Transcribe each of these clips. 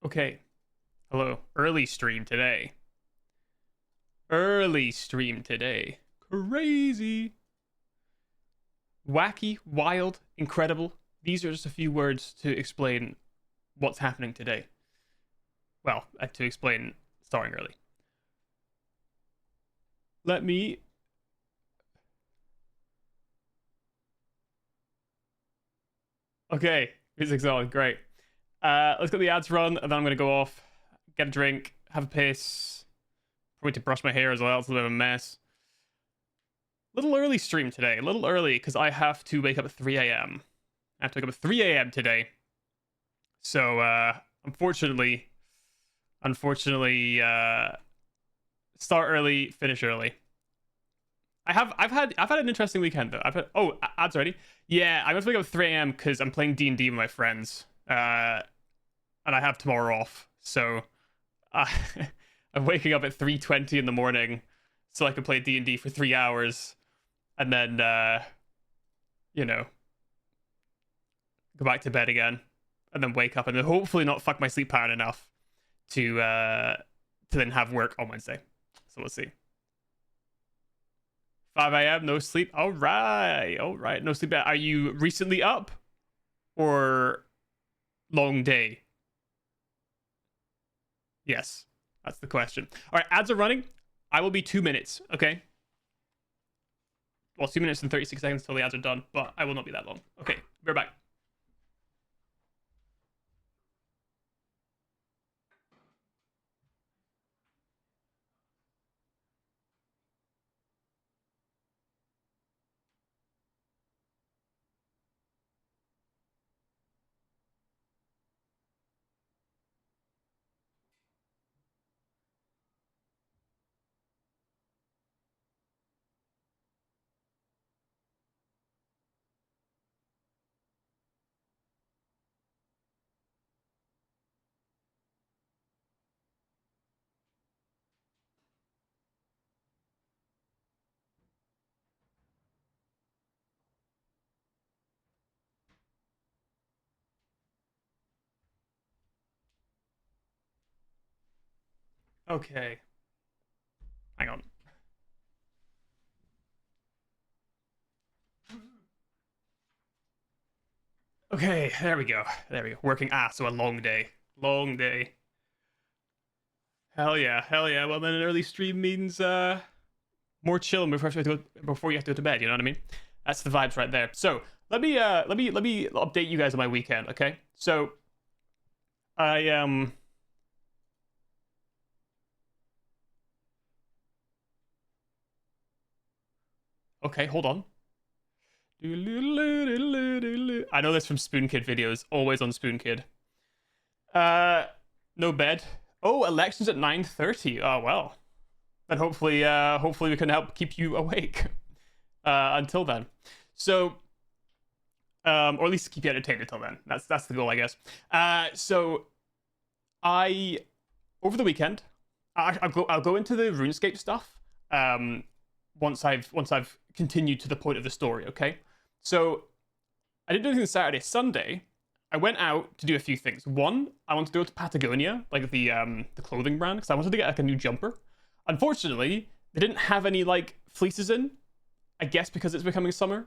Okay. Hello. Early stream today. Early stream today. Crazy. Wacky, wild, incredible. These are just a few words to explain what's happening today. Well, to explain starting early. Let me... Okay. Music's on. Great. Let's get the ads run, and then I'm going to go off, get a drink, have a piss. Probably to brush my hair as well. It's a little bit of a mess. Little early stream today. A little early because I have to wake up at 3 a.m. I have to wake up at 3 a.m. today. So, unfortunately, start early, finish early. I've had an interesting weekend though. Ads already. Yeah, I must wake up at 3 a.m. because I'm playing D&D with my friends. And I have tomorrow off. So, I'm waking up at 3:20 in the morning so I can play D&D for 3 hours, and then go back to bed again, and then wake up, and then hopefully not fuck my sleep pattern enough to then have work on Wednesday. So we'll see. 5 a.m. no sleep. All right, no sleep. Are you recently up or long day? Yes, that's the question. All right, ads are running. I will be 2 minutes, okay? Well, 2 minutes and 36 seconds till the ads are done, but I will not be that long. Okay, we're back. Okay. Hang on. Okay, there we go. There we go. Working so a long day. Long day. Hell yeah, hell yeah. Well, then an early stream means more chill before you have to go to bed. You know what I mean? That's the vibes right there. So let me update you guys on my weekend. Okay. So I Okay, hold on. I know this from Spoon Kid videos. Always on Spoon Kid. No bed. Oh, elections at 9:30. Oh well. And hopefully we can help keep you awake until then. So, or at least keep you entertained until then. That's the goal, I guess. So I over the weekend, I'll go into the RuneScape stuff. Once I've continued to the point of the story. Okay. So I didn't do anything Saturday. Sunday, I went out to do a few things. One, I wanted to go to Patagonia, like the clothing brand, because I wanted to get like a new jumper. Unfortunately, they didn't have any like fleeces in. I guess because it's becoming summer,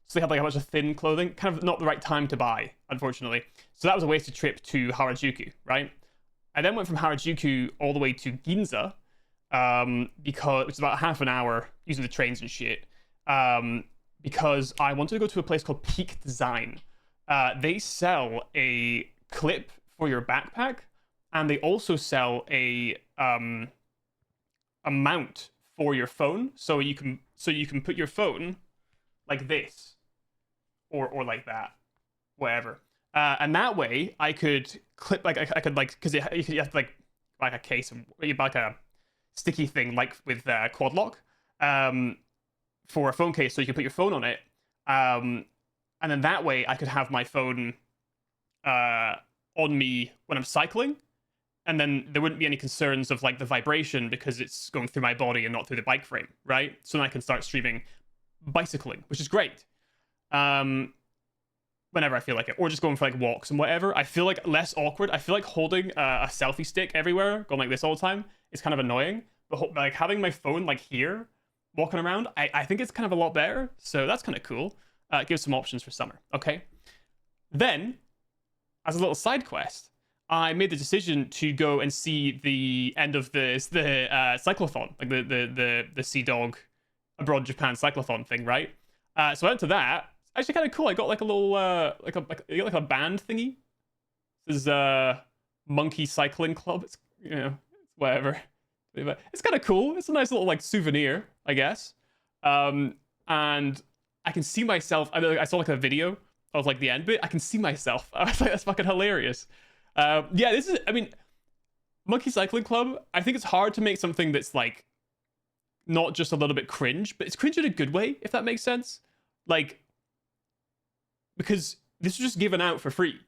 so they had like a bunch of thin clothing. Kind of not the right time to buy, unfortunately. So that was a wasted trip to Harajuku, right? I then went from Harajuku all the way to Ginza, because which is about half an hour using the trains and shit. Because I wanted to go to a place called Peak Design. They sell a clip for your backpack, and they also sell a mount for your phone, so you can put your phone like this, or like that, whatever. And that way, I could clip like I could like because you have to like a case and like a sticky thing like with quad lock for a phone case, so you can put your phone on it. And then that way I could have my phone on me when I'm cycling, and then there wouldn't be any concerns of like the vibration because it's going through my body and not through the bike frame, right? So then I can start streaming bicycling, which is great. whenever I feel like it, or just going for like walks and whatever. I feel like less awkward. I feel like holding a selfie stick everywhere, going like this all the time, is kind of annoying. But like having my phone like here, walking around, I think it's kind of a lot better. So that's kind of cool. It gives some options for summer. Okay. Then, as a little side quest, I made the decision to go and see the end of the cyclothon, like the Sea Dog Abroad Japan cyclothon thing, right? So I went to that. Actually, kind of cool. I got like a little like a band thingy. This is Monkey Cycling Club. It's, you know, whatever. It's kind of cool. It's a nice little like souvenir, I guess. And I can see myself. I saw like a video of like the end bit. I can see myself. I was like, that's fucking hilarious. Yeah, this is. I mean, Monkey Cycling Club. I think it's hard to make something that's like not just a little bit cringe, but it's cringe in a good way, if that makes sense. Like, because this was just given out for free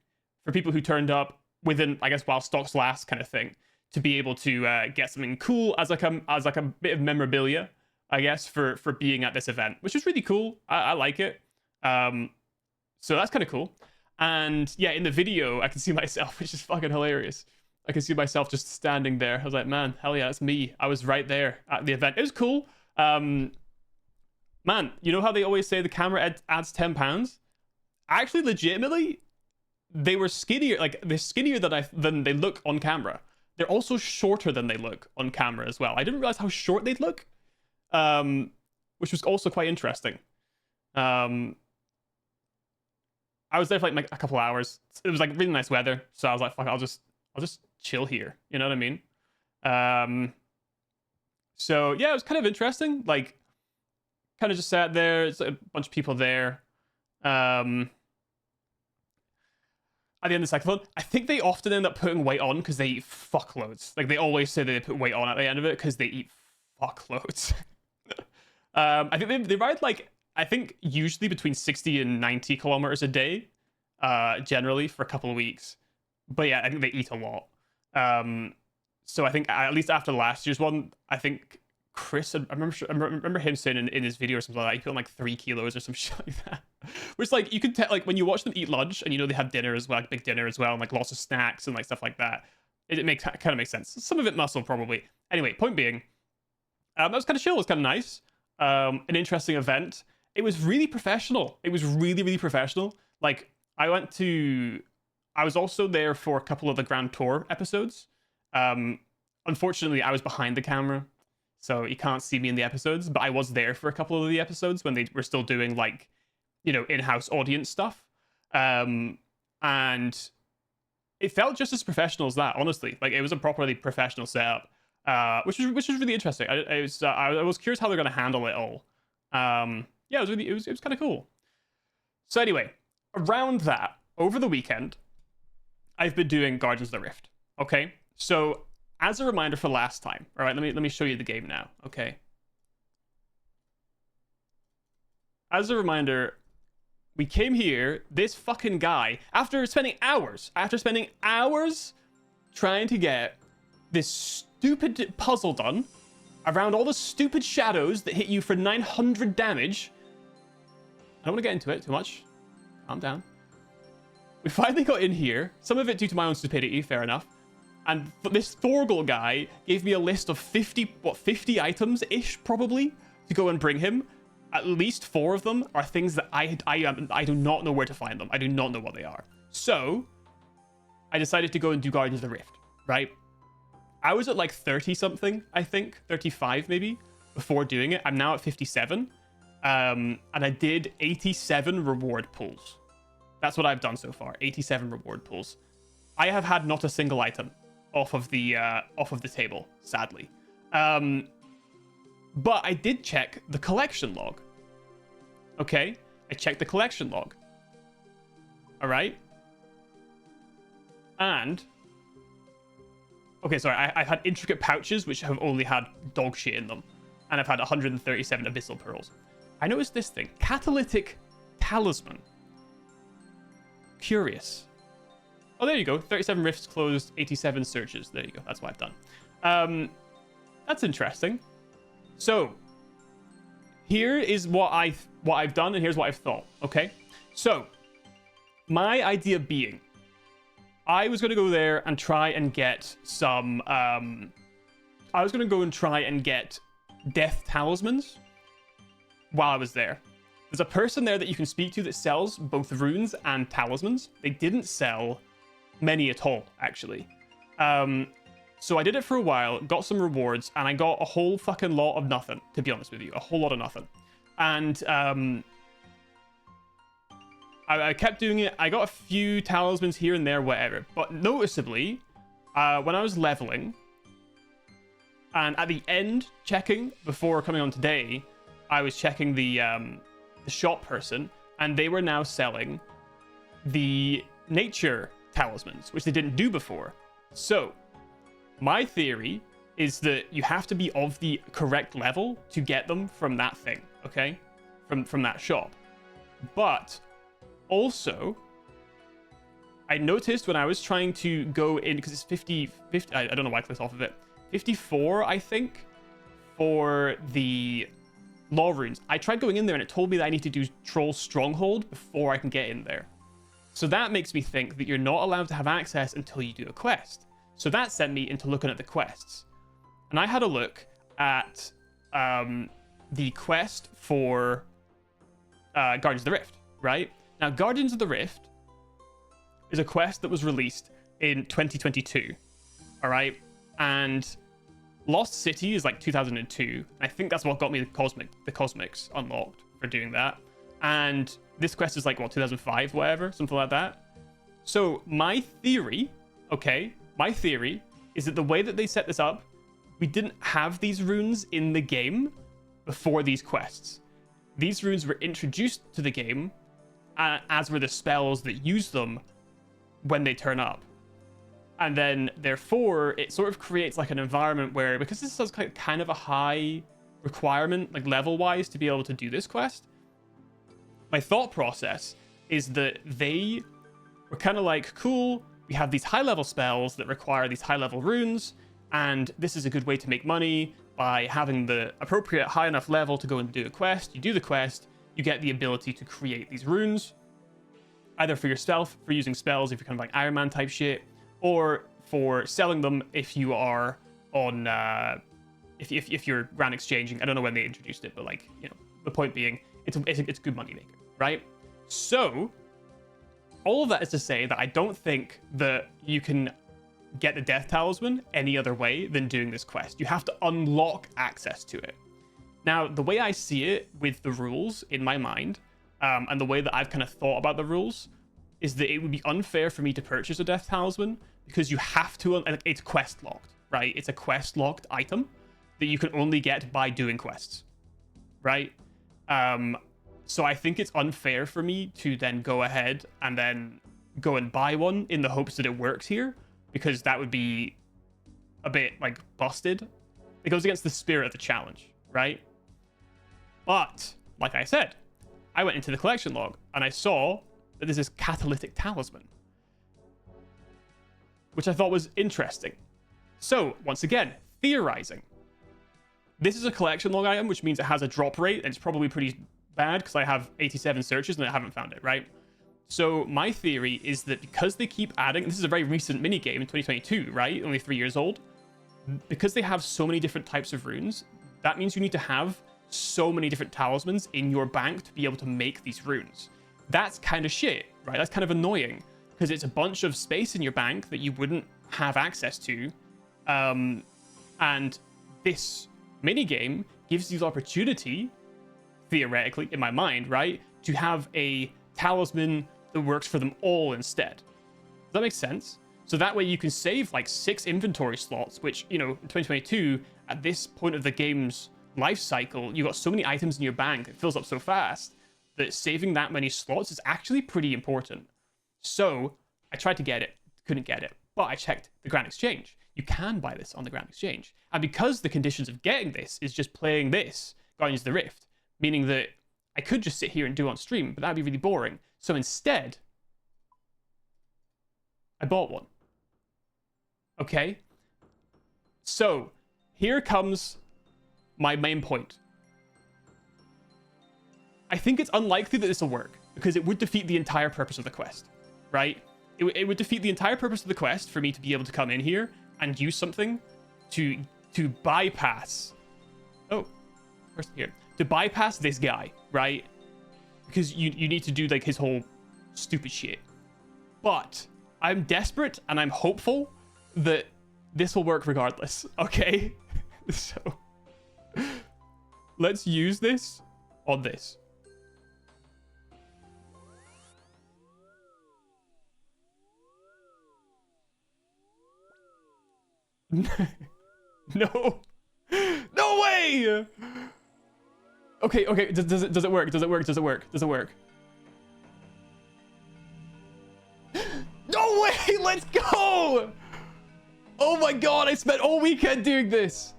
for people who turned up within, I guess, while stocks last, kind of thing, to be able to get something cool as like a bit of memorabilia, I guess, for being at this event, which is really cool. I like it. So that's kind of cool. And yeah, in the video, I can see myself, which is fucking hilarious. I can see myself just standing there. I was like, man, hell yeah, that's me. I was right there at the event. It was cool. Man, you know how they always say the camera adds 10 pounds? Actually, legitimately, they were skinnier. Like, they're skinnier than they look on camera. They're also shorter than they look on camera as well. I didn't realize how short they'd look, which was also quite interesting. I was there for like a couple hours. It was like really nice weather, so I was like, fuck, I'll just chill here. You know what I mean? So yeah, it was kind of interesting. Like, kind of just sat there. There's a bunch of people there. At the end of the cyclone, I think they often end up putting weight on because they eat fuckloads. Like, they always say they put weight on at the end of it because they eat fuckloads. I think they ride like, I think usually between 60 and 90 kilometers a day, generally for a couple of weeks. But yeah, I think they eat a lot. So I think at least after last year's one, I think Chris, I remember him saying in his video or something like that, he put on like 3 kilos or some shit like that. Which, like, you can tell, like, when you watch them eat lunch and you know they have dinner as well, like big dinner as well, and like lots of snacks and like stuff like that, it kind of makes sense. Some of it muscle probably. Anyway, point being, that was kind of chill. It was kind of nice. An interesting event. It was really professional. It was really, really professional. Like, I was also there for a couple of the Grand Tour episodes. Unfortunately, I was behind the camera, so you can't see me in the episodes, but I was there for a couple of the episodes when they were still doing, like, you know, in-house audience stuff. And it felt just as professional as that, honestly. Like, it was a properly professional setup, which was really interesting. I was curious how they're going to handle it all. Yeah, it was kind of cool. So anyway, around that, over the weekend, I've been doing Guardians of the Rift. Okay, so as a reminder for last time, all right, let me show you the game now. Okay, as a reminder, we came here. This fucking guy, after spending hours trying to get this stupid puzzle done around all the stupid shadows that hit you for 900 damage. I don't want to get into it too much. Calm down. We finally got in here. Some of it due to my own stupidity, fair enough. And this Thorgal guy gave me a list of 50 items-ish, probably, to go and bring him. At least 4 of them are things that I do not know where to find them. I do not know what they are. So, I decided to go and do Guardians of the Rift, right? I was at like 30-something, I think. 35, maybe, before doing it. I'm now at 57. And I did 87 reward pulls. That's what I've done so far. 87 reward pulls. I have had not a single item off of the table, sadly. But I did check the collection log. Okay, I checked the collection log. All right. And okay, sorry, I've had intricate pouches which have only had dog shit in them, and I've had 137 abyssal pearls. I noticed this thing, catalytic talisman. Curious. Oh, there you go. 37 rifts closed, 87 searches. There you go. That's what I've done. That's interesting. So, here is what I've done, and here's what I've thought. Okay, so My idea being, I was going to go there and try and get some... I was going to go and try and get death talismans while I was there. There's a person there that you can speak to that sells both runes and talismans. They didn't sell many at all, actually. So I did it for a while, got some rewards, and I got a whole fucking lot of nothing, to be honest with you. A whole lot of nothing. And I kept doing it. I got a few talismans here and there, whatever. But noticeably, when I was leveling, and at the end, checking, before coming on today, I was checking the shop person, and they were now selling the nature talismans, which they didn't do before. So, my theory is that you have to be of the correct level to get them from that thing, okay? From that shop. But also, I noticed when I was trying to go in, because it's 50, I don't know why I clicked off of it, 54, I think, for the law runes. I tried going in there and it told me that I need to do Troll Stronghold before I can get in there. So that makes me think that you're not allowed to have access until you do a quest. So that sent me into looking at the quests. And I had a look at the quest for Guardians of the Rift, right? Now, Guardians of the Rift is a quest that was released in 2022, all right? And Lost City is like 2002. I think that's what got me the cosmics unlocked for doing that. And this quest is like, what, 2005, whatever, something like that. So my theory, okay, my theory is that the way that they set this up, we didn't have these runes in the game before these quests. These runes were introduced to the game, as were the spells that use them when they turn up. And then, therefore, it sort of creates like an environment where, because this has kind of a high requirement, like level-wise, to be able to do this quest, my thought process is that they were kind of like, cool, we have these high-level spells that require these high-level runes, and this is a good way to make money by having the appropriate high enough level to go and do a quest. You do the quest, you get the ability to create these runes, either for yourself, for using spells if you're kind of like Iron Man type shit, or for selling them if you are on, if you're grand exchanging. I don't know when they introduced it, but like, you know, the point being, it's a good money maker, right? So, all of that is to say that I don't think that you can get the Death Talisman any other way than doing this quest. You have to unlock access to it. Now, the way I see it with the rules in my mind, and the way that I've kind of thought about the rules, is that it would be unfair for me to purchase a Death Talisman because you have to, it's quest locked, right? It's a quest locked item that you can only get by doing quests, right? So I think it's unfair for me to then go ahead and then go and buy one in the hopes that it works here, because that would be a bit like busted. It goes against the spirit of the challenge, right? But like I said, I went into the collection log and I saw that there's this catalytic talisman, which I thought was interesting. So once again, theorizing. This is a collection log item, which means it has a drop rate, and it's probably pretty bad because I have 87 searches and I haven't found it, right? So my theory is that because they keep adding, this is a very recent minigame in 2022, right? Only 3 years old. Because they have so many different types of runes, that means you need to have so many different talismans in your bank to be able to make these runes. That's kind of shit, right? That's kind of annoying because it's a bunch of space in your bank that you wouldn't have access to. And this minigame gives you the opportunity, theoretically, in my mind, right, to have a talisman that works for them all instead. Does that make sense? So that way you can save like 6 inventory slots, which, you know, in 2022, at this point of the game's life cycle, you got so many items in your bank, it fills up so fast that saving that many slots is actually pretty important. So I tried to get it, couldn't get it, but I checked the Grand Exchange. You can buy this on the Grand Exchange. And because the conditions of getting this is just playing this, Guardians of the Rift, meaning that I could just sit here and do it on stream, but that'd be really boring. So instead, I bought one. Okay? So, here comes my main point. I think it's unlikely that this will work, because it would defeat the entire purpose of the quest. right? It would defeat the entire purpose of the quest for me to be able to come in here and use something to bypass. Oh, first here. To bypass this guy, right? Because you need to do like his whole stupid shit. But I'm desperate and I'm hopeful that this will work regardless, okay? So let's use this on this. No. No way! Okay, does it work? Does it work? Does it work? Does it work? No way! Let's go! Oh my god, I spent all weekend doing this.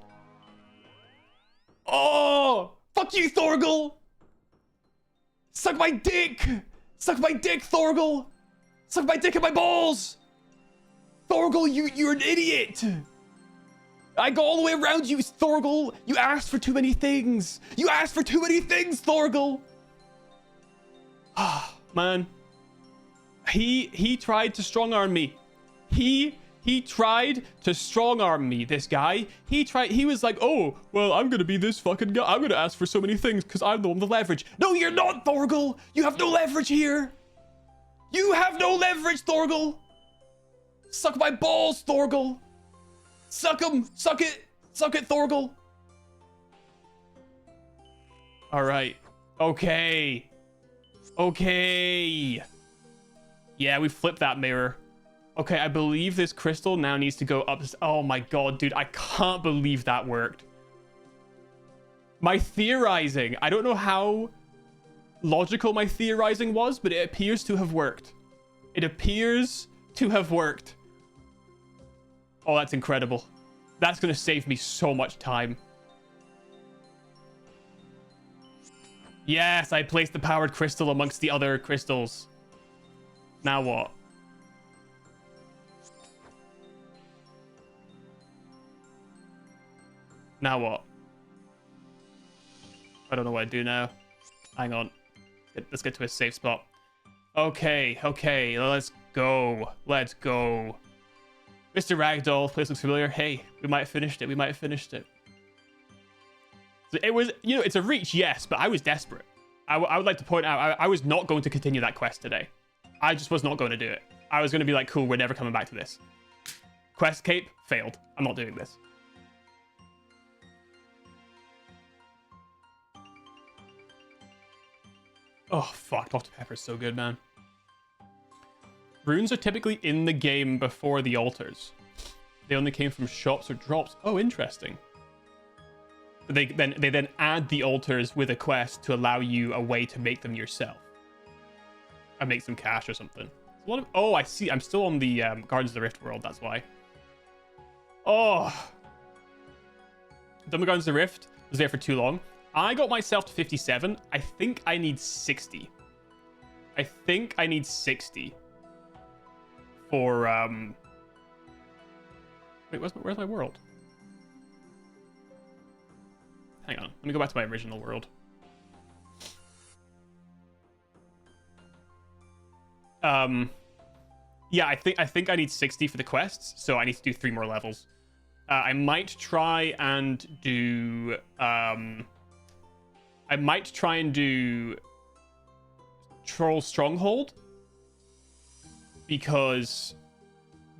Oh! Fuck you, Thorgal! Suck my dick! Suck my dick, Thorgal! Suck my dick and my balls! Thorgal, you're an idiot! I go all the way around you, Thorgal! You asked for too many things! You asked for too many things, Thorgal! Ah, man. He tried to strong-arm me. He tried to strong-arm me, this guy. He was like, oh, well, I'm gonna be this fucking guy. I'm gonna ask for so many things because I'm the one with the leverage. No, you're not, Thorgal! You have no leverage here! You have no leverage, Thorgal! Suck my balls, Thorgal! Suck them! Suck it! Suck it, Thorgal! Alright. Okay. Okay. Yeah, we flipped that mirror. Okay, I believe this crystal now needs to go up. Oh my god, dude. I can't believe that worked. My theorizing. I don't know how logical my theorizing was, but it appears to have worked. It appears to have worked. Oh, that's incredible. That's going to save me so much time. Yes, I placed the powered crystal amongst the other crystals. Now what? Now what? I don't know what I do now. Hang on. Let's get to a safe spot. Okay, let's go. Let's go. Mr. Ragdoll, place looks familiar. Hey, we might have finished it. We might have finished it. So it was, you know, it's a reach, yes, but I was desperate. I would like to point out, I was not going to continue that quest today. I just was not going to do it. I was going to be like, cool, we're never coming back to this. Quest cape, failed. I'm not doing this. Oh, fuck. Dr. Pepper is so good, man. Runes are typically in the game before the altars. They only came from shops or drops. Oh, interesting. But they then add the altars with a quest to allow you a way to make them yourself. And make some cash or something. A lot of, oh, I see. I'm still on the Gardens of the Rift world. That's why. Oh. Done the Gardens of the Rift. Was there for too long. I got myself to 57. I think I need 60. I think I need 60. For, wait, where's my world? Hang on. Let me go back to my original world. Yeah, I think I need 60 for the quests, so I need to do 3 more levels. I might try and do, Troll Stronghold, because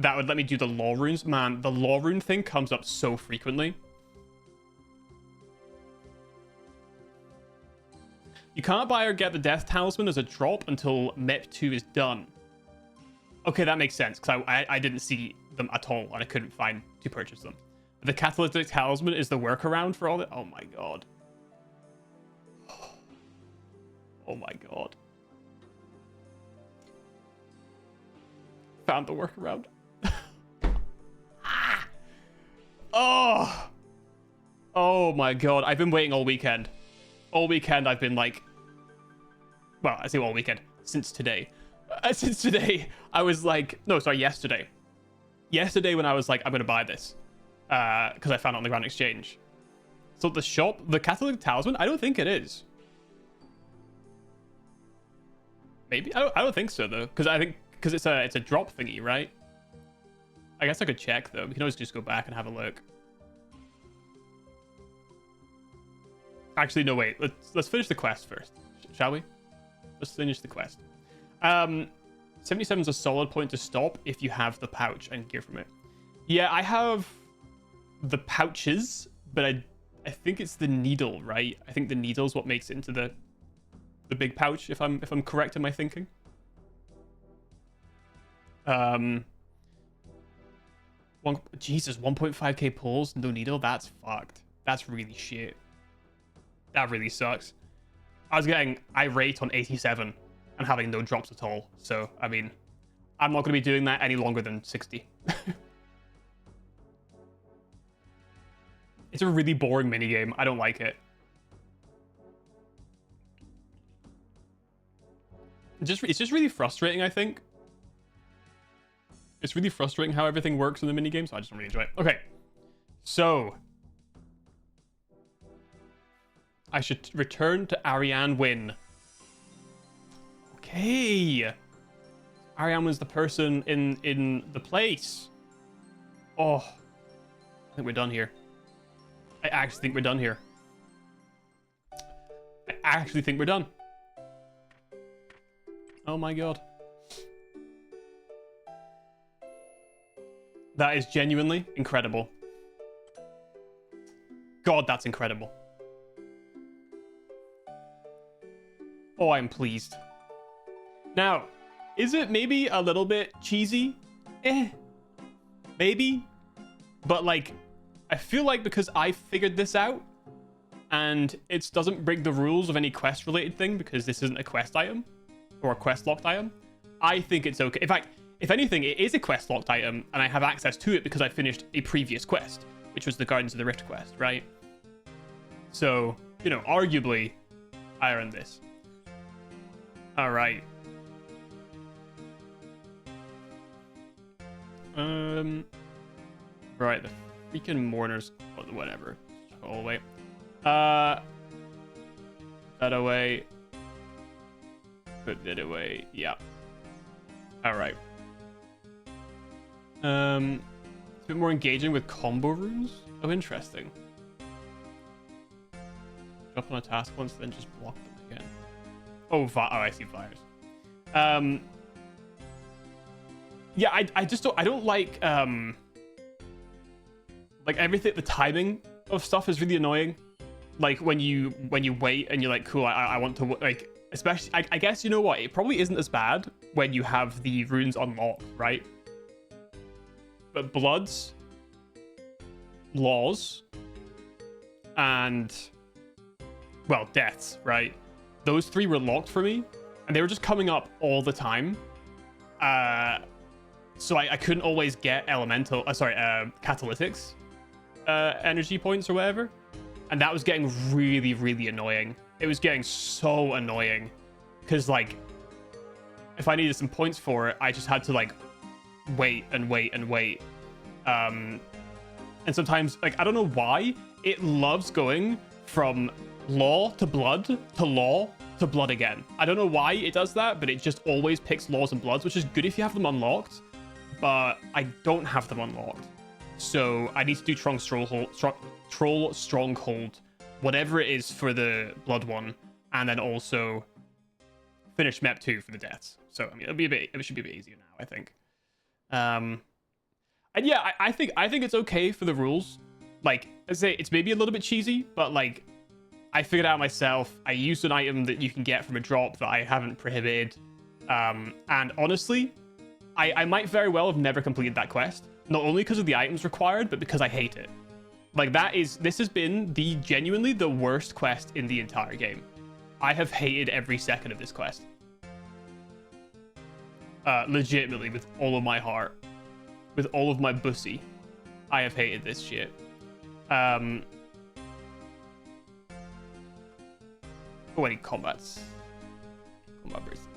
that would let me do the law runes. Man, the law rune thing comes up so frequently. You can't buy or get the Death Talisman as a drop until mep2 is done. Okay, that makes sense, because I didn't see them at all, and I couldn't find to purchase them. But the Catalytic Talisman is the workaround for all that. Oh my god. Oh my god. Found the workaround. Ah! Oh. Oh my god. I've been waiting all weekend. All weekend I've been like... Well, I say all weekend. Since today. Since today, I was like... No, sorry, yesterday. Yesterday when I was like, I'm going to buy this. Because I found it on the Grand Exchange. So the shop, the Catholic Talisman, I don't think it is. Maybe? I don't think so, though. Because I think because it's a drop thingy, right? I guess I could check though. We can always just go back and have a look. Actually, no, wait. Let's finish the quest first, shall we? Let's finish the quest. 77 is a solid point to stop if you have the pouch and gear from it. Yeah, I have the pouches, but I think it's the needle, right? I think the needle's what makes it into the big pouch, if I'm correct in my thinking. Jesus, 1.5k pulls, no needle. That's fucked. That's really shit. That really sucks. I was getting irate on 87 and having no drops at all. So, I mean, I'm not going to be doing that any longer than 60. It's a really boring minigame. I don't like it. It's just really frustrating, I think. It's really frustrating how everything works in the minigame, so I just don't really enjoy it. Okay. So, I should return to Ariane Wynn. Okay. Ariane was the person in the place. Oh. I think we're done here. I actually think we're done here. I actually think we're done. Oh my god. That is genuinely incredible. God, that's incredible. Oh, I'm pleased. Now, is it maybe a little bit cheesy? Maybe. But like, I feel like because I figured this out, and it doesn't break the rules of any quest-related thing, because this isn't a quest item, or a quest-locked item, I think it's okay. In fact, if anything, it is a quest-locked item, and I have access to it because I finished a previous quest, which was the Gardens of the Rift quest, right? So, you know, arguably, I earned this. Alright. Right, the freaking mourners, whatever. All away. That away. Put that away. Yeah. Alright. It's a bit more engaging with combo runes. Oh, interesting. Drop on a task once, then just block them again. Oh, I see fires. Yeah, I just don't. I don't like everything. The timing of stuff is really annoying. Like when you wait and you're like, cool, I want to like. Especially, I guess you know what? It probably isn't as bad when you have the runes unlocked, right? But bloods, laws, and well, deaths, right? Those three were locked for me, and they were just coming up all the time. So I couldn't always get elemental, catalytics energy points or whatever. And that was getting really, really annoying. It was getting so annoying. Because, like, if I needed some points for it, I just had to, like, wait and wait and wait. And sometimes, like, I don't know why, it loves going from law to blood to law to blood again. I don't know why it does that, but it just always picks laws and bloods, which is good if you have them unlocked. But I don't have them unlocked. So I need to do Troll Stronghold, whatever it is for the blood one, and then also finish mep2 for the deaths. So I mean, it should be a bit easier now, I think. And yeah, I think it's okay for the rules. Like I say, it's maybe a little bit cheesy, but like I figured out myself. I used an item that you can get from a drop that I haven't prohibited, and honestly, I might very well have never completed that quest. Not only because of the items required, but because I hate it. Like, this has been genuinely the worst quest in the entire game. I have hated every second of this quest. Legitimately, with all of my heart. With all of my bussy. I have hated this shit. Oh, I need combats. Combat bracelets.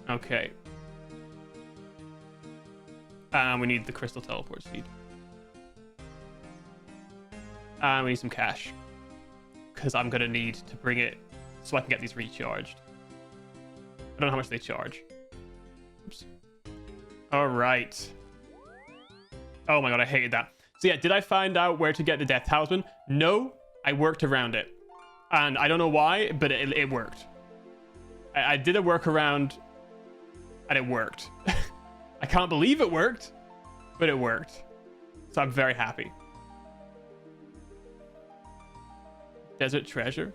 Okay. And we need the crystal teleport seed. And we need some cash. Because I'm going to need to bring it so I can get these recharged. I don't know how much they charge. Oops. All right. Oh my god, I hated that. So yeah, did I find out where to get the Death Talisman? No, I worked around it. And I don't know why, but it worked. I did a workaround, and it worked. I can't believe it worked, but it worked. So I'm very happy. Desert treasure?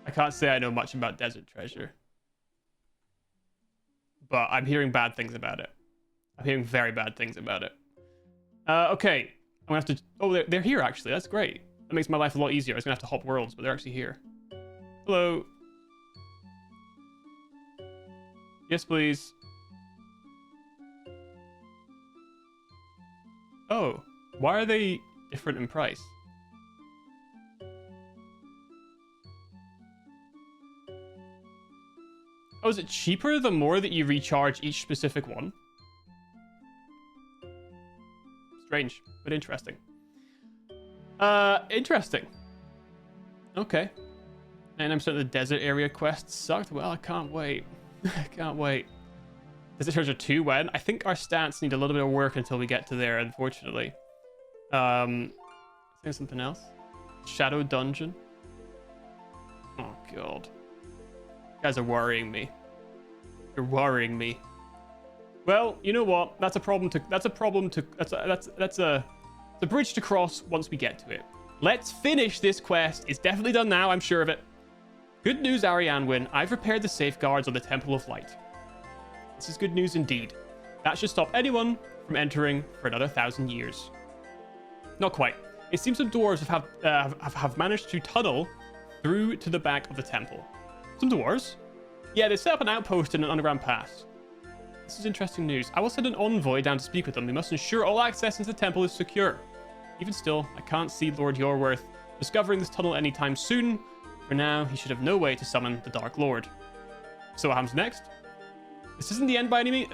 I can't say I know much about desert treasure. But I'm hearing bad things about it. I'm hearing very bad things about it. Okay. I'm gonna have to... Oh, they're here, actually. That's great. That makes my life a lot easier. I was gonna have to hop worlds, but they're actually here. Hello. Yes, please. Oh. Why are they different in price? Oh, is it cheaper the more that you recharge each specific one? Strange, but interesting. Interesting. Okay. And I'm starting the desert area quest sucked. Well, I can't wait. I can't wait. Desert treasure 2 when? I think our stats need a little bit of work until we get to there, unfortunately. There's something else. Shadow dungeon. Oh god. You guys are worrying me. You're worrying me. Well, you know what? That's a bridge to cross once we get to it. Let's finish this quest. It's definitely done now, I'm sure of it. Good news, Arianwin. I've repaired the safeguards on the Temple of Light. This is good news indeed. That should stop anyone from entering for another 1,000 years. Not quite. It seems some dwarves have managed to tunnel through to the back of the temple. Some dwarves? Yeah, they set up an outpost in an underground pass. This is interesting news. I will send an envoy down to speak with them. We must ensure all access into the temple is secure. Even still, I can't see Lord Yorworth discovering this tunnel anytime soon. For now, he should have no way to summon the Dark Lord. So what happens next? This isn't the end by any means.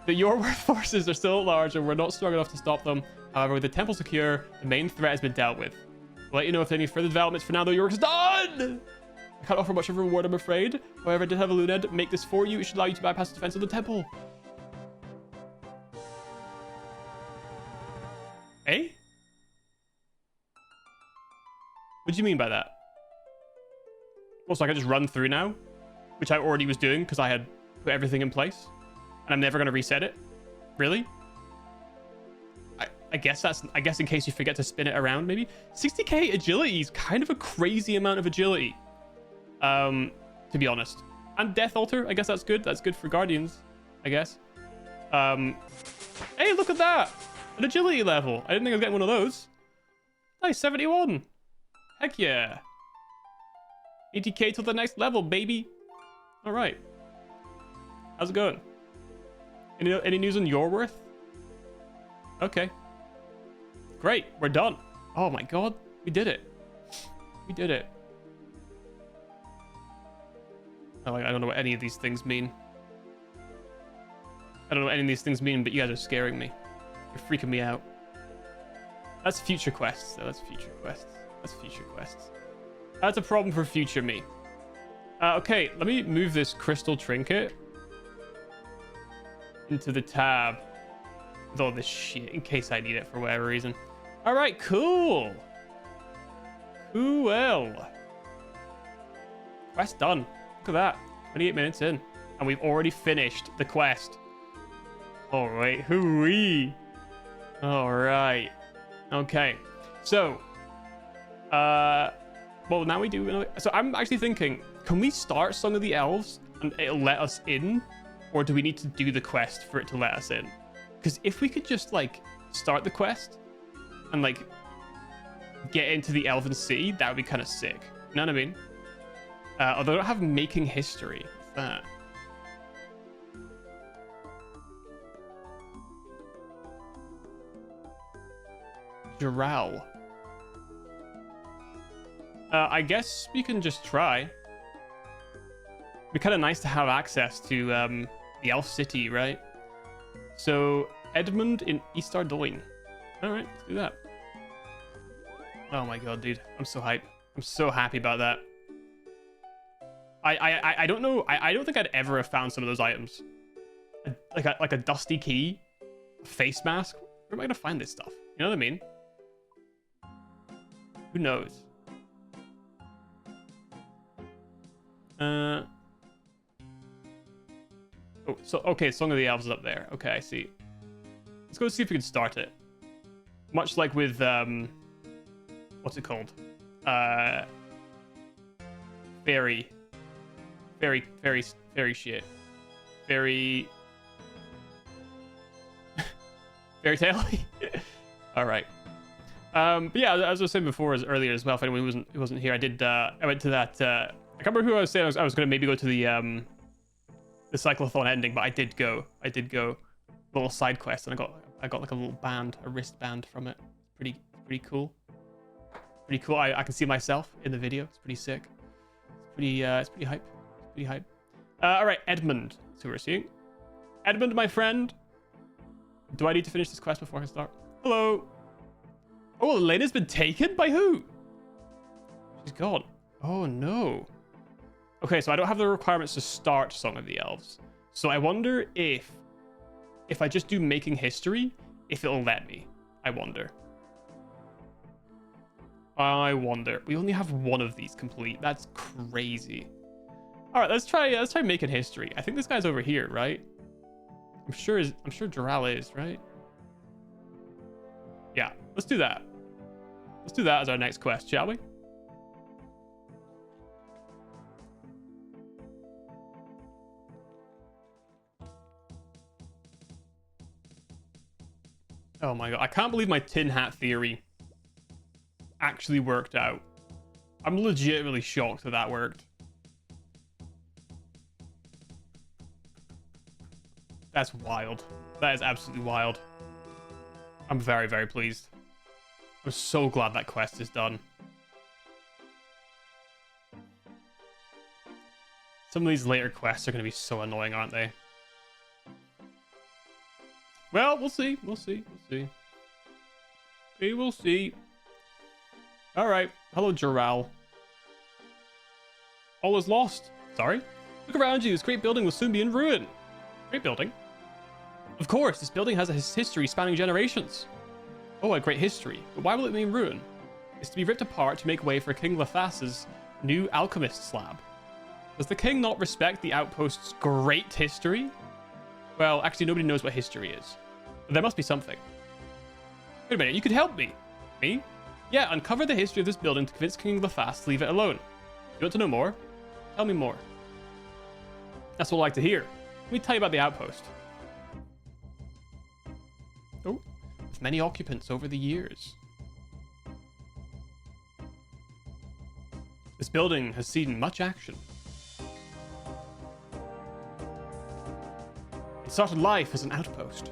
The Yorworth forces are still at large and we're not strong enough to stop them. However, with the temple secure, the main threat has been dealt with. I'll let you know if there are any further developments. For now, though, your work is done! I can't offer much of a reward, I'm afraid. However, I did have a Luned make this for you. It should allow you to bypass the defense of the temple. Eh? What do you mean by that? Also, I can just run through now, which I already was doing because I had put everything in place, and I'm never going to reset it. Really? I guess that's... I guess in case you forget to spin it around, maybe. 60k agility is kind of a crazy amount of agility. To be honest. And Death Altar, I guess that's good. That's good for Guardians, I guess. Hey, look at that! An agility level. I didn't think I was getting one of those. Nice, 71. Heck yeah. 80k to the next level, baby. All right. How's it going? Any news on Yorworth? Okay. Great, we're done. Oh my god, we did it. We did it. I don't know what any of these things mean. I don't know what any of these things mean, but you guys are scaring me. You're freaking me out. That's future quests, though. That's future quests. That's future quests. That's a problem for future me. Okay, let me move this crystal trinket into the tab with all this shit in case I need it for whatever reason. All right, cool. Cool. Quest done. Look at that. 28 minutes in. And we've already finished the quest. All right. Hoo-wee. All right. Okay. So, well, now we do. So I'm actually thinking, can we start Song of the Elves and it'll let us in? Or do we need to do the quest for it to let us in? Because if we could just, like, start the quest and, like, get into the Elven City, that would be kind of sick. You know what I mean? Although I don't have making history. What's that? Giral. I guess we can just try. It'd be kind of nice to have access to the Elf City, right? So, Edmund in East Ardoin. Alright, let's do that. Oh my god, dude. I'm so hyped. I'm so happy about that. I don't know. I don't think I'd ever have found some of those items. Like a dusty key, a face mask. Where am I gonna find this stuff? You know what I mean? Who knows? Oh, so okay, Song of the Elves is up there. Okay, I see. Let's go see if we can start it. Much like with what's it called? Fairy shit. Fairy tale. All right. But yeah, as I was saying before, earlier as well. If anyone who wasn't here, I went to that. I can't remember who I was saying. I was going to maybe go to the cyclothon ending, but I did go. Little side quest, and I got like a little band, a wristband from it. Pretty cool. Pretty cool. I can see myself in the video. It's pretty sick. It's pretty hype. All right, Edmund. That's who we're seeing. Edmund, my friend. Do I need to finish this quest before I start? Hello. Oh, Elena's been taken? By who? She's gone. Oh, no. Okay, so I don't have the requirements to start Song of the Elves. So I wonder if I just do Making History, if it'll let me. I wonder. We only have one of these complete. That's crazy. All right, let's try Making History. I think this guy's over here, right? I'm sure Doral is, right? Yeah, let's do that. Let's do that as our next quest, shall we? Oh my god, I can't believe my tin hat theory actually worked out. I'm legitimately shocked that worked. That's wild. That is absolutely wild. I'm very, very pleased. I'm so glad that quest is done. Some of these later quests are going to be so annoying, aren't they? Well, we'll see. We'll see. We will see. All right. Hello, Doral. All is lost. Sorry. Look around you. This great building will soon be in ruin. Great building? Of course, this building has a history spanning generations. Oh, a great history. But why will it be in ruin? It's to be ripped apart to make way for King Lathas's new alchemist slab. Does the king not respect the outpost's great history? Well, actually, nobody knows what history is. But there must be something. Wait a minute, you could help me. Me? Yeah, uncover the history of this building to convince King Lathas to leave it alone. You want to know more? Tell me more. That's what I like to hear. Let me tell you about the outpost. Oh, with many occupants over the years. This building has seen much action. It started life as an outpost.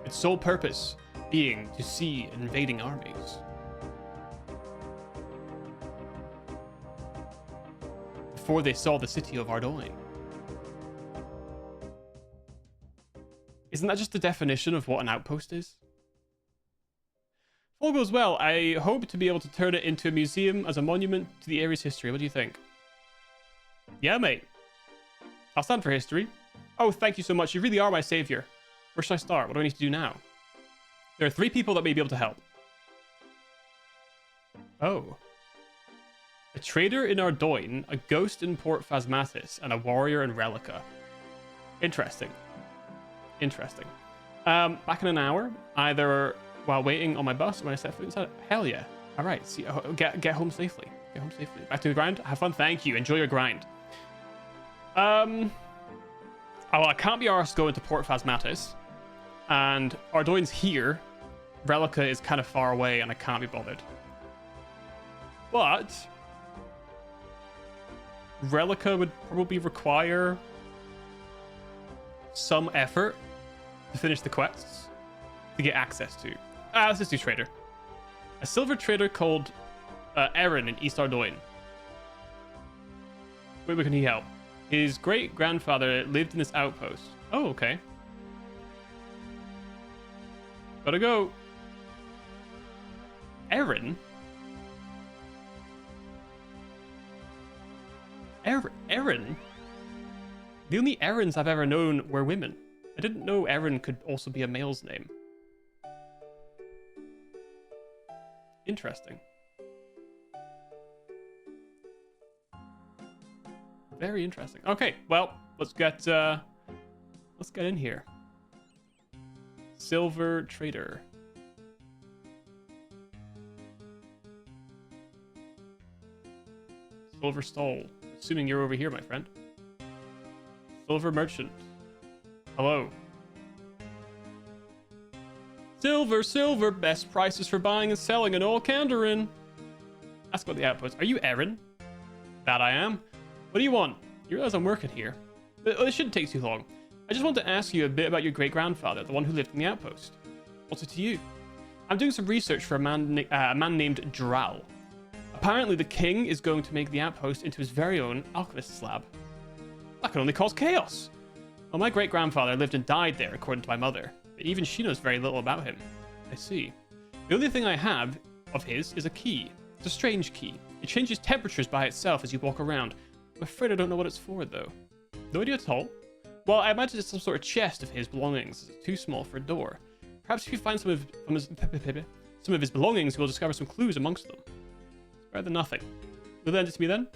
Its sole purpose being to see invading armies. Before they saw the city of Ardoin. Isn't that just the definition of what an outpost is? If all goes well, I hope to be able to turn it into a museum as a monument to the area's history. What do you think? Yeah, mate. I'll stand for history. Oh, thank you so much. You really are my savior. Where should I start? What do I need to do now? There are 3 people that may be able to help. Oh. A trader in Ardoin, a ghost in Port Phasmatis, and a warrior in Relica. Interesting. Interesting. Back in an hour, either while waiting on my bus or when I set foot inside. Hell yeah. All right. See, get home safely. Get home safely. Back to the grind. Have fun. Thank you. Enjoy your grind. Oh, I can't be arsed going to Port Phasmatis. And Ardoin's here. Relica is kind of far away and I can't be bothered. But Relica would probably require some effort to finish the quests to get access to. Let's just do trader. A silver trader called Aaron in East Ardoin. Where can he help? His great-grandfather lived in this outpost. Oh, okay. Gotta go. Aaron? Erin? The only Erins I've ever known were women. I didn't know Erin could also be a male's name. Interesting. Very interesting. Okay, well, let's get in here. Silver trader. Silver stall. Assuming you're over here, my friend. Silver merchant. Hello. Silver, silver, best prices for buying and selling in all Kandarin. Ask about the outpost. Are you Erin? That I am. What do you want? You realize I'm working here. It shouldn't take too long. I just want to ask you a bit about your great-grandfather, the one who lived in the outpost. What's it to you? I'm doing some research for a man named Drow. Apparently, the king is going to make the outpost into his very own alchemist's lab. That could only cause chaos. Well, my great-grandfather lived and died there, according to my mother. But even she knows very little about him. I see. The only thing I have of his is a key. It's a strange key. It changes temperatures by itself as you walk around. I'm afraid I don't know what it's for, though. No idea at all? Well, I imagine it's some sort of chest of his belongings. It's too small for a door. Perhaps if you find some of his belongings, you'll discover some clues amongst them. It's better than nothing. You'll lend it to me then?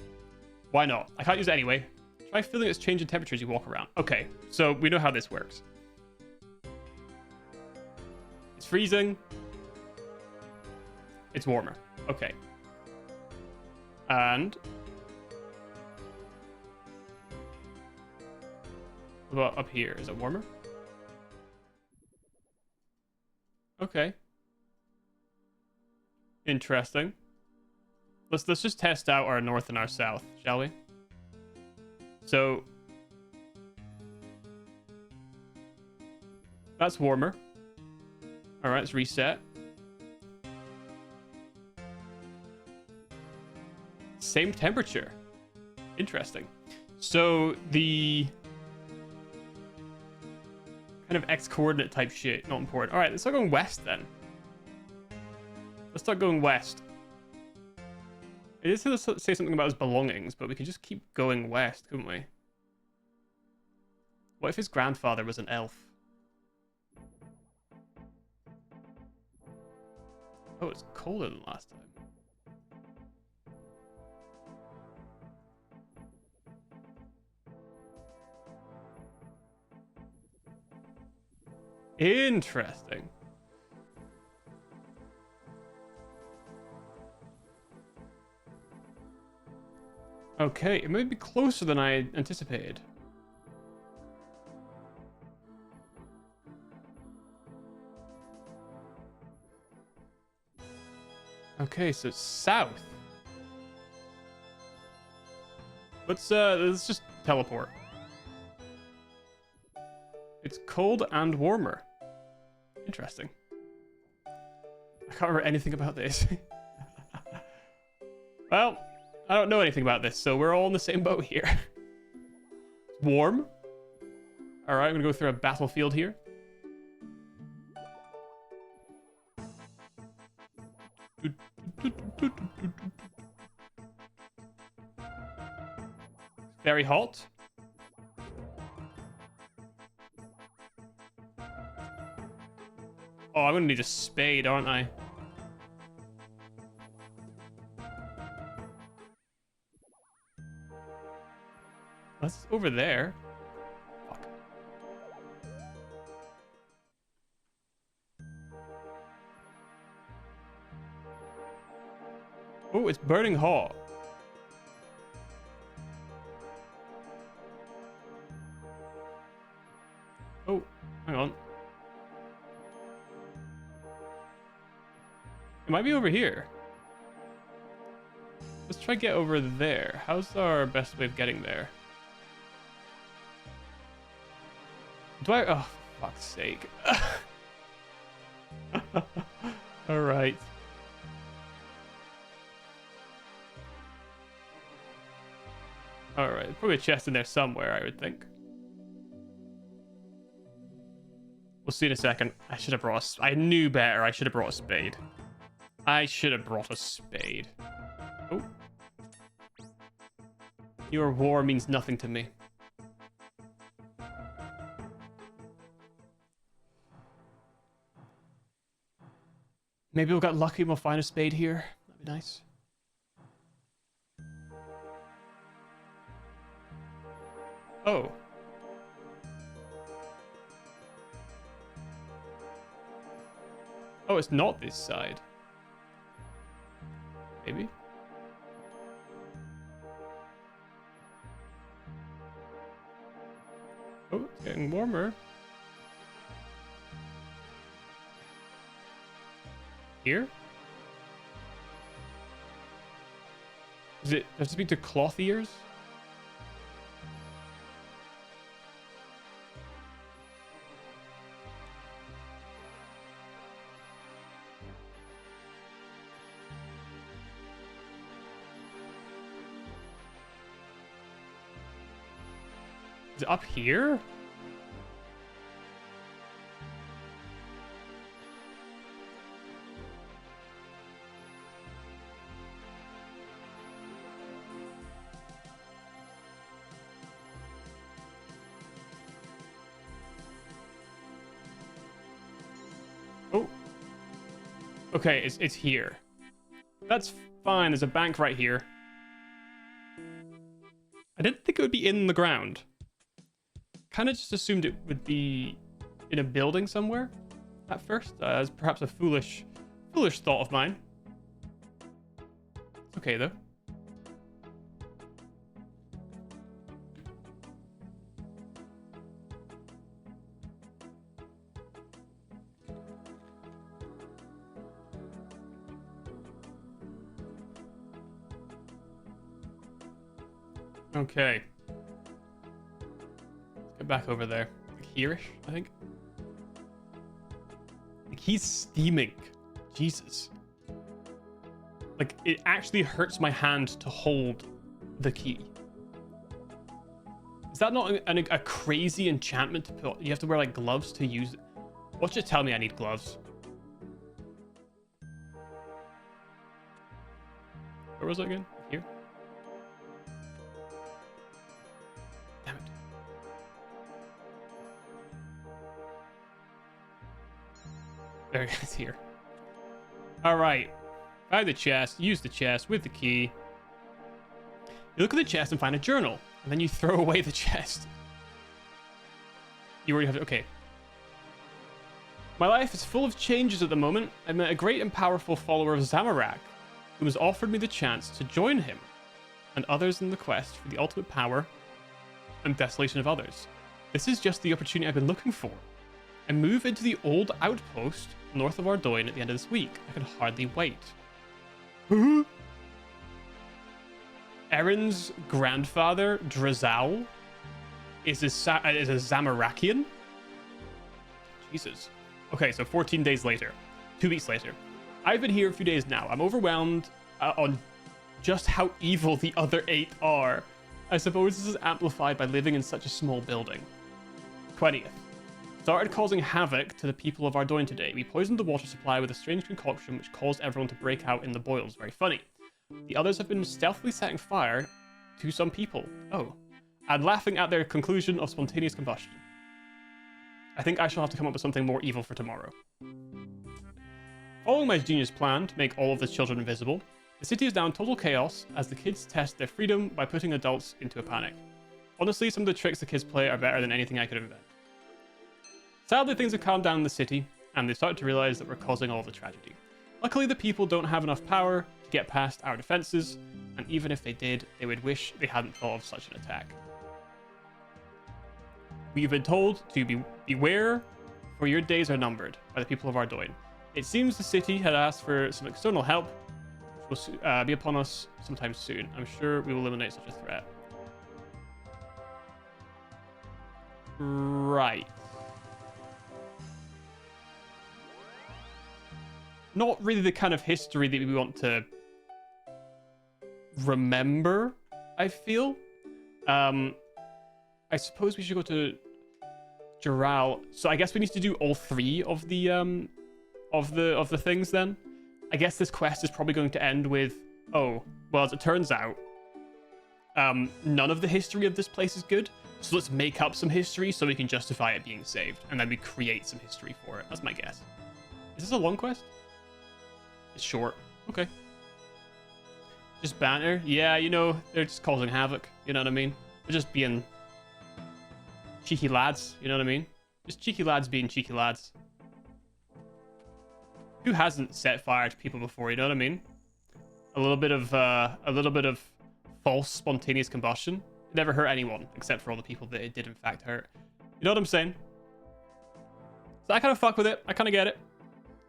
Why not? I can't use it anyway. Try feeling its change in temperature as you walk around. Okay, so we know how this works. It's freezing. It's warmer. Okay. And what about up here? Is it warmer? Okay. Interesting. Let's just test out our north and our south, shall we? So that's warmer. All right, let's reset. Same temperature. Interesting. So the kind of X-coordinate type shit, not important. All right, let's start going west then. Let's start going west. It is to say something about his belongings, but we could just keep going west, couldn't we? What if his grandfather was an elf? Oh, it's colder than last time. Interesting. Okay, it may be closer than I anticipated. Okay, so south. Let's just teleport. It's cold and warmer. Interesting. I can't remember anything about this. Well, I don't know anything about this, so we're all in the same boat here. It's warm. All right, I'm gonna go through a battlefield here. Very hot. Oh, I'm gonna need a spade, aren't I? That's over there. Fuck. Oh, it's burning hot. Oh, hang on. It might be over here. Let's try to get over there. How's our best way of getting there? Do I? Oh, for fuck's sake. All right. All right. Probably a chest in there somewhere, I would think. We'll see in a second. I should have brought I knew better. I should have brought a spade. I should have brought a spade. Oh. Your war means nothing to me. Maybe we'll get lucky and we'll find a spade here. That'd be nice. Oh. Oh, it's not this side. Maybe. Oh, it's getting warmer. Here? Does it have to speak to cloth ears? Is it up here? Oh. Okay, it's here. That's fine. There's a bank right here. I didn't think it would be in the ground. Kind of just assumed it would be in a building somewhere at first, as perhaps a foolish thought of mine. It's okay though. Okay. Let's get back over there. Like here-ish, I think. Like he's steaming. Jesus. Like it actually hurts my hand to hold the key. Is that not a crazy enchantment to put? You have to wear like gloves to use it. Watch it tell me I need gloves. Where was it again? Here? Damn it. There it is here. Alright. Buy the chest, use the chest with the key. You look at the chest and find a journal, and then you throw away the chest. You already have to, okay. My life is full of changes at the moment. I met a great and powerful follower of Zamorak, who has offered me the chance to join him and others in the quest for the ultimate power and desolation of others. This is just the opportunity I've been looking for. I move into the old outpost north of Ardoin at the end of this week. I can hardly wait. Who? Erin's grandfather, Drazal, is a Zamorakian? Jesus. Okay, so 14 days later. 2 weeks later. I've been here a few days now. I'm overwhelmed on just how evil the other 8 are. I suppose this is amplified by living in such a small building. 20th. Started causing havoc to the people of Ardoin today. We poisoned the water supply with a strange concoction which caused everyone to break out in the boils. Very funny. The others have been stealthily setting fire to some people. Oh. And laughing at their conclusion of spontaneous combustion. I think I shall have to come up with something more evil for tomorrow. Following my genius plan to make all of the children invisible, the city is now in total chaos as the kids test their freedom by putting adults into a panic. Honestly, some of the tricks the kids play are better than anything I could invent. Sadly, things have calmed down in the city, and they've started to realize that we're causing all the tragedy. Luckily, the people don't have enough power to get past our defenses, and even if they did, they would wish they hadn't thought of such an attack. We've been told to beware, for your days are numbered by the people of Ardoin. It seems the city had asked for some external help, which will be upon us sometime soon. I'm sure we will eliminate such a threat. Right. Not really the kind of history that we want to remember, I feel. I suppose we should go to Jural. So I guess we need to do all 3 of the things then. I guess this quest is probably going to end with, oh, well, as it turns out, none of the history of this place is good. So let's make up some history so we can justify it being saved. And then we create some history for it. That's my guess. Is this a long quest? It's short. Okay. Just banter. Yeah, you know, they're just causing havoc. You know what I mean? They're just being cheeky lads. You know what I mean? Just cheeky lads being cheeky lads. Who hasn't set fire to people before? You know what I mean? A little bit of false spontaneous combustion. It never hurt anyone except for all the people that it did in fact hurt. You know what I'm saying? So I kind of fuck with it. I kind of get it.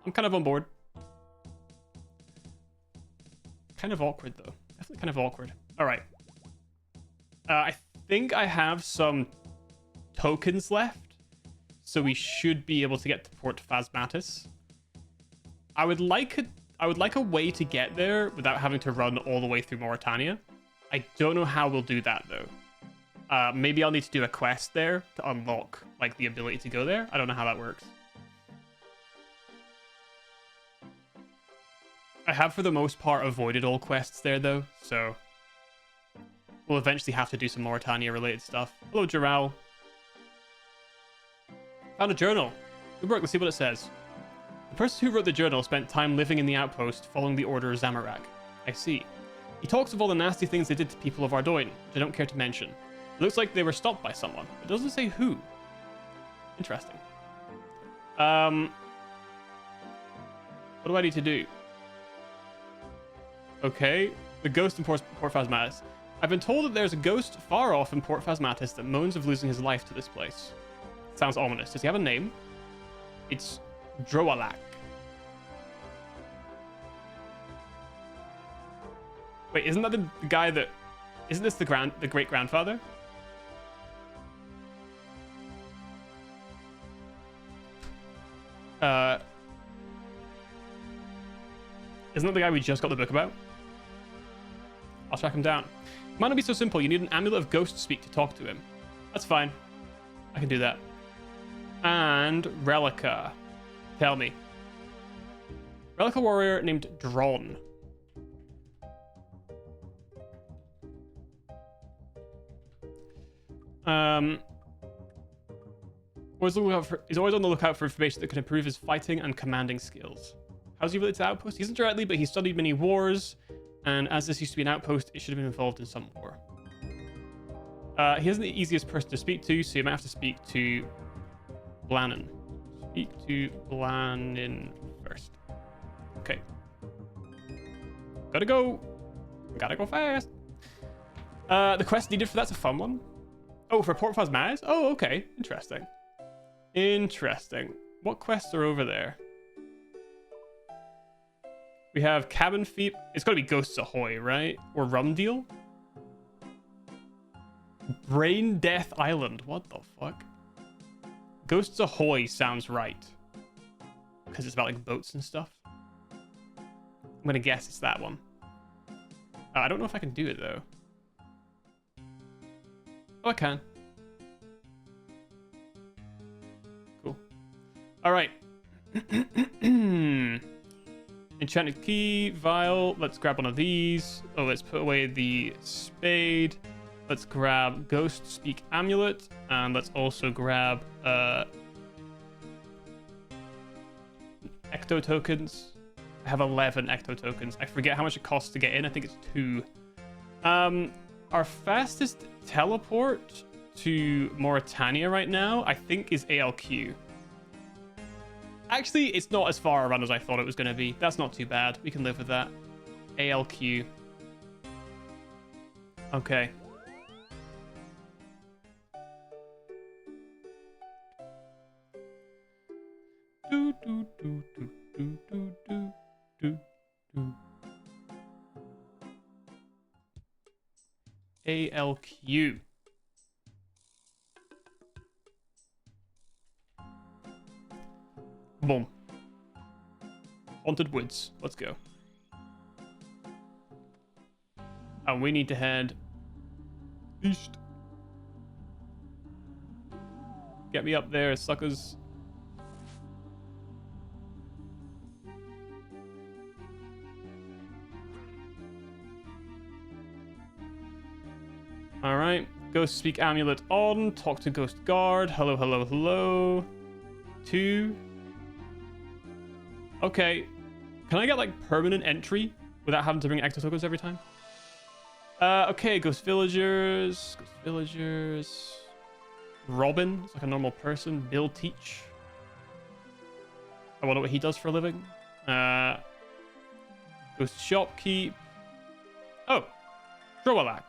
I'm kind of on board. Kind of awkward though. Definitely kind of awkward. All right. I think I have some tokens left, so we should be able to get to Port Phasmatis. I would like a way to get there without having to run all the way through Mauritania. I don't know how we'll do that though. Maybe I'll need to do a quest there to unlock like the ability to go there. I don't know how that works. I have for the most part avoided all quests there though, so we'll eventually have to do some Mauritania related stuff. Hello, Giral. Found a journal. Good work. Let's see what it says. The person who wrote the journal spent time living in the outpost following the order of Zamorak. I see. He talks of all the nasty things they did to people of Ardoin, which I don't care to mention. It looks like they were stopped by someone. It doesn't say who. Interesting. What do I need to do? Okay. The ghost in Port Phasmatis. I've been told that there's a ghost far off in Port Phasmatis that moans of losing his life to this place. Sounds ominous. Does he have a name? It's Droalak. Wait, isn't that the guy that... Isn't this the great-grandfather? Isn't that the guy we just got the book about? I'll track him down. It might not be so simple. You need an amulet of ghost speak to talk to him. That's fine. I can do that. And Relica. Tell me. Relica warrior named Dron. He's always on the lookout for information that can improve his fighting and commanding skills. How's he related to Outpost? He isn't directly, but he studied many wars, and as this used to be an outpost, it should have been involved in some war. He isn't the easiest person to speak to, so you might have to speak to Blannon. Speak to Blannon first. Okay. Gotta go. Gotta go fast. The quest needed for that's a fun one. Oh, for Port Phasmatis? Oh, okay. Interesting. Interesting. What quests are over there? We have Cabin Feet. It's got to be Ghosts Ahoy, right? Or Rum Deal? Brain Death Island. What the fuck? Ghosts Ahoy sounds right. Because it's about like boats and stuff. I'm going to guess it's that one. I don't know if I can do it though. Oh, I can. Cool. All right. Enchanted key, vial. Let's grab one of these. Oh, let's put away the spade. Let's grab Ghost Speak Amulet. And let's also grab Ecto tokens. I have 11 Ecto tokens. I forget how much it costs to get in. I think it's 2. Our fastest teleport to Mauritania right now, I think, is ALQ. Actually, it's not as far a run as I thought it was going to be. That's not too bad. We can live with that. ALQ. Okay. Do, do, do, do, do, do, do, do, do. ALQ. Boom. Haunted Woods. Let's go. And we need to head east. Get me up there, suckers. All right. Ghost speak amulet on. Talk to ghost guard. Hello, hello, hello. 2. Okay. Can I get like permanent entry without having to bring extra tokens every time? Okay. Ghost villagers. Ghost villagers. Robin. It's like a normal person. Bill Teach. I wonder what he does for a living. Ghost shopkeep. Oh. Drowalak.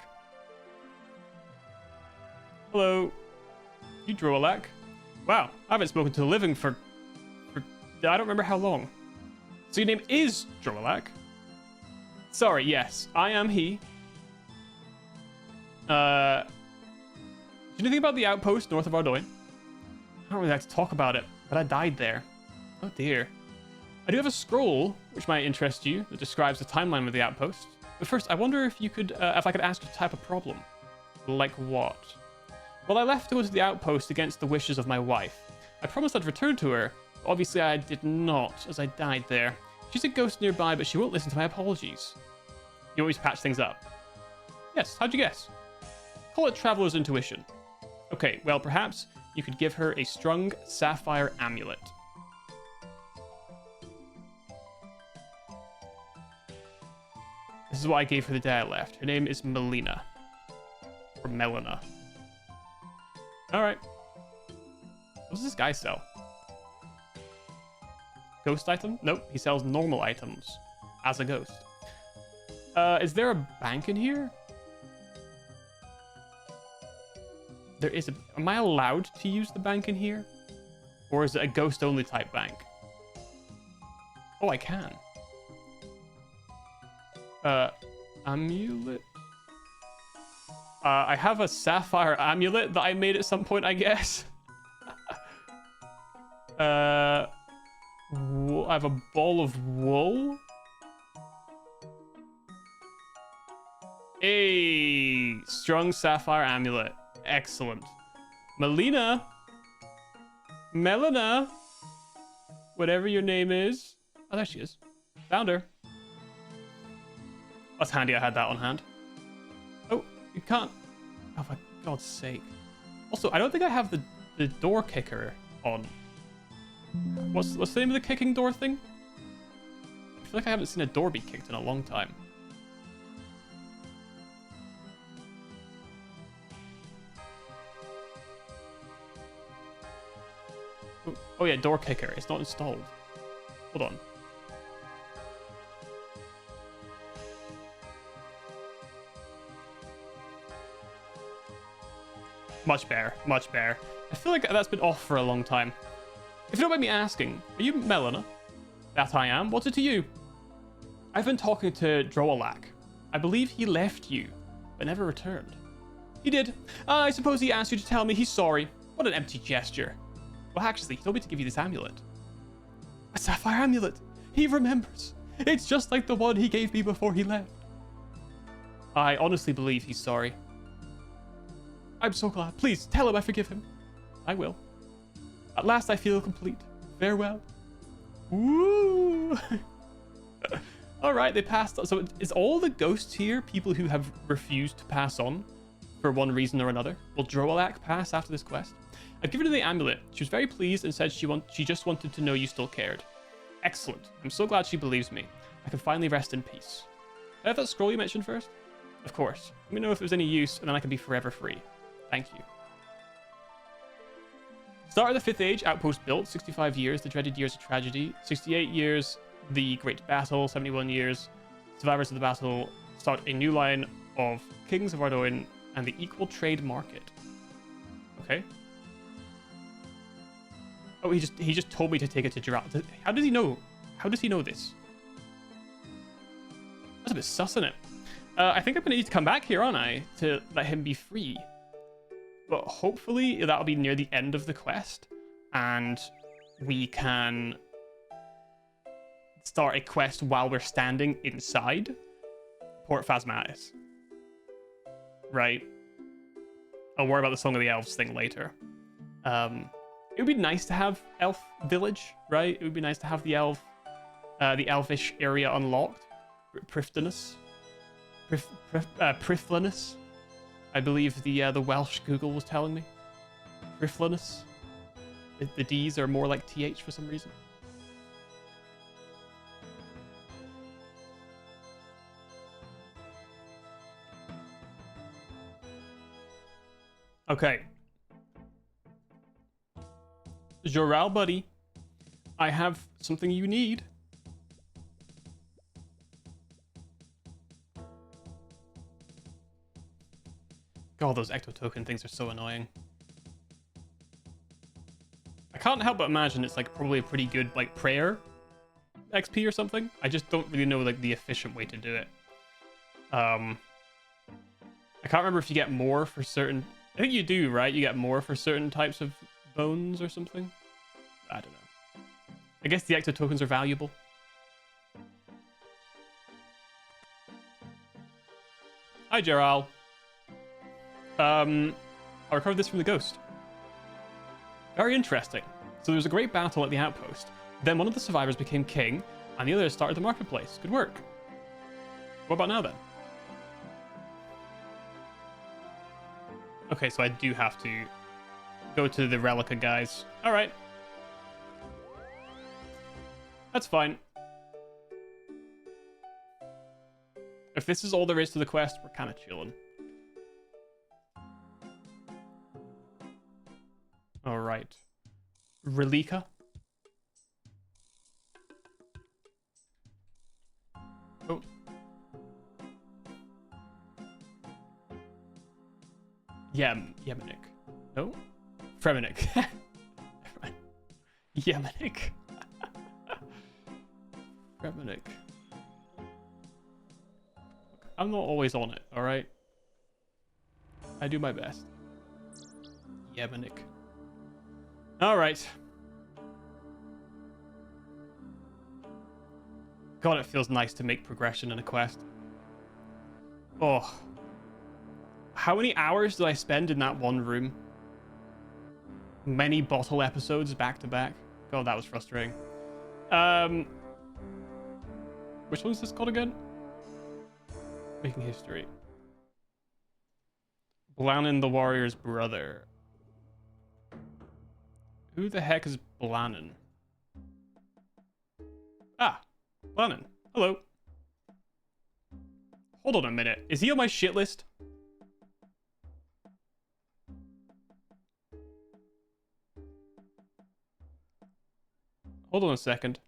Hello. You Drowalak. Wow, I haven't spoken to the living for I don't remember how long. So your name is Drowalak? Sorry, yes, I am he. Do you know anything about the outpost north of Ardoin? I don't really like to talk about it, but I died there. Oh dear. I do have a scroll, which might interest you, that describes the timeline of the outpost. But first, I wonder if you could, if I could ask you to type a problem. Like what? Well, I left to go to the outpost against the wishes of my wife. I promised I'd return to her, but obviously I did not, as I died there. She's a ghost nearby, but she won't listen to my apologies. You always patch things up. Yes, how'd you guess? Call it Traveler's Intuition. Okay, well, perhaps you could give her a strung sapphire amulet. This is what I gave her the day I left. Her name is Melina. Or Melina. Alright. What does this guy sell? Ghost item? Nope, he sells normal items. As a ghost. Is there a bank in here? There is a... Am I allowed to use the bank in here? Or is it a ghost-only type bank? Oh, I can. Amulet? I have a sapphire amulet that I made at some point, I guess. I have a ball of wool. A strung sapphire amulet. Excellent. Melina. Melina. Whatever your name is. Oh, there she is. Found her. That's handy I had that on hand. Oh, you can't... Oh, for God's sake. Also, I don't think I have the door kicker on. What's the name of the kicking door thing? I feel like I haven't seen a door be kicked in a long time. Oh yeah, door kicker. It's not installed. Hold on. Much better, much better. I feel like that's been off for a long time. If you don't mind me asking, are you Melina? That I am. What's it to you? I've been talking to Drowalak. I believe he left you, but never returned. He did. I suppose he asked you to tell me he's sorry. What an empty gesture. Well, actually, he told me to give you this amulet. A sapphire amulet. He remembers. It's just like the one he gave me before he left. I honestly believe he's sorry. I'm so glad. Please, tell him I forgive him. I will. At last I feel complete. Farewell. Woo! Alright, they passed on. So is all the ghosts here people who have refused to pass on for one reason or another? Will Drowalak pass after this quest? I've given her the amulet. She was very pleased and said she just wanted to know you still cared. Excellent. I'm so glad she believes me. I can finally rest in peace. Can I have that scroll you mentioned first? Of course. Let me know if there's any use, and then I can be forever free. Thank you. Start of the 5th Age, outpost built, 65 years, the dreaded years of tragedy, 68 years, the Great Battle, 71 years, survivors of the battle, start a new line of Kings of Ardoin, and the equal trade market. Okay. Oh, he just told me to take it to Geralt. How does he know? How does he know this? That's a bit sus, isn't it? I think I'm going to need to come back here, aren't I? To let him be free. But hopefully that'll be near the end of the quest. And we can start a quest while we're standing inside Port Phasmatis. Right? I'll worry about the Song of the Elves thing later. It would be nice to have Elf Village, right? It would be nice to have the Elfish area unlocked. Priflinus. I believe the Welsh Google was telling me. Riffliness. The D's are more like TH for some reason. Okay. Joral, buddy. I have something you need. God, those ecto token things are so annoying. I can't help but imagine it's like probably a pretty good like prayer XP or something. I just don't really know like the efficient way to do it. I can't remember if you get more for certain. I think you do, right? You get more for certain types of bones or something. I don't know. I guess the ecto tokens are valuable. Hi, Geral. I recovered this from the ghost. Very interesting. So there was a great battle at the outpost. Then one of the survivors became king, and the others started the marketplace. Good work. What about now then? Okay, so I do have to go to the Relica guys. All right. That's fine. If this is all there is to the quest, we're kind of chilling. All right. Relica. Oh. Yemenic. No? Fremenic. Yemenic. Fremenic. I'm not always on it, alright? I do my best. Yemenic. Alright. God, it feels nice to make progression in a quest. Oh. How many hours did I spend in that one room? Many bottle episodes back to back. God, that was frustrating. Which one's this called again? Making history. Blannon the warrior's brother. Who the heck is Blannon? Ah, Blannon. Hello. Hold on a minute. Is he on my shit list? Hold on a second.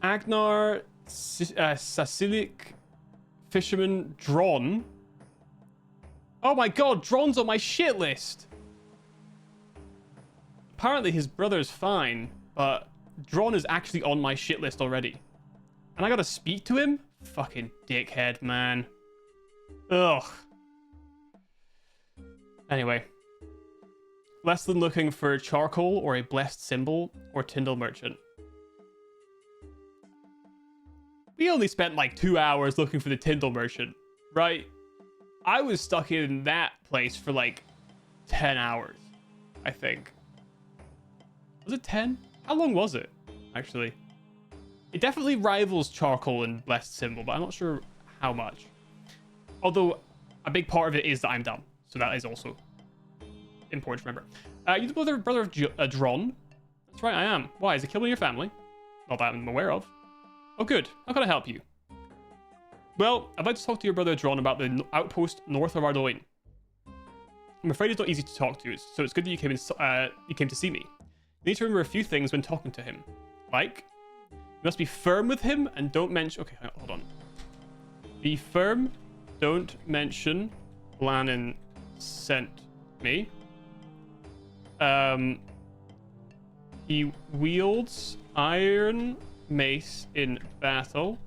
Agnar Sasilic Fisherman Dron. Oh my god, Dron's on my shit list. Apparently his brother's fine, but Dron is actually on my shit list already. And I gotta speak to him? Fucking dickhead, man. Ugh. Anyway. Less than looking for charcoal or a blessed symbol or Tyndall merchant. We only spent like 2 hours looking for the Tyndall merchant, right? I was stuck in that place for like 10 hours, I think. Was it 10? How long was it, actually? It definitely rivals charcoal and blessed symbol, but I'm not sure how much. Although a big part of it is that I'm dumb, so that is also important to remember. You're the brother of Dron? That's right, I am. Why? Is it killing your family? Not that I'm aware of. Oh, good. How can I help you? Well, I'd like to talk to your brother Dron about the outpost north of Ardoin. I'm afraid he's not easy to talk to, so it's good that you came to see me. You need to remember a few things when talking to him. Like, you must be firm with him and don't mention... Okay, hold on. Be firm. Don't mention Blannon sent me. He wields iron mace in battle.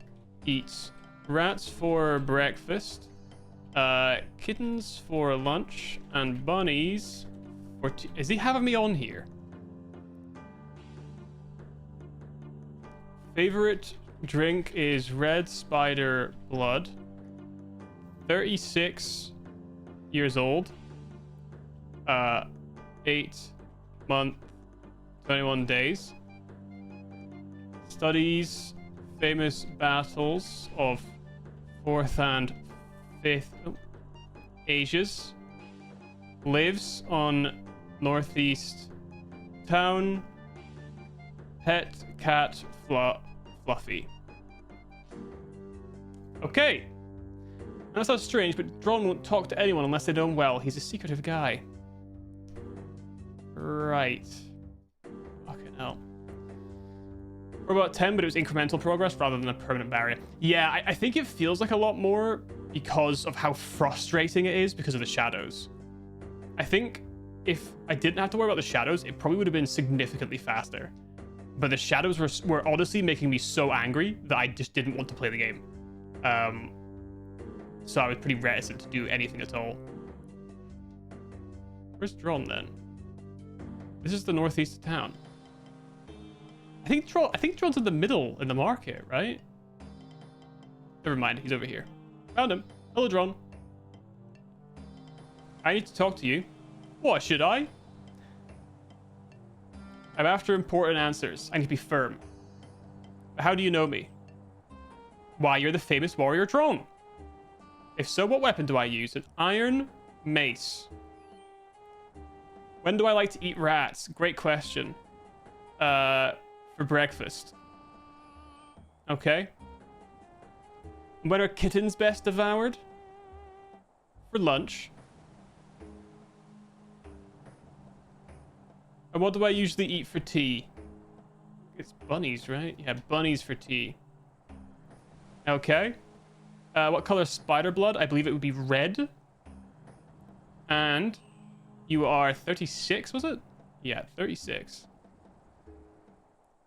Eats rats for breakfast. Kittens for lunch. And bunnies for tea. Is he having me on here? Favorite drink is red spider blood. 36 years old. 8 month, 21 days. Studies famous battles of 4th and 5th Asias. Lives on northeast town. Pet cat Fluffy. Okay. That sounds strange, but Dron won't talk to anyone unless they know him well. He's a secretive guy. Right. Fucking hell. We're about 10, but it was incremental progress rather than a permanent barrier. Yeah, I think it feels like a lot more because of how frustrating it is because of the shadows. I think if I didn't have to worry about the shadows, it probably would have been significantly faster. But the shadows were honestly making me so angry that I just didn't want to play the game. So I was pretty reticent to do anything at all. Where's Dron then? This is the northeast of town. I think Dron's in the middle in the market, right? Never mind, he's over here. Found him. Hello, Dron. I need to talk to you. What, should I? I'm after important answers. I need to be firm. How do you know me? Why, you're the famous warrior Dron. If so, what weapon do I use? An iron mace. When do I like to eat rats? Great question. For breakfast. Okay. When are kittens best devoured? For lunch. And what do I usually eat for tea? It's bunnies, right? Yeah, bunnies for tea. Okay. What color is spider blood? I believe it would be red. And you are 36, was it? Yeah, 36.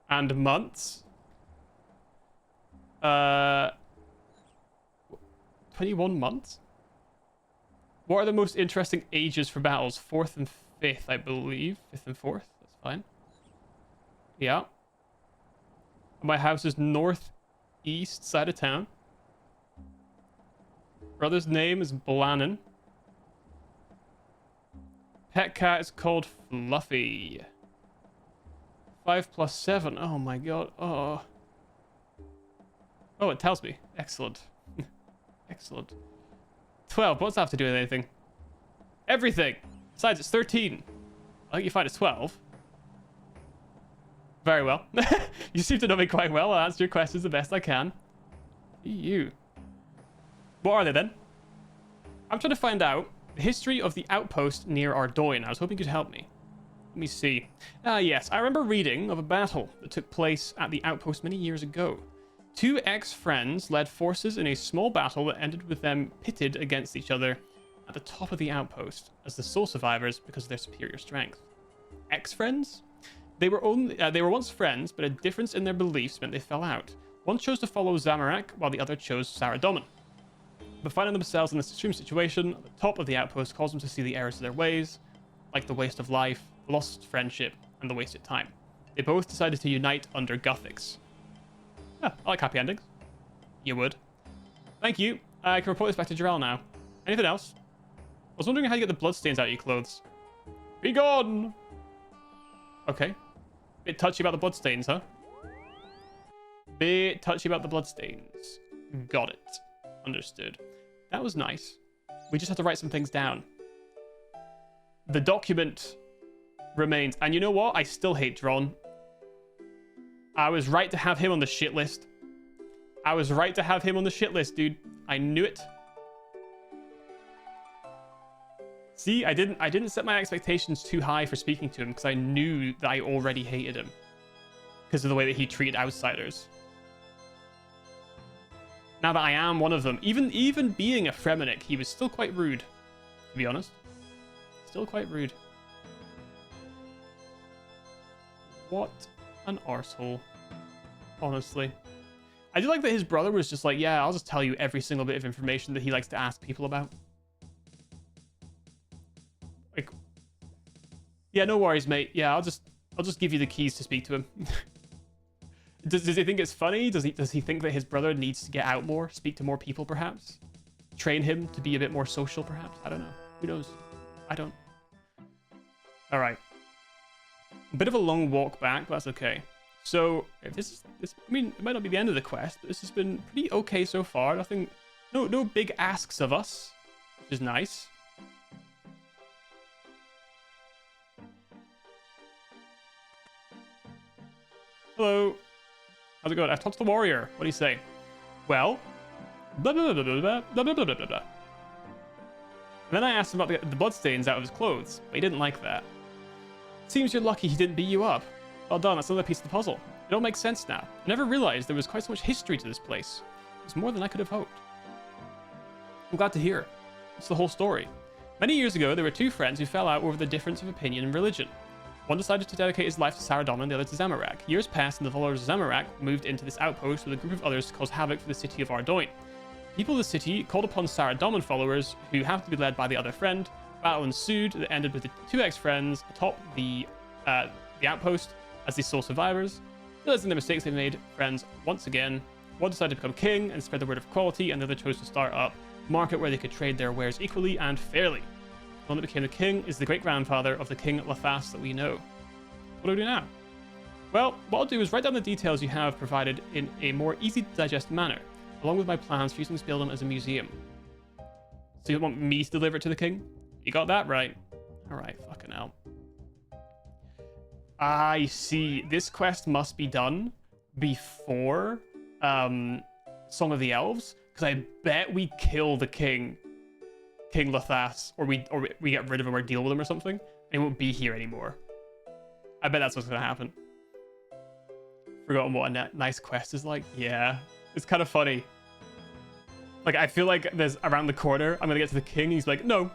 And months? 21 months? What are the most interesting ages for battles? 4th and 5th, I believe. 5th and 4th. That's fine. Yeah. My house is northeast side of town. Brother's name is Blannon. Pet cat is called Fluffy. 5 plus 7. Oh my god. Oh. Oh, it tells me. Excellent. Excellent. 12. What's that have to do with anything? Everything. Besides, it's 13. I think you find it's 12. Very well. You seem to know me quite well. I'll answer your questions the best I can. You. What are they then? I'm trying to find out the history of the outpost near Ardoin. I was hoping you could help me. Let me see. Yes, I remember reading of a battle that took place at the outpost many years ago. 2 ex-friends led forces in a small battle that ended with them pitted against each other at the top of the outpost as the sole survivors because of their superior strength. Ex-friends? They were once friends, but a difference in their beliefs meant they fell out. One chose to follow Zamorak, while the other chose Saradomin. But finding themselves in this extreme situation, at the top of the outpost caused them to see the errors of their ways, like the waste of life, lost friendship, and the wasted time. They both decided to unite under Guthix. Yeah, I like happy endings. You would. Thank you. I can report this back to Jarrell now. Anything else? I was wondering how you get the bloodstains out of your clothes. Be gone! Okay. Bit touchy about the bloodstains, huh? Bit touchy about the bloodstains. Got it. Understood. That was nice. We just have to write some things down. The document remains. And you know what? I still hate Dron. I was right to have him on the shit list. I was right to have him on the shit list, dude. I knew it. See, I didn't set my expectations too high for speaking to him because I knew that I already hated him because of the way that he treated outsiders. Now that I am one of them, even being a Fremennik, he was still quite rude, to be honest. Still quite rude. What an arsehole. Honestly. I do like that his brother was just like, yeah, I'll just tell you every single bit of information that he likes to ask people about. Like, yeah, no worries, mate. Yeah, I'll just give you the keys to speak to him. Does he think it's funny? Does he think that his brother needs to get out more, speak to more people, perhaps? Train him to be a bit more social, perhaps? I don't know. Who knows? I don't. All right. A bit of a long walk back, but that's okay. So if this, I mean, it might not be the end of the quest, but this has been pretty okay so far. Nothing, no big asks of us, which is nice. Hello. How's it going? I've talked to the warrior. What do you say? Well, blah blah blah blah blah blah blah blah blah blah. And then I asked him about the bloodstains out of his clothes, but he didn't like that. Seems you're lucky he didn't beat you up. Well done, that's another piece of the puzzle. It all makes sense now. I never realized there was quite so much history to this place. It was more than I could have hoped. I'm glad to hear. It's the whole story. Many years ago, there were two friends who fell out over the difference of opinion and religion. One decided to dedicate his life to Saradomin and the other to Zamorak. Years passed and the followers of Zamorak moved into this outpost with a group of others to cause havoc for the city of Ardoin. People of the city called upon Saradomin followers, who happened to be led by the other friend. Battle ensued that ended with the two ex-friends atop the outpost as the sole survivors. Realizing the mistakes they made, friends once again. One decided to become king and spread the word of equality, and the other chose to start up a market where they could trade their wares equally and fairly. The one that became the king is the great-grandfather of the King Lathas that we know. What do we do now? Well, what I'll do is write down the details you have provided in a more easy-to-digest manner, along with my plans for using this building as a museum. So you want me to deliver it to the king? You got that right. Alright, fucking hell. I see. This quest must be done before Song of the Elves, because I bet we kill the king, King Lathas, or we get rid of him or deal with him or something, and he won't be here anymore. I bet that's what's gonna happen. Forgotten what a nice quest is like. Yeah, it's kind of funny. Like, I feel like there's around the corner, I'm gonna get to the king, and he's like, no,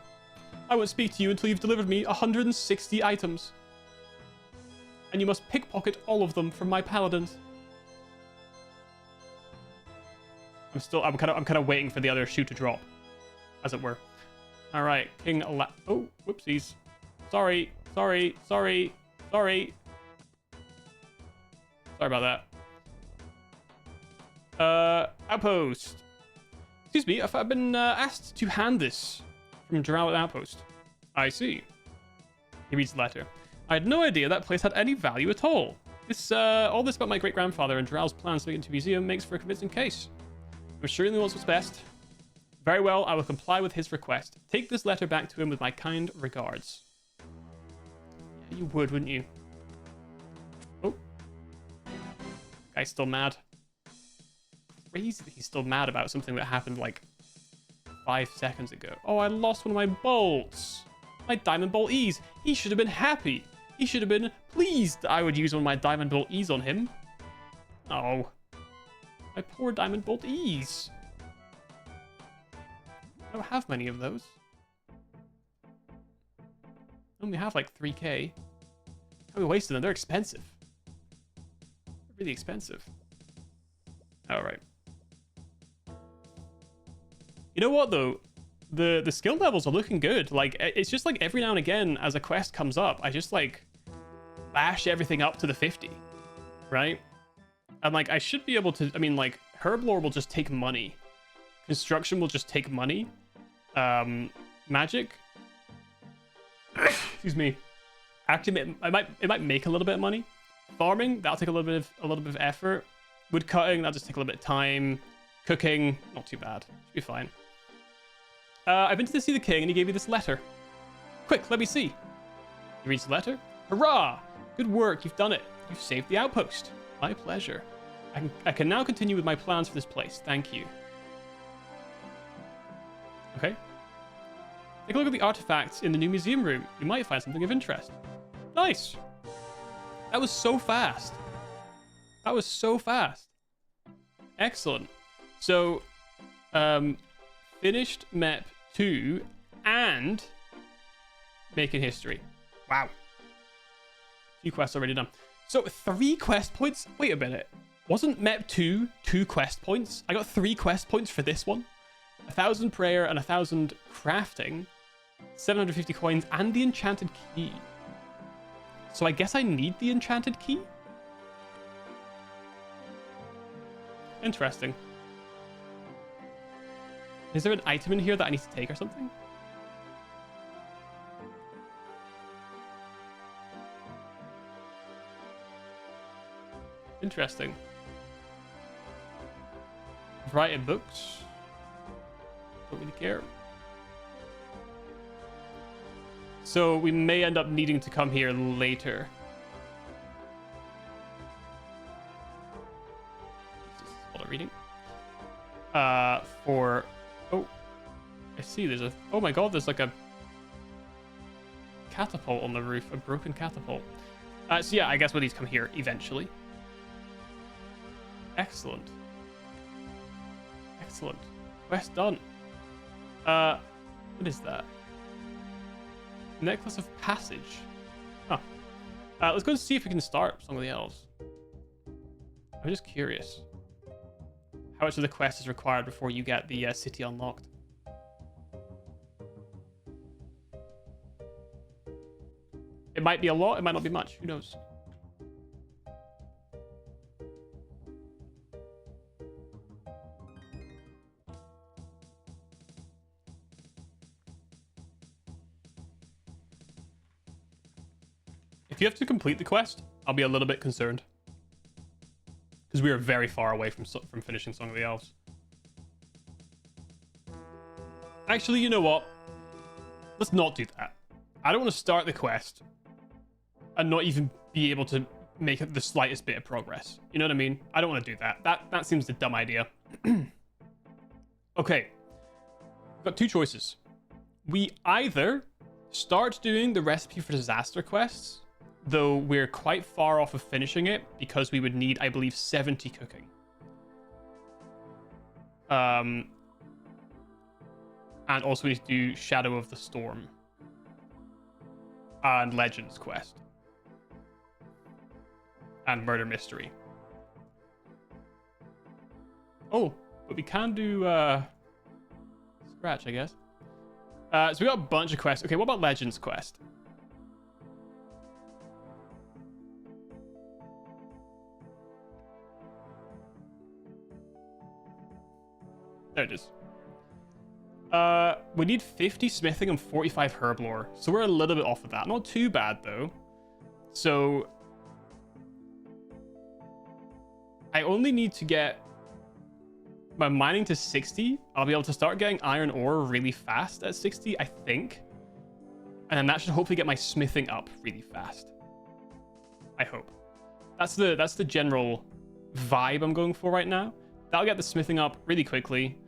I won't speak to you until you've delivered me 160 items. And you must pickpocket all of them from my paladins. I'm kind of waiting for the other shoe to drop, as it were. All right, oh, whoopsies. Sorry about that. Outpost. Excuse me, I've been asked to hand this from Drow Outpost. I see. He reads the letter. I had no idea that place had any value at all. All this about my great-grandfather and Drow's plans to make it into a museum makes for a convincing case. I'm sure he wants what's best. Very well, I will comply with his request. Take this letter back to him with my kind regards. Yeah, you would, wouldn't you? Oh. Guy's still mad. Crazy that he's still mad about something that happened like 5 seconds ago. Oh, I lost one of my bolts. My Diamond Bolt E's. He should have been happy. He should have been pleased that I would use one of my Diamond Bolt E's on him. Oh. My poor Diamond Bolt E's. I don't have many of those. I only have like 3k. How are we wasting them? They're expensive. They're really expensive. Alright. You know what though? The skill levels are looking good. Like, it's just like every now and again as a quest comes up, I just like bash everything up to the 50, right? And like I should be able to, I mean, like Herblore will just take money, construction will just take money, magic, excuse me, actually it might make a little bit of money. Farming, that'll take a little bit of effort. Wood cutting, that'll just take a little bit of time. Cooking, not too bad, should be fine. I've been to see the king and he gave me this letter. Quick, let me see. He reads the letter. Hurrah! Good work, you've done it. You've saved the outpost. My pleasure. I can now continue with my plans for this place. Thank you. Okay. Take a look at the artifacts in the new museum room. You might find something of interest. Nice. That was so fast. That was so fast. Excellent. So, finished mep2 and making history. Wow. 2 quests already done. So 3 quest points. Wait a minute. Wasn't mep2 2 quest points? I got 3 quest points for this one. 1,000 prayer and 1,000 crafting. 750 coins and the enchanted key. So I guess I need the enchanted key? Interesting. Is there an item in here that I need to take or something? Interesting. Writing books. Don't really care. So we may end up needing to come here later. This is a lot of reading. For... Oh, I see. There's a... Oh my god, there's like a catapult on the roof. A broken catapult. So yeah, I guess we'll need to come here eventually. Excellent. Excellent. Quest done. What is that? Necklace of Passage. Huh. Let's go and see if we can start Song of the Elves. I'm just curious. How much of the quest is required before you get the city unlocked? It might be a lot, it might not be much. Who knows? If you have to complete the quest, I'll be a little bit concerned. Because we are very far away from finishing Song of the Elves. Actually, you know what? Let's not do that. I don't want to start the quest and not even be able to make the slightest bit of progress. You know what I mean? I don't want to do that. That seems a dumb idea. Okay. We've got two choices. We either start doing the Recipe for Disaster quests, though we're quite far off of finishing it because we would need, I believe, 70 cooking. And also we need to do Shadow of the Storm and Legends quest and Murder Mystery. Oh, but we can do Scratch, I guess. So we got a bunch of quests. Okay, what about Legends quest? There it is. We need 50 smithing and 45 herb lore. So we're a little bit off of that. Not too bad, though. So I only need to get my mining to 60. I'll be able to start getting iron ore really fast at 60, I think. And then that should hopefully get my smithing up really fast. I hope. That's the general vibe I'm going for right now. That'll get the smithing up really quickly.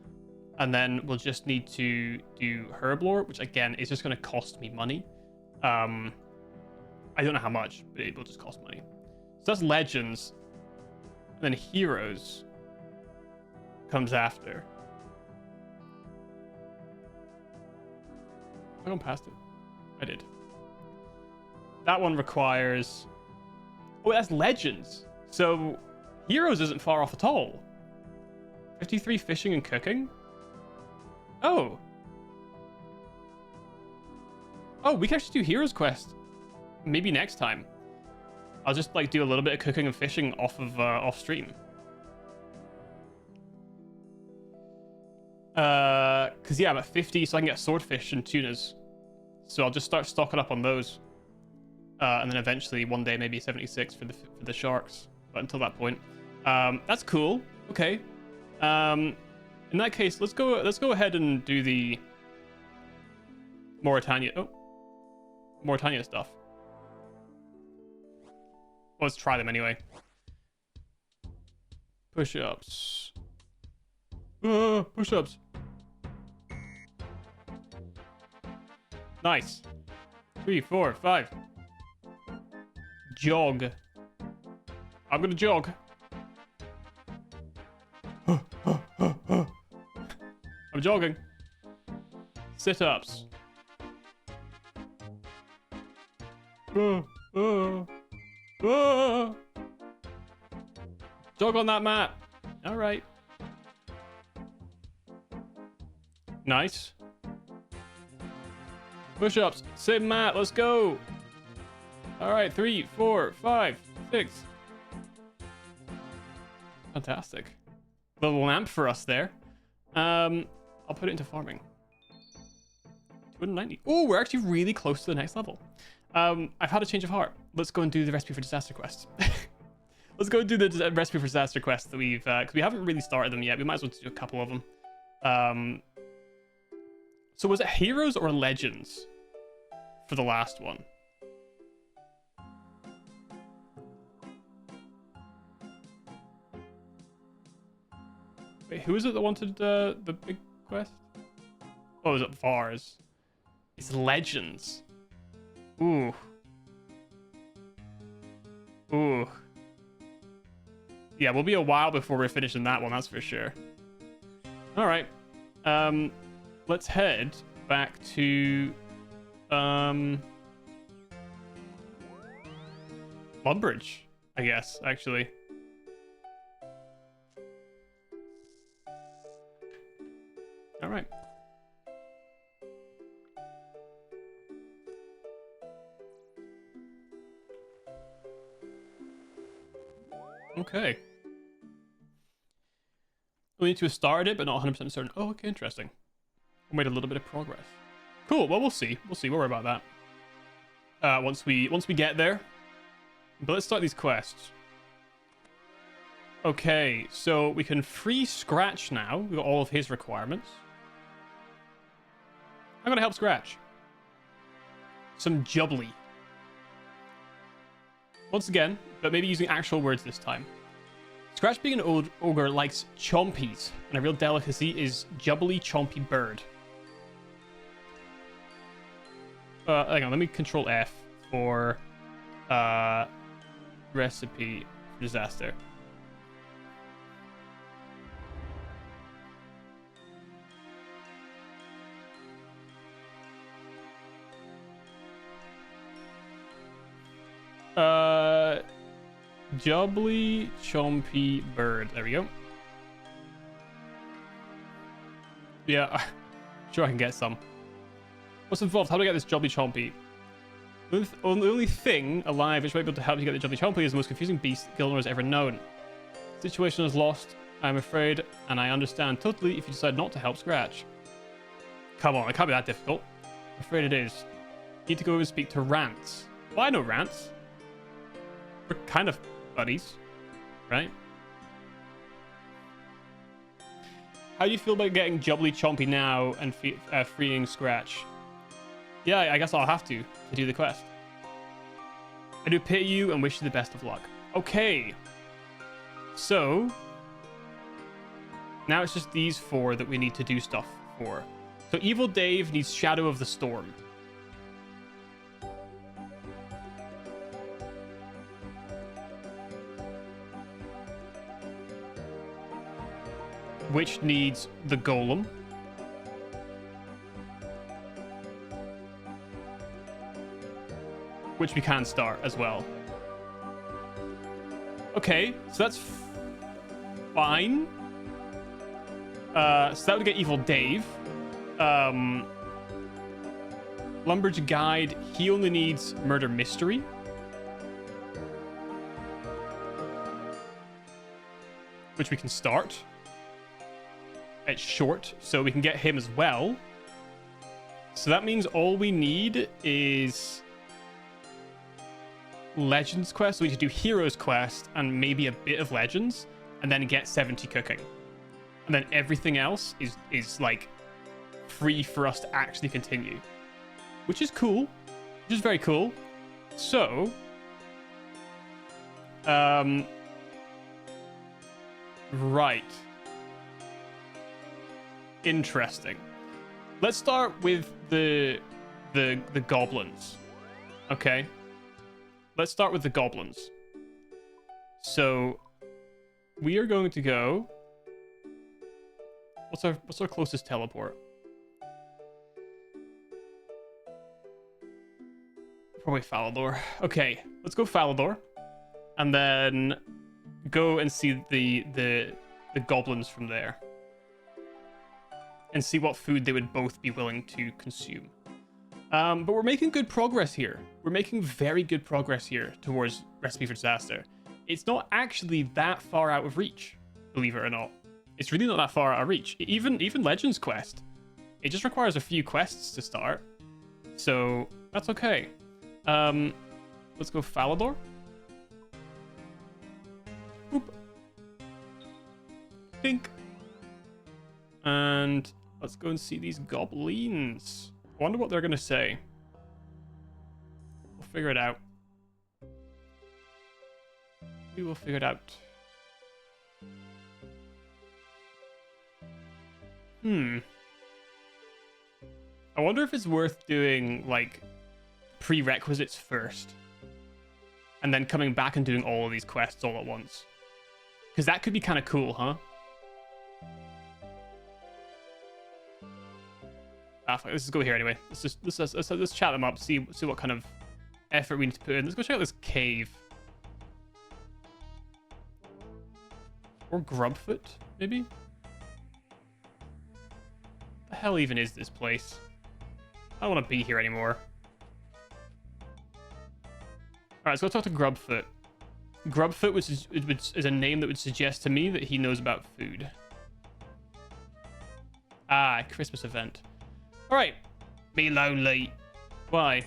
And then we'll just need to do herb lore, which again is just going to cost me money. I don't know how much, but it will just cost money. So that's Legends. And then Heroes comes after. I gone past it. I did. That one requires... Oh, that's Legends. So Heroes isn't far off at all. 53 fishing and cooking. Oh. Oh, we can actually do Heroes quest. Maybe next time. I'll just like do a little bit of cooking and fishing off stream. Cause yeah, I'm at 50, so I can get swordfish and tunas. So I'll just start stocking up on those. And then eventually one day maybe 76 for the sharks. But until that point, that's cool. Okay. In that case, let's go ahead and do the Mauritania stuff. Well, let's try them anyway. Push-ups. Push-ups. Nice. 3, 4, 5. Jog. I'm gonna jog. I'm jogging. Sit-ups. Jog on that mat. All right. Nice. Push-ups. Same mat. Let's go. All right. 3, 4, 5, 6. Fantastic. Little lamp for us there. I'll put it into farming. 290. Oh, we're actually really close to the next level. I've had a change of heart. Let's go and do the Recipe for Disaster quest. let's go do the recipe for disaster quest that we've because we haven't really started them yet. We might as well do a couple of them. So was it heroes or legends for the last one? Wait, who is it that wanted the big quest? Oh, is it VARs? It's legends. Ooh. Ooh. Yeah, we'll be a while before we're finishing that one, that's for sure. Alright. Let's head back to Lumbridge, I guess, actually. Alright. Okay. We need to have started it, but not 100% certain. Oh, okay, interesting. We made a little bit of progress. Cool. Well, we'll see. We'll see. We'll worry about that. Once we get there. But let's start these quests. Okay, so we can free Scratch now. We've got all of his requirements. I'm gonna help Scratch. Some jubbly. Once again, but maybe using actual words this time. Scratch, being an old ogre, likes chompies, and a real delicacy is jubbly chompy bird. Hang on, let me control F for recipe for disaster. Jubbly chompy bird. There we go. Yeah, sure I can get some. What's involved? How do I get this jubbly chompy? The only thing alive which might be able to help you get the jubbly chompy is the most confusing beast Gilnor has ever known. The situation is lost, I'm afraid, and I understand totally if you decide not to help Scratch. Come on, it can't be that difficult. I'm afraid it is. You need to go over and speak to Rants. Well, I know Rants. We're kind of buddies, right? How do you feel about getting jubbly chompy now and freeing Scratch? Yeah, I guess I'll have to do the quest. I do pity you and wish you the best of luck. Okay. So now it's just these four that we need to do stuff for. So Evil Dave needs Shadow of the Storm. Which needs the golem. Which we can start as well. Okay, so that's fine. So that would get Evil Dave. Lumbridge Guide, he only needs Murder Mystery. Which we can start. It's short, so we can get him as well. So that means all we need is Legends quest. So we should do Heroes quest and maybe a bit of Legends, and then get 70 cooking. And then everything else is like free for us to actually continue. Which is cool. Which is very cool. So right. Interesting. Let's start with the goblins. Okay. Let's start with the goblins. So we are going to go. What's our closest teleport? Probably Falador. Okay, let's go Falador, and then go and see the goblins from there. And see what food they would both be willing to consume. But we're making good progress here. We're making very good progress here towards Recipe for Disaster. It's not actually that far out of reach, believe it or not. It's really not that far out of reach. Even Legends quest. It just requires a few quests to start. So that's okay. Let's go Falador. Dink. And let's go and see these goblins. I wonder what they're going to say. We'll figure it out. We will figure it out. I wonder if it's worth doing, like, prerequisites first. And then coming back and doing all of these quests all at once. Because that could be kind of cool, huh? Fuck, let's just go here anyway. Let's chat them up, see what kind of effort we need to put in. Let's go check out this cave. Or Grubfoot, maybe? What the hell even is this place? I don't want to be here anymore. Alright, so let's talk to Grubfoot. Grubfoot is a name that would suggest to me that he knows about food. Ah, Christmas event. Alright. Me lonely. Why?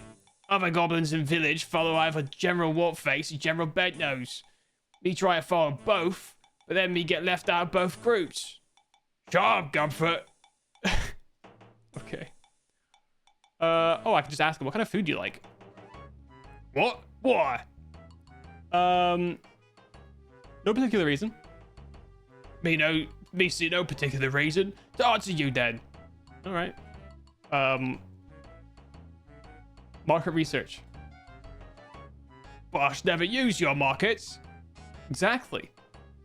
Other goblins in village follow either General Wartface or General Bednose. Me try to follow both, but then me get left out of both groups. Shut up, Grubfoot. Okay. Oh, I can just ask him, what kind of food do you like? What? Why? No particular reason. Me see no particular reason. To answer you then. Alright. Market research. Bosh never use your markets. Exactly.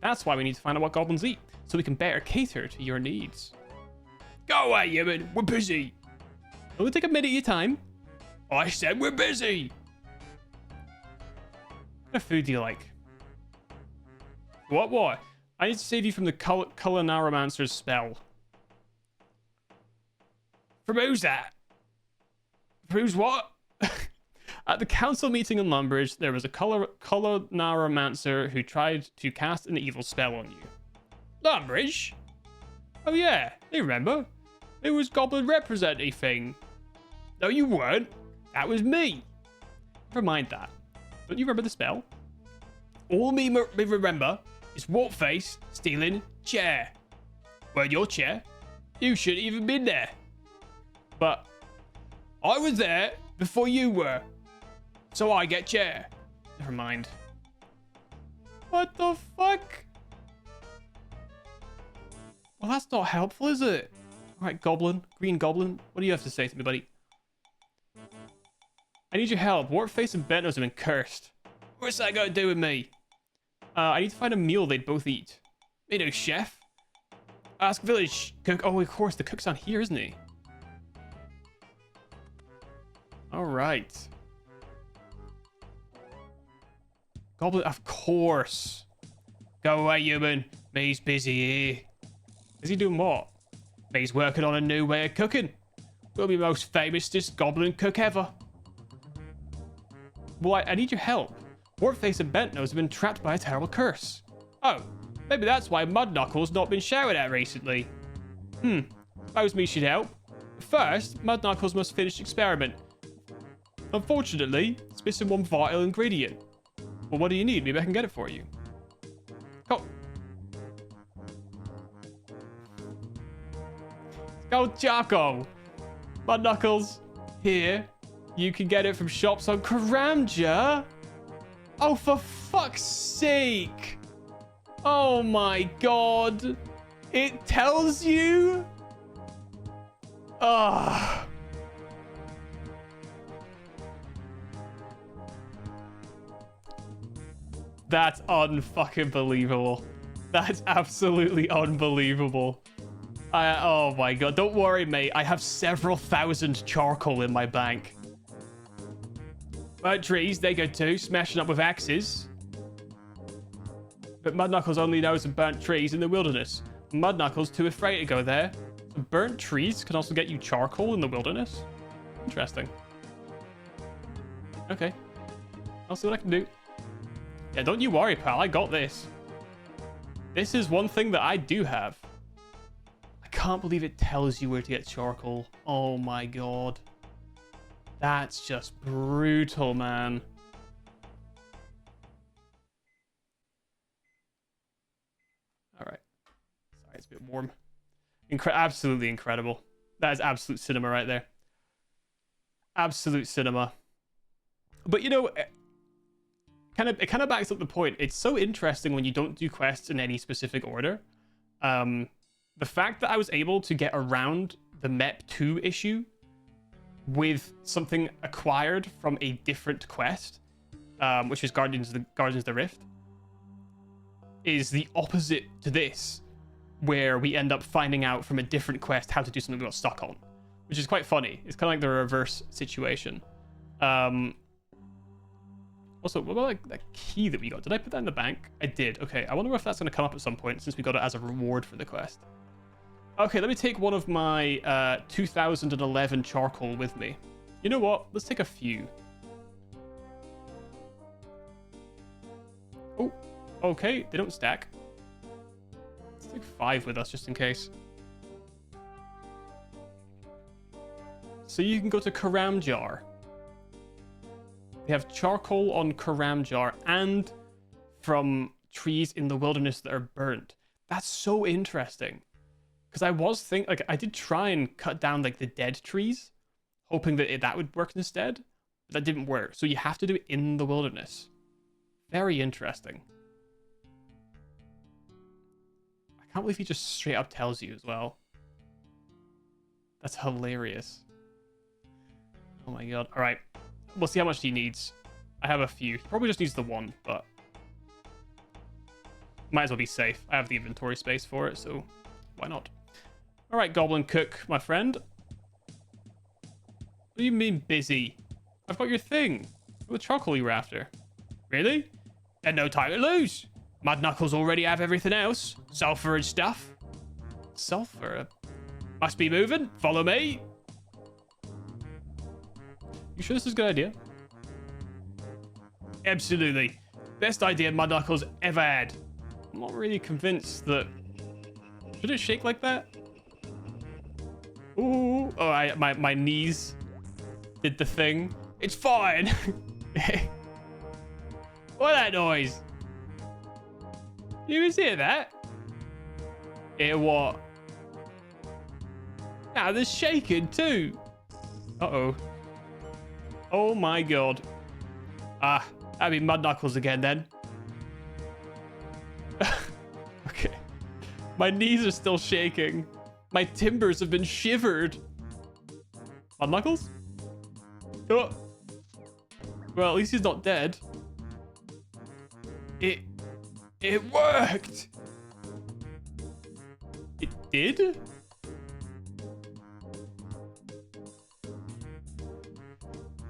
That's why we need to find out what goblins eat, so we can better cater to your needs. Go away, human. We're busy. Only take a minute at a time. I said we're busy. What kind of food do you like? What? I need to save you from the Culinaromancer's spell. From who's that? From who's what? At the council meeting in Lumbridge, there was a Culinaromancer who tried to cast an evil spell on you. Lumbridge? Oh yeah, I remember. It was Goblin representative thing. No, you weren't. That was me. Never mind that. Don't you remember the spell? All me remember is Wartface stealing chair. Well, your chair. You shouldn't even been there. But I was there before you were. So I get chair. Never mind. What the fuck? Well, that's not helpful, is it? Alright, Goblin. Green Goblin. What do you have to say to me, buddy? I need your help. Wartface and Bentos have been cursed. What's that got to do with me? I need to find a meal they'd both eat. Me no chef. Ask village cook. Oh, of course, the cook's on here, isn't he? Alright. Goblin, of course. Go away, human. Me's busy here. Is he doing what? Me's working on a new way of cooking. We'll be most famousest goblin cook ever. Well, I need your help. Wartface and Bentnose have been trapped by a terrible curse. Oh, maybe that's why Mudknuckles not been shouted at recently. Suppose me should help. First, Mudknuckles must finish experiment. Unfortunately, it's missing one vital ingredient. Well, what do you need? Maybe I can get it for you. Go. Go charcoal. Mudknuckles, here. You can get it from shops on Karamja. Oh, for fuck's sake. Oh my god. It tells you? Ah. That's unfucking believable. That's absolutely unbelievable. Oh my god. Don't worry, mate. I have several thousand charcoal in my bank. Burnt trees, they go too, smashing up with axes. But Mudknuckles only knows of burnt trees in the wilderness. Mudknuckles too afraid to go there. So burnt trees can also get you charcoal in the wilderness? Interesting. Okay. I'll see what I can do. Yeah, don't you worry, pal. I got this. This is one thing that I do have. I can't believe it tells you where to get charcoal. Oh my god. That's just brutal, man. All right. warm. Absolutely incredible. That is absolute cinema right there. Absolute cinema. But you know, it kind of backs up the point. It's so interesting when you don't do quests in any specific order. The fact that I was able to get around the mep2 issue with something acquired from a different quest, which is Guardians of the Rift, is the opposite to this, where we end up finding out from a different quest how to do something we got stuck on, which is quite funny. It's kind of like the reverse situation. Also, what about like that key that we got? Did I put that in the bank? I did. Okay, I wonder if that's going to come up at some point since we got it as a reward for the quest. Okay, let me take one of my 2011 charcoal with me. You know what? Let's take a few. Oh, okay. They don't stack. Let's take 5 with us just in case. So you can go to Karamjar. They have charcoal on Karamjar and from trees in the wilderness that are burnt. That's so interesting. Because I was thinking, like, I did try and cut down, like, the dead trees, hoping that that would work instead. But that didn't work. So you have to do it in the wilderness. Very interesting. I can't believe he just straight up tells you as well. That's hilarious. Oh my god. All right. We'll see how much he needs. I have a few. He probably just needs the one, but might as well be safe. I have the inventory space for it, so why not? All right, Goblin Cook, my friend. What do you mean busy? I've got your thing. What charcoal you were after? Really? And no time to lose. Mud Knuckles already have everything else. Sulfur and stuff. Sulfur? Must be moving. Follow me. You sure this is a good idea? Absolutely. Best idea Mud Knuckles ever had. I'm not really convinced that... Should it shake like that? Ooh. Oh, my knees did the thing. It's fine. What that noise? You guys hear that? Hear what? Now there's shaking too. Uh-oh. Oh my god. Ah, that'd be Mud Knuckles again then. Okay. My knees are still shaking. My timbers have been shivered. Mud Knuckles? Oh. Well, at least he's not dead. It worked. It did?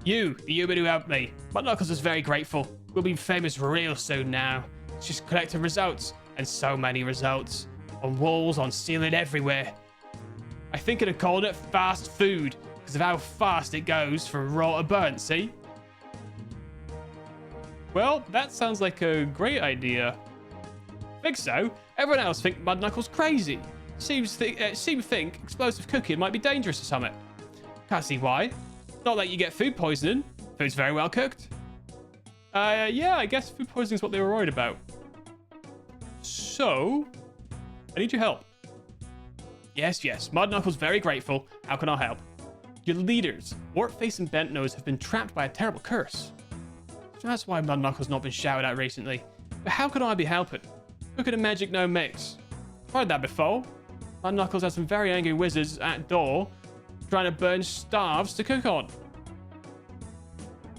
You, the human who helped me. Mud Knuckles is very grateful. We'll be famous real soon now. It's just collecting results, and so many results. On walls, on ceiling, everywhere. I think I'd have called it fast food, because of how fast it goes from raw to burnt, see? Well, that sounds like a great idea. Think so? Everyone else think Mud Knuckles crazy. Seem think explosive cooking might be dangerous or something. Can't see why. Not that you get food poisoning. Food's very well cooked. Yeah, I guess food poisoning is what they were worried about. So, I need your help. Yes. Mud Knuckles very grateful. How can I help? Your leaders, Wartface and Bentnose, have been trapped by a terrible curse. That's why Mud Knuckles not been shouted at recently. But how can I be helping? Look at a magic no mix. Heard that before. Mud Knuckles has some very angry wizards at door trying to burn starves to cook on.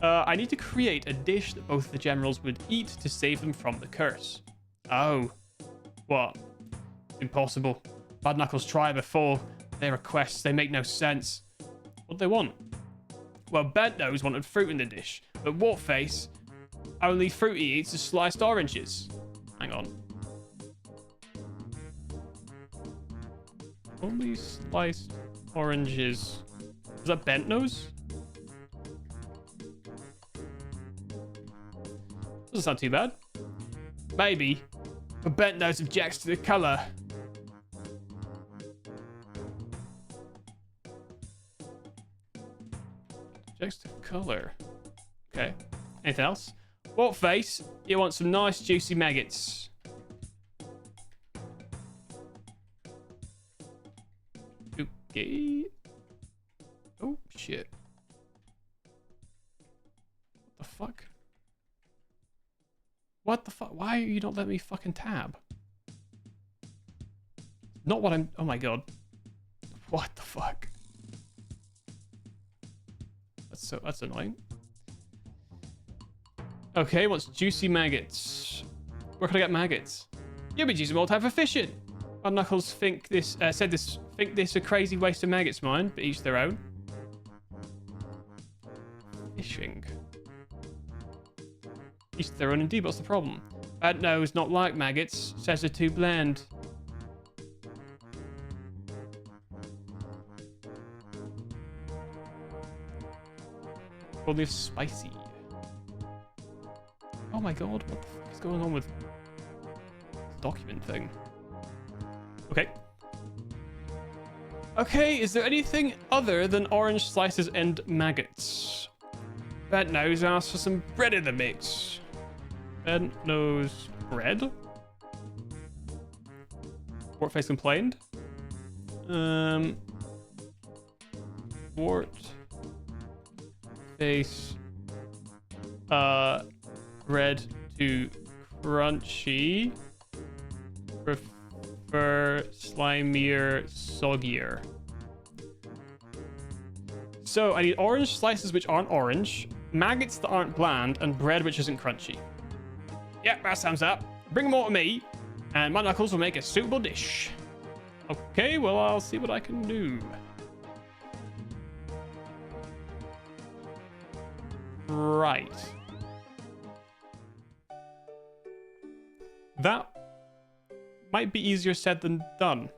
I need to create a dish that both the generals would eat to save them from the curse. Oh. What? Impossible. Mud Knuckles tried before. Their requests, they make no sense. What do they want? Well, Bentnose wanted fruit in the dish, but Wartface, only fruit he eats is sliced oranges. Hang on. Only sliced oranges. Is that Bentnose? Doesn't sound too bad. Maybe, but Bentnose objects to the colour. Objects to colour. Okay. Anything else? Wartface, you want some nice juicy maggots. Maybe... Oh, shit. What the fuck? What the fuck? Why are you not letting me fucking tab? Not what I'm... Oh my god. What the fuck? That's annoying. Okay, what's juicy maggots? Where can I get maggots? You've been using them all the time for fishing. My knuckles think this a crazy waste of maggots, mine, but each their own. Fishing. Each their own indeed. What's the problem? Bad nose, not like maggots. Says they're too bland. Only if spicy. Oh my god, what the fuck is going on with this document thing? Okay. Okay, is there anything other than orange slices and maggots? Bent Nose asks for some bread in the mix. Bent Nose bread? Wartface complained. Wart face red to crunchy, prefer slimier, soggier. So I need orange slices which aren't orange, maggots that aren't bland, and bread which isn't crunchy. Yeah, that sounds up. Bring them all to me and my knuckles will make a suitable dish. Okay, well, I'll see what I can do. Right. That might be easier said than done.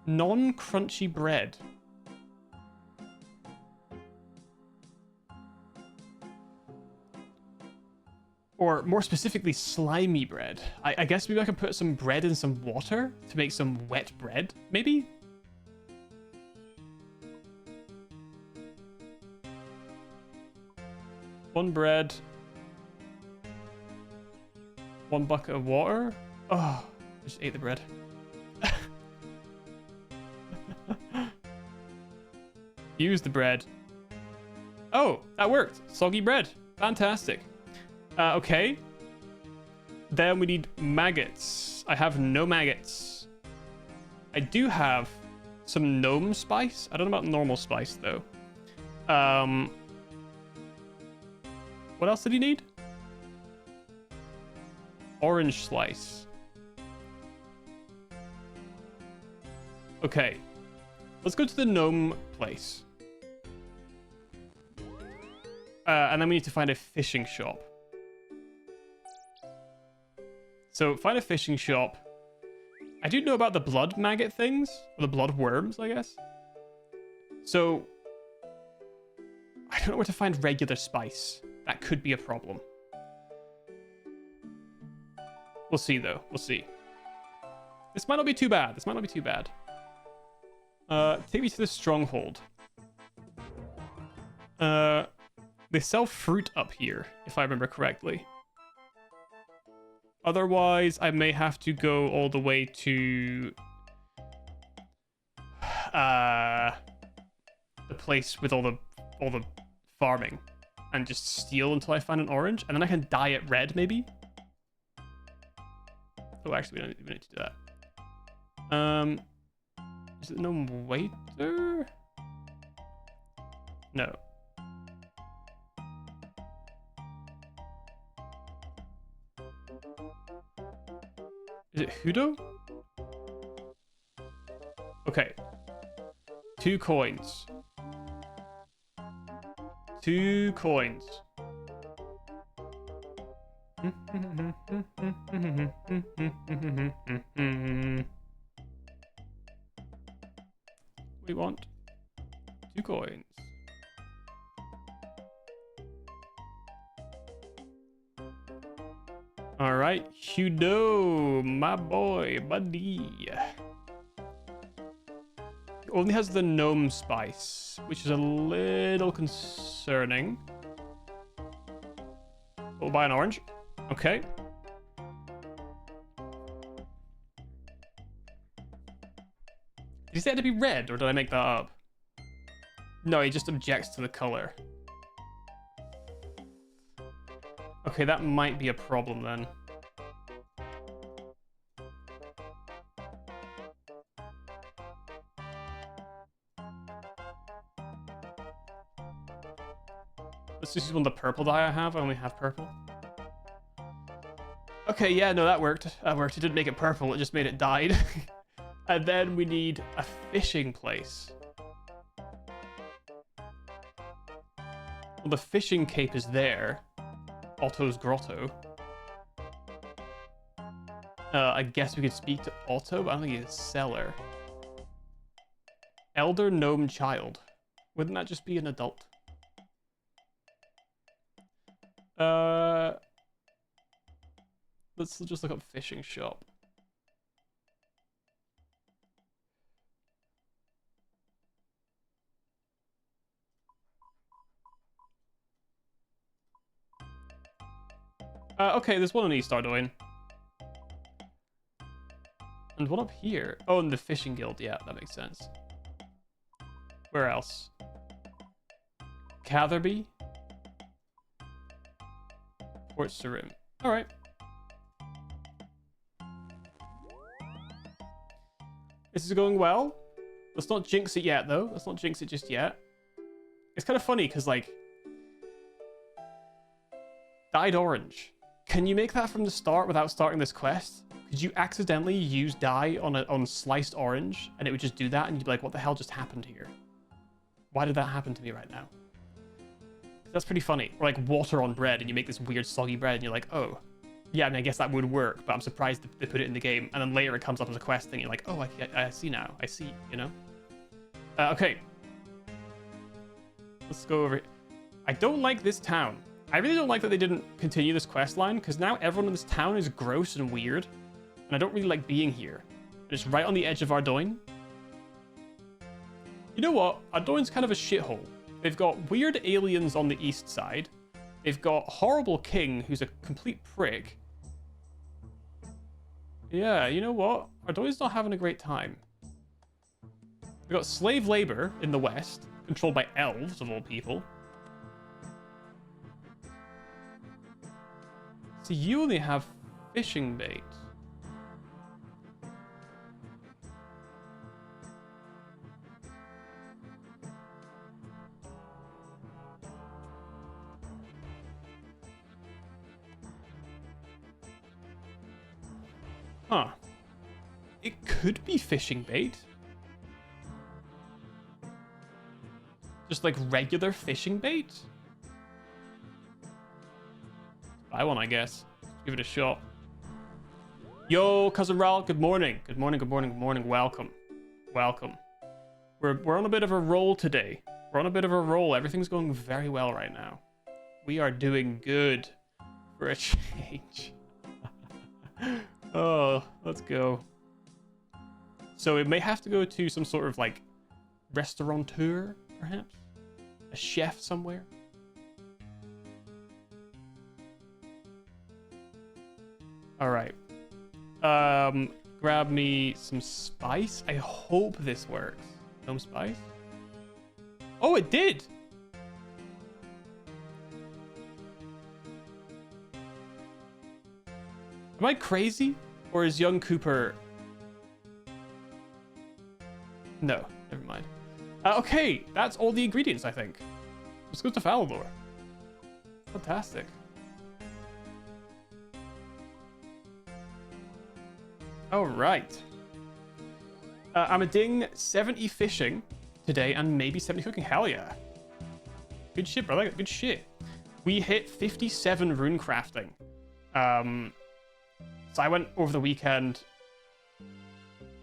Non-crunchy bread. Or more specifically, slimy bread. I guess maybe I can put some bread in some water to make some wet bread, maybe? One bread. One bucket of water. Oh, I just ate the bread. Use the bread. Oh, that worked. Soggy bread. Fantastic. Okay. Then we need maggots. I have no maggots. I do have some gnome spice. I don't know about normal spice, though. What else did he need? Orange slice. Okay. Let's go to the gnome place. And then we need to find a fishing shop. So, find a fishing shop. I do know about the blood maggot things. Or the blood worms, I guess. So, I don't know where to find regular spice. That could be a problem. We'll see, though. We'll see. This might not be too bad. This might not be too bad. Take me to the stronghold. They sell fruit up here, if I remember correctly. Otherwise, I may have to go all the way to the place with all the farming and just steal until I find an orange, and then I can dye it red, maybe. Oh, actually, we don't need to do that. Is it no waiter? No. Is it Hudo? Okay. 2 coins. 2 coins. We want 2 coins. All right, Hudo, my boy, buddy. Only has the gnome spice, which is a little concerning. We'll buy an orange. Okay. Did he say it had to be red, or did I make that up? No, he just objects to the color. Okay, that might be a problem then. Let's just use one of the purple dye I have. I only have purple. Okay, yeah, no, that worked. That worked. It didn't make it purple, it just made it dyed. And then we need a fishing place. Well, the fishing cape is there. Otto's grotto. I guess we could speak to Otto, but I don't think he's a seller. Elder gnome child. Wouldn't that just be an adult? Let's just look up fishing shop. Okay, there's one on East Ardoin. And one up here. Oh, and the fishing guild. Yeah, that makes sense. Where else? Catherby? Port Sarim. Alright. This is going well. Let's not jinx it yet, though. Let's not jinx it just yet. It's kind of funny, because, like... Dyed orange. Can you make that from the start without starting this quest? Could you accidentally use dye on sliced orange, and it would just do that, and you'd be like, what the hell just happened here? Why did that happen to me right now? That's pretty funny. Or like water on bread, and you make this weird soggy bread, and you're like, oh, yeah, I mean, I guess that would work, but I'm surprised they put it in the game. And then later it comes up as a quest thing, and you're like, oh, I see now. I see, you know? Okay. Let's go over. I don't like this town. I really don't like that they didn't continue this quest line, because now everyone in this town is gross and weird, and I don't really like being here. And it's right on the edge of Ardoin. You know what? Ardoin's kind of a shithole. They've got weird aliens on the east side. They've got Horrible King, who's a complete prick. Yeah, you know what? Ardoin's not having a great time. We've got slave labor in the west, controlled by elves, of all people. So you only have fishing bait. Huh. It could be fishing bait. Just like regular fishing bait? Buy one, I guess. Give it a shot. Yo, Cousin Raul, good morning. Good morning, good morning, good morning. Welcome. Welcome. We're on a bit of a roll today. We're on a bit of a roll. Everything's going very well right now. We are doing good for a change. Oh, let's go. So it may have to go to some sort of like restaurateur, perhaps? A chef somewhere? Alright. Grab me some spice. I hope this works. No spice? Oh, it did! Am I crazy? Or is young Cooper... No, never mind. Okay, that's all the ingredients, I think. Let's go to Falador. Fantastic. All right. I'm a ding 70 fishing today and maybe 70 cooking. Hell yeah. Good shit, brother. Good shit. We hit 57 rune crafting. So I went over the weekend.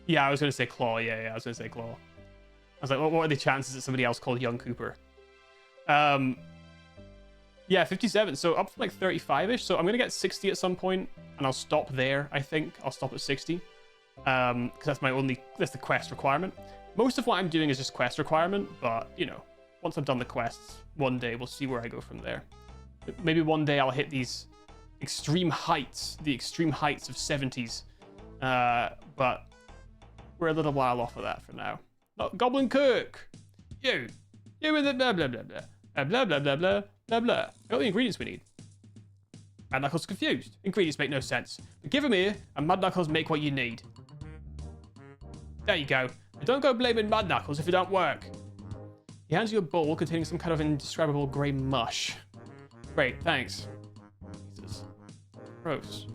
Yeah, I was going to say Claw. Yeah, I was going to say Claw. I was like, what are the chances that somebody else called Young Cooper? Yeah, 57. So up from like 35-ish. So I'm going to get 60 at some point, and I'll stop there, I think. I'll stop at 60. Because that's the quest requirement. Most of what I'm doing is just quest requirement, but, you know, once I've done the quests, one day we'll see where I go from there. Maybe one day I'll hit these extreme heights, the extreme heights of 70s. But we're a little while off of that for now. Not Goblin Cook! You with the blah blah blah blah. Blah blah blah blah blah blah. Got the ingredients we need. Mad Knuckles confused. Ingredients make no sense. But give them here, and Mad Knuckles make what you need. There you go. And don't go blaming Mad Knuckles if it don't work. He hands you a bowl containing some kind of indescribable grey mush. Great, thanks. Jesus. Gross.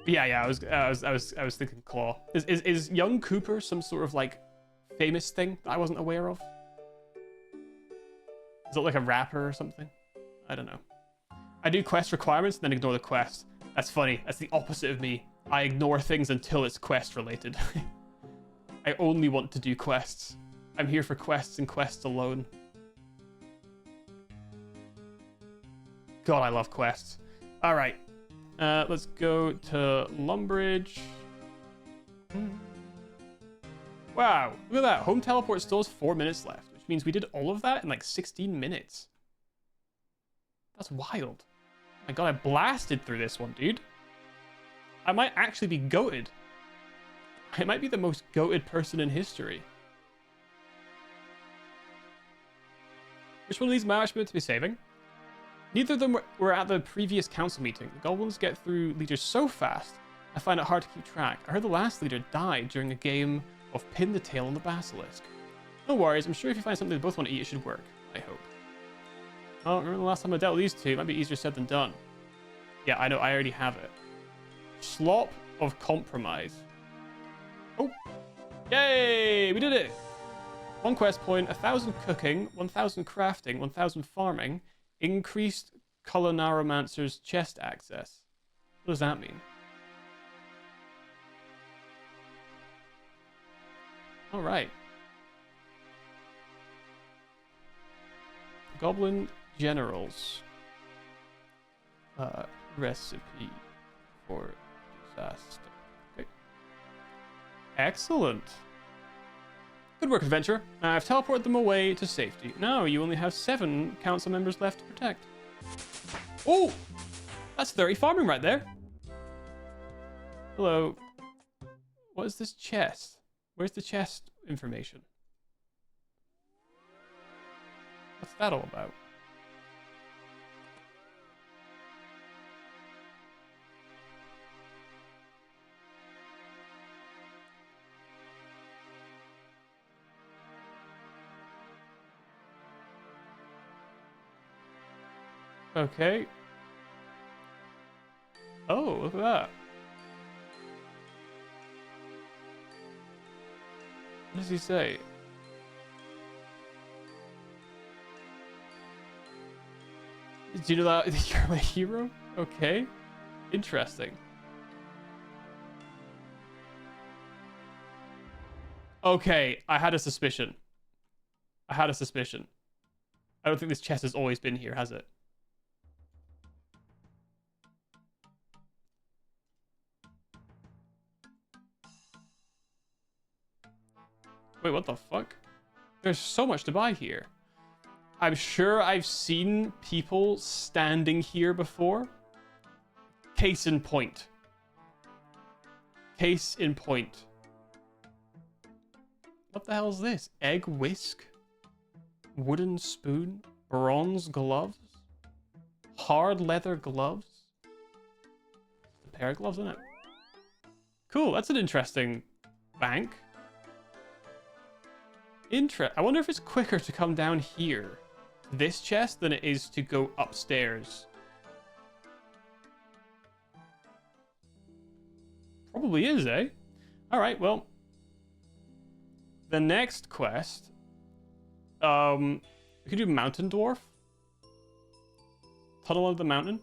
Yeah. I was thinking claw. Is young Cooper some sort of like famous thing that I wasn't aware of? Is it like a rapper or something? I don't know. I do quest requirements and then ignore the quest. That's funny. That's the opposite of me. I ignore things until it's quest related. I only want to do quests. I'm here for quests and quests alone. God, I love quests. All right. Let's go to Lumbridge. Wow, look at that. Home teleport still has 4 minutes left, which means we did all of that in like 16 minutes. That's wild. My God, I blasted through this one, dude. I might actually be goated. I might be the most goated person in history. Which one of these am I actually meant to be saving? Neither of them were at the previous council meeting. The goblins get through leaders so fast, I find it hard to keep track. I heard the last leader died during a game of Pin the Tail on the Basilisk. No worries, I'm sure if you find something they both want to eat, it should work. I hope. Oh, remember the last time I dealt with these two? It might be easier said than done. Yeah, I know, I already have it. Slop of Compromise. Oh! Yay! We did it! 1 quest point, 1,000 cooking, 1,000 crafting, 1,000 farming, increased Colonnaromancer's chest access. What does that mean? Alright. Goblin Generals. Recipe for disaster. Okay. Excellent. Good work, adventurer. I've teleported them away to safety. Now you only have 7 council members left to protect. Oh! That's 30 farming right there. Hello. What is this chest? Where's the chest information? What's that all about? Okay. Oh, look at that. What does he say? Do you know that you're my hero? Okay. Interesting. Okay, I had a suspicion. I don't think this chest has always been here, has it? Wait, what the fuck? There's so much to buy here. I'm sure I've seen people standing here before. Case in point. Case in point. What the hell is this? Egg whisk? Wooden spoon? Bronze gloves? Hard leather gloves? A pair of gloves, isn't it? Cool, that's an interesting bank. I wonder if it's quicker to come down here, this chest, than it is to go upstairs. Probably is, eh? Alright, well. The next quest. We could do Mountain Dwarf. Tunnel of the Mountain.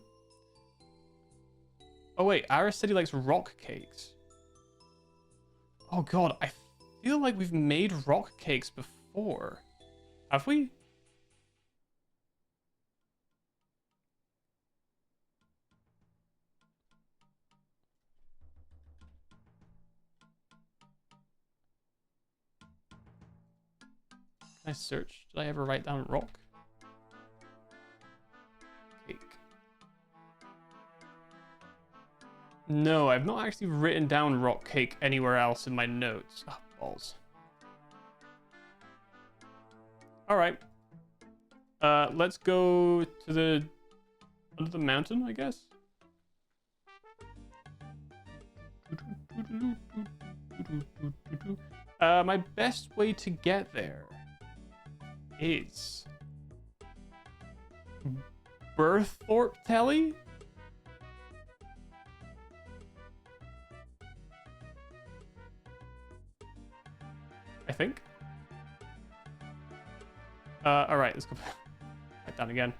Oh wait, Aris said he likes rock cakes. Oh god, I feel like we've made rock cakes before. Have we? Can I search? Did I ever write down rock? Cake. No, I've not actually written down rock cake anywhere else in my notes. Oh, balls. All right. Let's go to the under the mountain, I guess. My best way to get there is Berthorpe Telly. I think. All right, let's go back down again.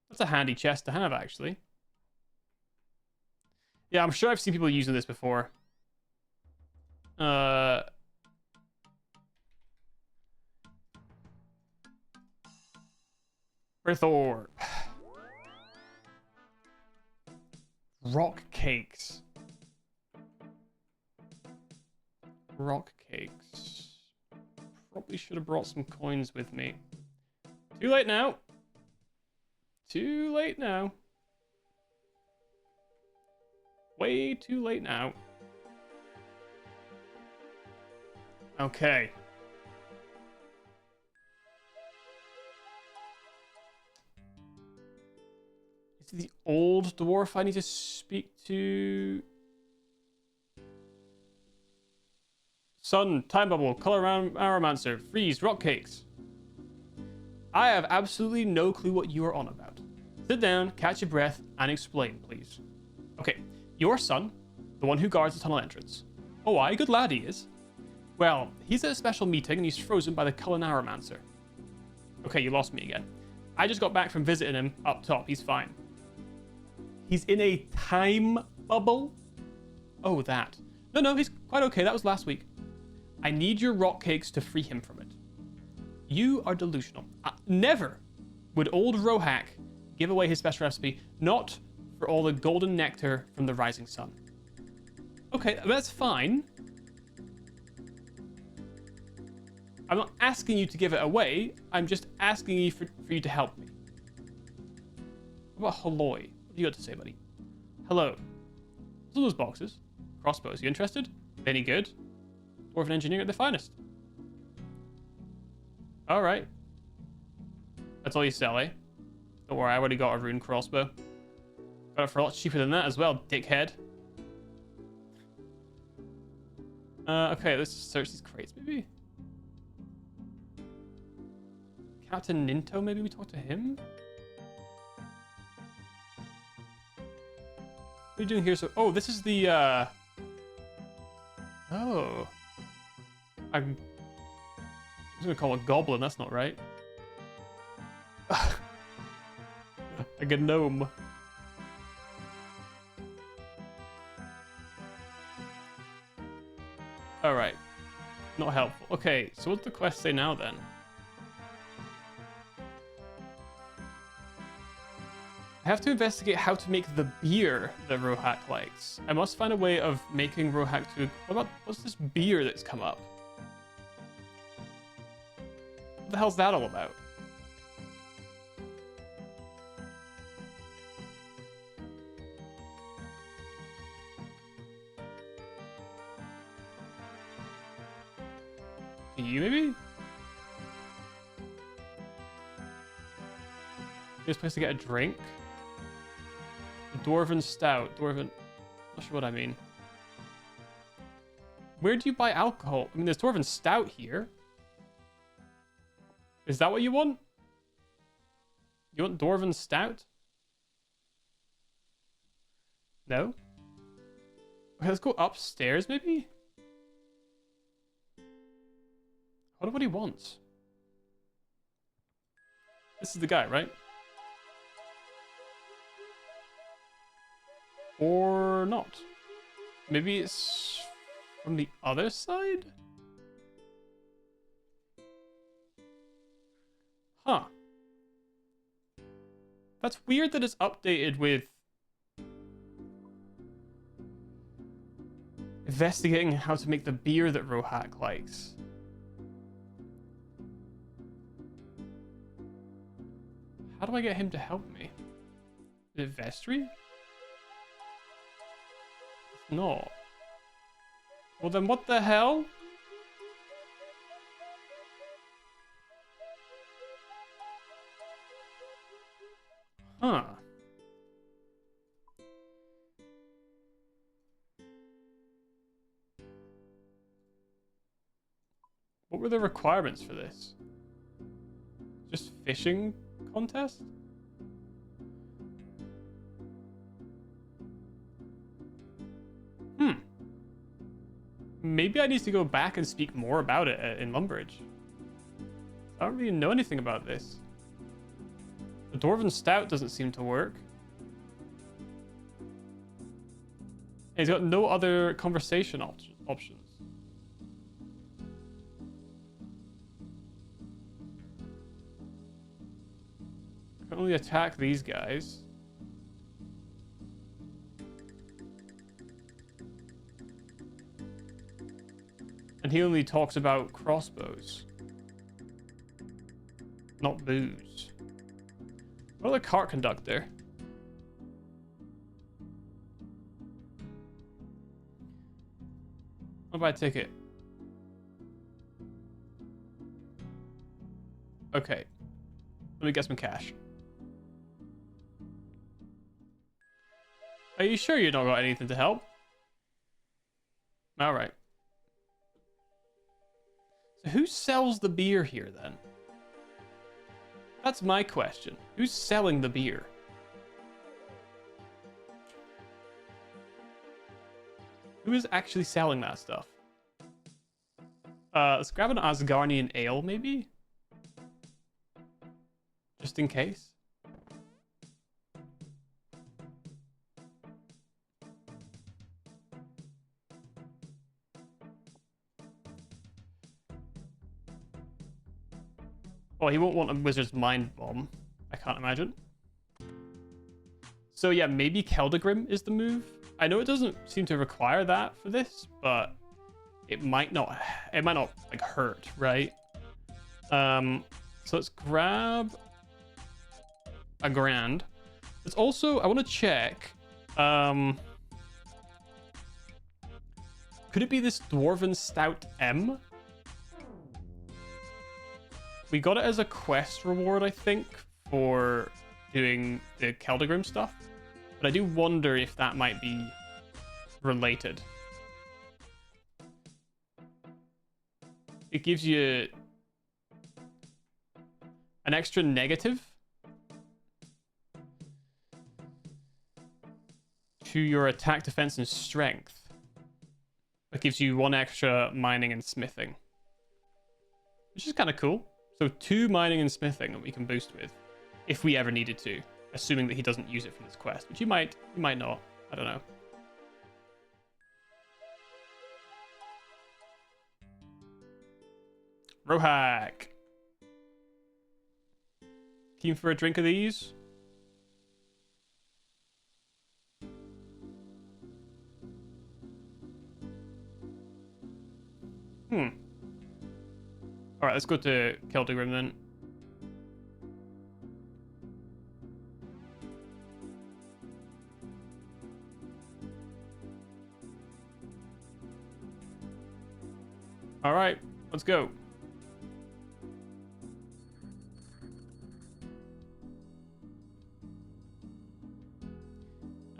That's a handy chest to have, actually. Yeah, I'm sure I've seen people using this before. Berthorpe. Rock cakes. Rock cakes. Probably should have brought some coins with me. Too late now. Too late now. Way too late now. Okay. Is it the old dwarf I need to speak to? Sun, time bubble, color aromancer, freeze, rock cakes. I have absolutely no clue what you are on about. Sit down, catch your breath, and explain, please. Okay, your son, the one who guards the tunnel entrance. Oh, aye, good lad he is. Well, he's at a special meeting and he's frozen by the Culinaromancer. Okay, you lost me again. I just got back from visiting him up top. He's fine. He's in a time bubble? Oh, that. No, he's quite okay. That was last week. I need your rock cakes to free him from it. You are delusional. Never would old Rohak give away his special recipe, not for all the golden nectar from the rising sun. Okay, that's fine. I'm not asking you to give it away. I'm just asking you for you to help me. What about Halloy? What do you got to say, buddy? Hello. What's all those boxes? Crossbows. You interested? Any good? Dwarven engineering at the finest. Alright. That's all you sell, eh? Don't worry, I already got a rune crossbow. Got it for a lot cheaper than that as well, dickhead. Okay, let's search these crates, maybe? Captain Ninto, maybe we talk to him? What are you doing here? So, oh, this is the, oh. I'm gonna call it a goblin, that's not right. Like a gnome. Alright. Not helpful. Okay, so what's the quest say now then? I have to investigate how to make the beer that Rohak likes. I must find a way of making Rohak to... What's this beer that's come up? What the hell's that all about? You maybe? This place to get a drink? Dwarven stout. Dwarven... Not sure what I mean. Where do you buy alcohol? I mean, there's Dwarven stout here. Is that what you want? You want Dwarven stout? No? Okay, let's go upstairs, maybe? I wonder what he wants. This is the guy, right? Or not. Maybe it's from the other side? Huh. That's weird that it's updated with investigating how to make the beer that Rohak likes. How do I get him to help me? Is it Vestry? not. Well, then what the hell? Huh. What were the requirements for this? Just fishing contest? Maybe I need to go back and speak more about it in Lumbridge. I don't really know anything about this. The Dwarven Stout doesn't seem to work. He's got no other conversation options. I can only attack these guys. And he only talks about crossbows. Not booze. What about the cart conductor? What about a ticket? Okay. Let me get some cash. Are you sure you don't got anything to help? Alright. So who sells the beer here then? That's my question. Who's selling the beer? Who is actually selling that stuff? Let's grab an Asgardian ale, maybe? Just in case. Oh, he won't want a Wizard's Mind Bomb. I can't imagine. So yeah, maybe Keldagrim is the move. I know it doesn't seem to require that for this, but it might not like hurt, right? So let's grab a grand. Let's also, I want to check. Could it be this Dwarven Stout M? We got it as a quest reward, I think, for doing the Keldagrim stuff. But I do wonder if that might be related. It gives you an extra negative to your attack, defense, and strength. It gives you 1 extra mining and smithing, which is kind of cool. So 2 mining and smithing that we can boost with, if we ever needed to, assuming that he doesn't use it for this quest, which he might not. I don't know. Rohak. Keen for a drink of these? Alright, let's go to Keldagrim then. Alright, let's go.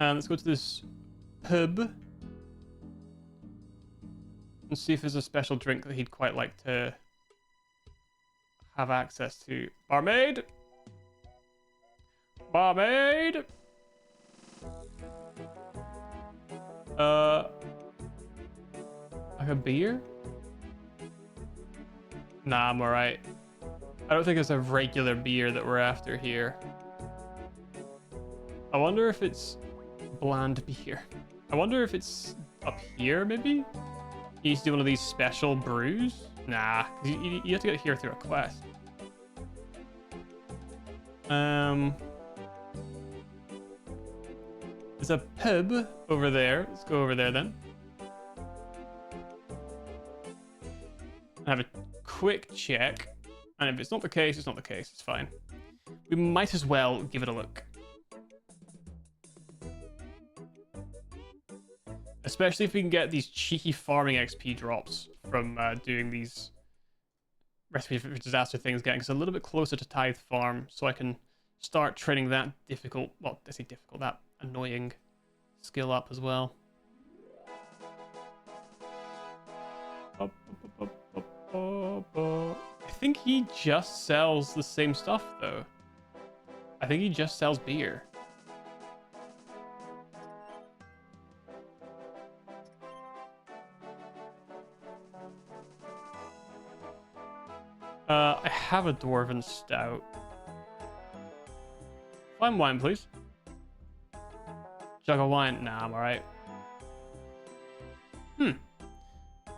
And let's go to this pub and see if there's a special drink that he'd quite like to have access to. Barmaid! Barmaid! Like a beer? Nah, I'm alright. I don't think it's a regular beer that we're after here. I wonder if it's bland beer. I wonder if it's up here, maybe? You need to do one of these special brews? Nah, you have to get here through a quest. There's a pub over there. Let's go over there then. Have a quick check. And if it's not the case, it's not the case. It's fine. We might as well give it a look. Especially if we can get these cheeky farming XP drops from doing these recipe for disaster things, getting us a little bit closer to Tithe Farm, so I can start training that difficult, well, I say difficult, that annoying skill up as well. I think he just sells the same stuff, though. I think he just sells beer. I have a Dwarven Stout. Fine wine, please. Jug of wine? Nah, I'm alright.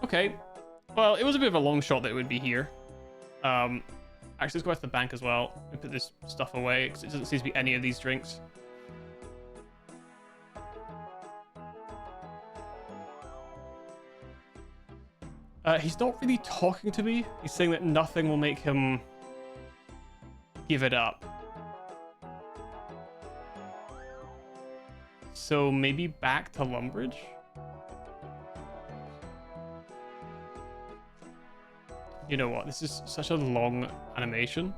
Okay. Well, it was a bit of a long shot that it would be here. Actually, let's go back to the bank as well and put this stuff away, because it doesn't seem to be any of these drinks. He's not really talking to me. He's saying that nothing will make him give it up. So maybe back to Lumbridge? You know what? This is such a long animation.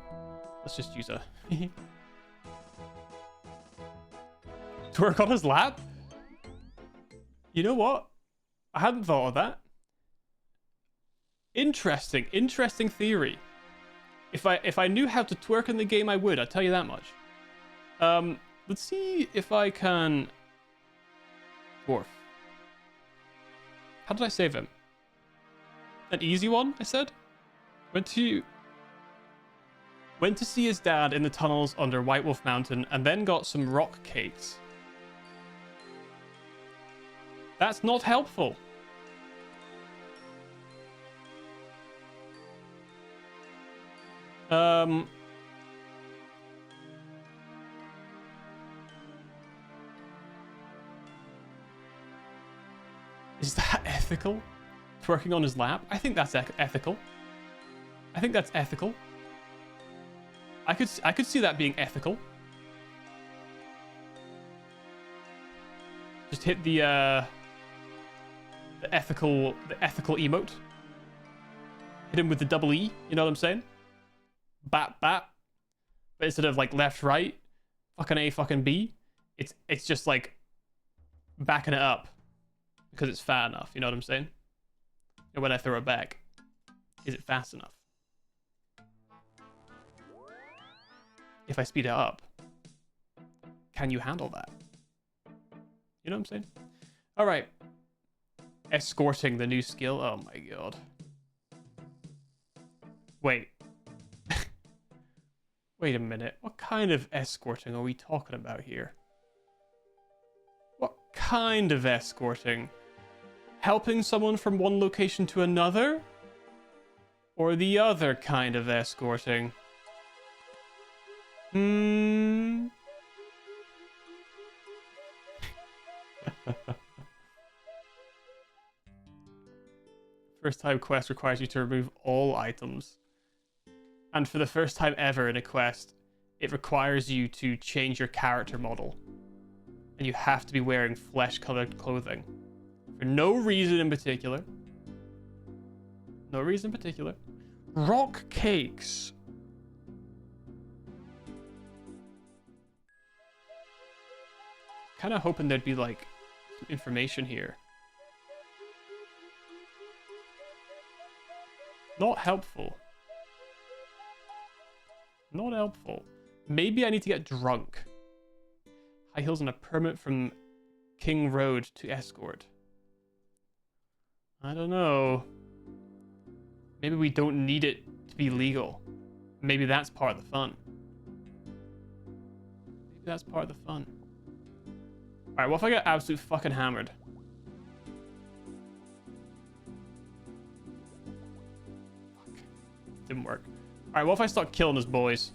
Let's just use a... to work on his lap? You know what? I hadn't thought of that. Interesting theory. If I knew how to twerk in the game, I would. I'll tell you that much. Let's see if I can... Dwarf. How did I save him? An easy one, I said? Went to see his dad in the tunnels under White Wolf Mountain and then got some rock cakes. That's not helpful. Is that ethical? Twerking on his lap? I think that's ethical. I think that's ethical. I could see that being ethical. Just hit the ethical emote. Hit him with the double E, you know what I'm saying? Bat. But instead of like left, right, fucking A, fucking B, it's just like backing it up because it's fat enough, you know what I'm saying? And when I throw it back, is it fast enough? If I speed it up, can you handle that? You know what I'm saying? All right. Escorting, the new skill. Oh my god. Wait. Wait a minute. What kind of escorting are we talking about here? What kind of escorting? Helping someone from one location to another? Or the other kind of escorting? First time quest requires you to remove all items. And for the first time ever in a quest, it requires you to change your character model. And you have to be wearing flesh-colored clothing. For no reason in particular. No reason in particular. Rock cakes. Kind of hoping there'd be like some information here. Not helpful. Not helpful. Maybe I need to get drunk. High heels and a permit from King Road to escort. I don't know. Maybe we don't need it to be legal. Maybe that's part of the fun. Maybe that's part of the fun. Alright, what if I get absolute fucking hammered? Fuck. Didn't work. Alright, what if I start killing his boys?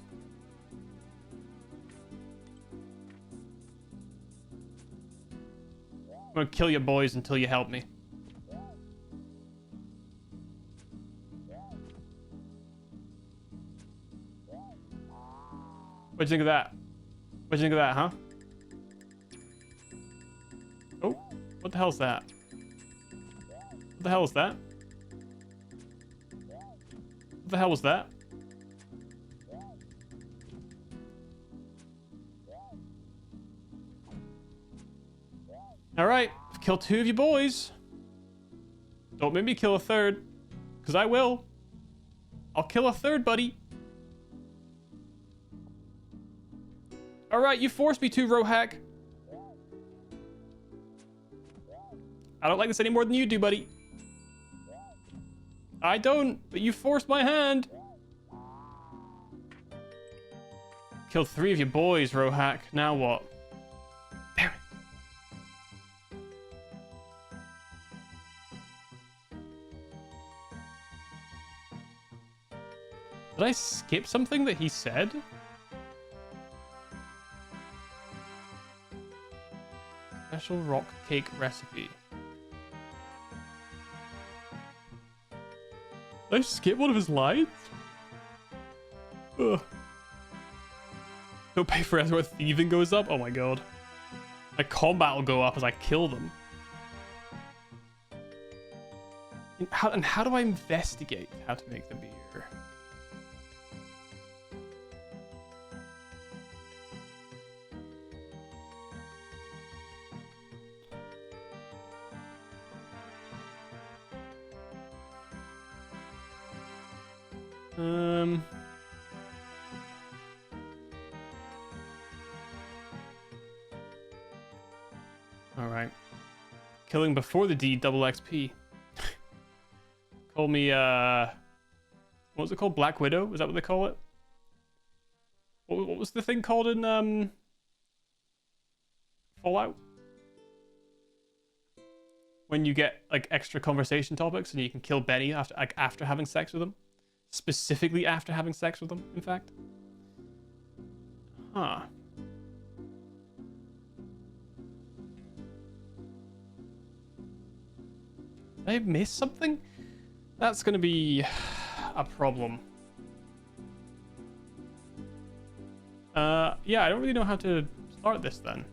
I'm gonna kill your boys until you help me. What'd you think of that? What'd you think of that, huh? Oh, what the hell's that? What the hell is that? What the hell was that? Alright, I've killed 2 of you boys. Don't make me kill a 3rd, because I will. I'll kill a 3rd, buddy. Alright, you forced me to, Rohack. I don't like this any more than you do, buddy. I don't, but you forced my hand. Killed 3 of your boys, Rohack. Now what? Damn it. Did I skip something that he said? Special rock cake recipe. Did I skip one of his lines? Ugh. Don't pay for it where thieving goes up? Oh my god. My combat will go up as I kill them. And how do I investigate how to make the beer? Alright. Killing before the D, double XP. Call me, what was it called? Black Widow? Is that what they call it? What was the thing called in, Fallout? When you get, like, extra conversation topics and you can kill Benny after having sex with them? Specifically after having sex with them, in fact. Huh. Did I miss something? That's gonna be a problem. Yeah, I don't really know how to start this then.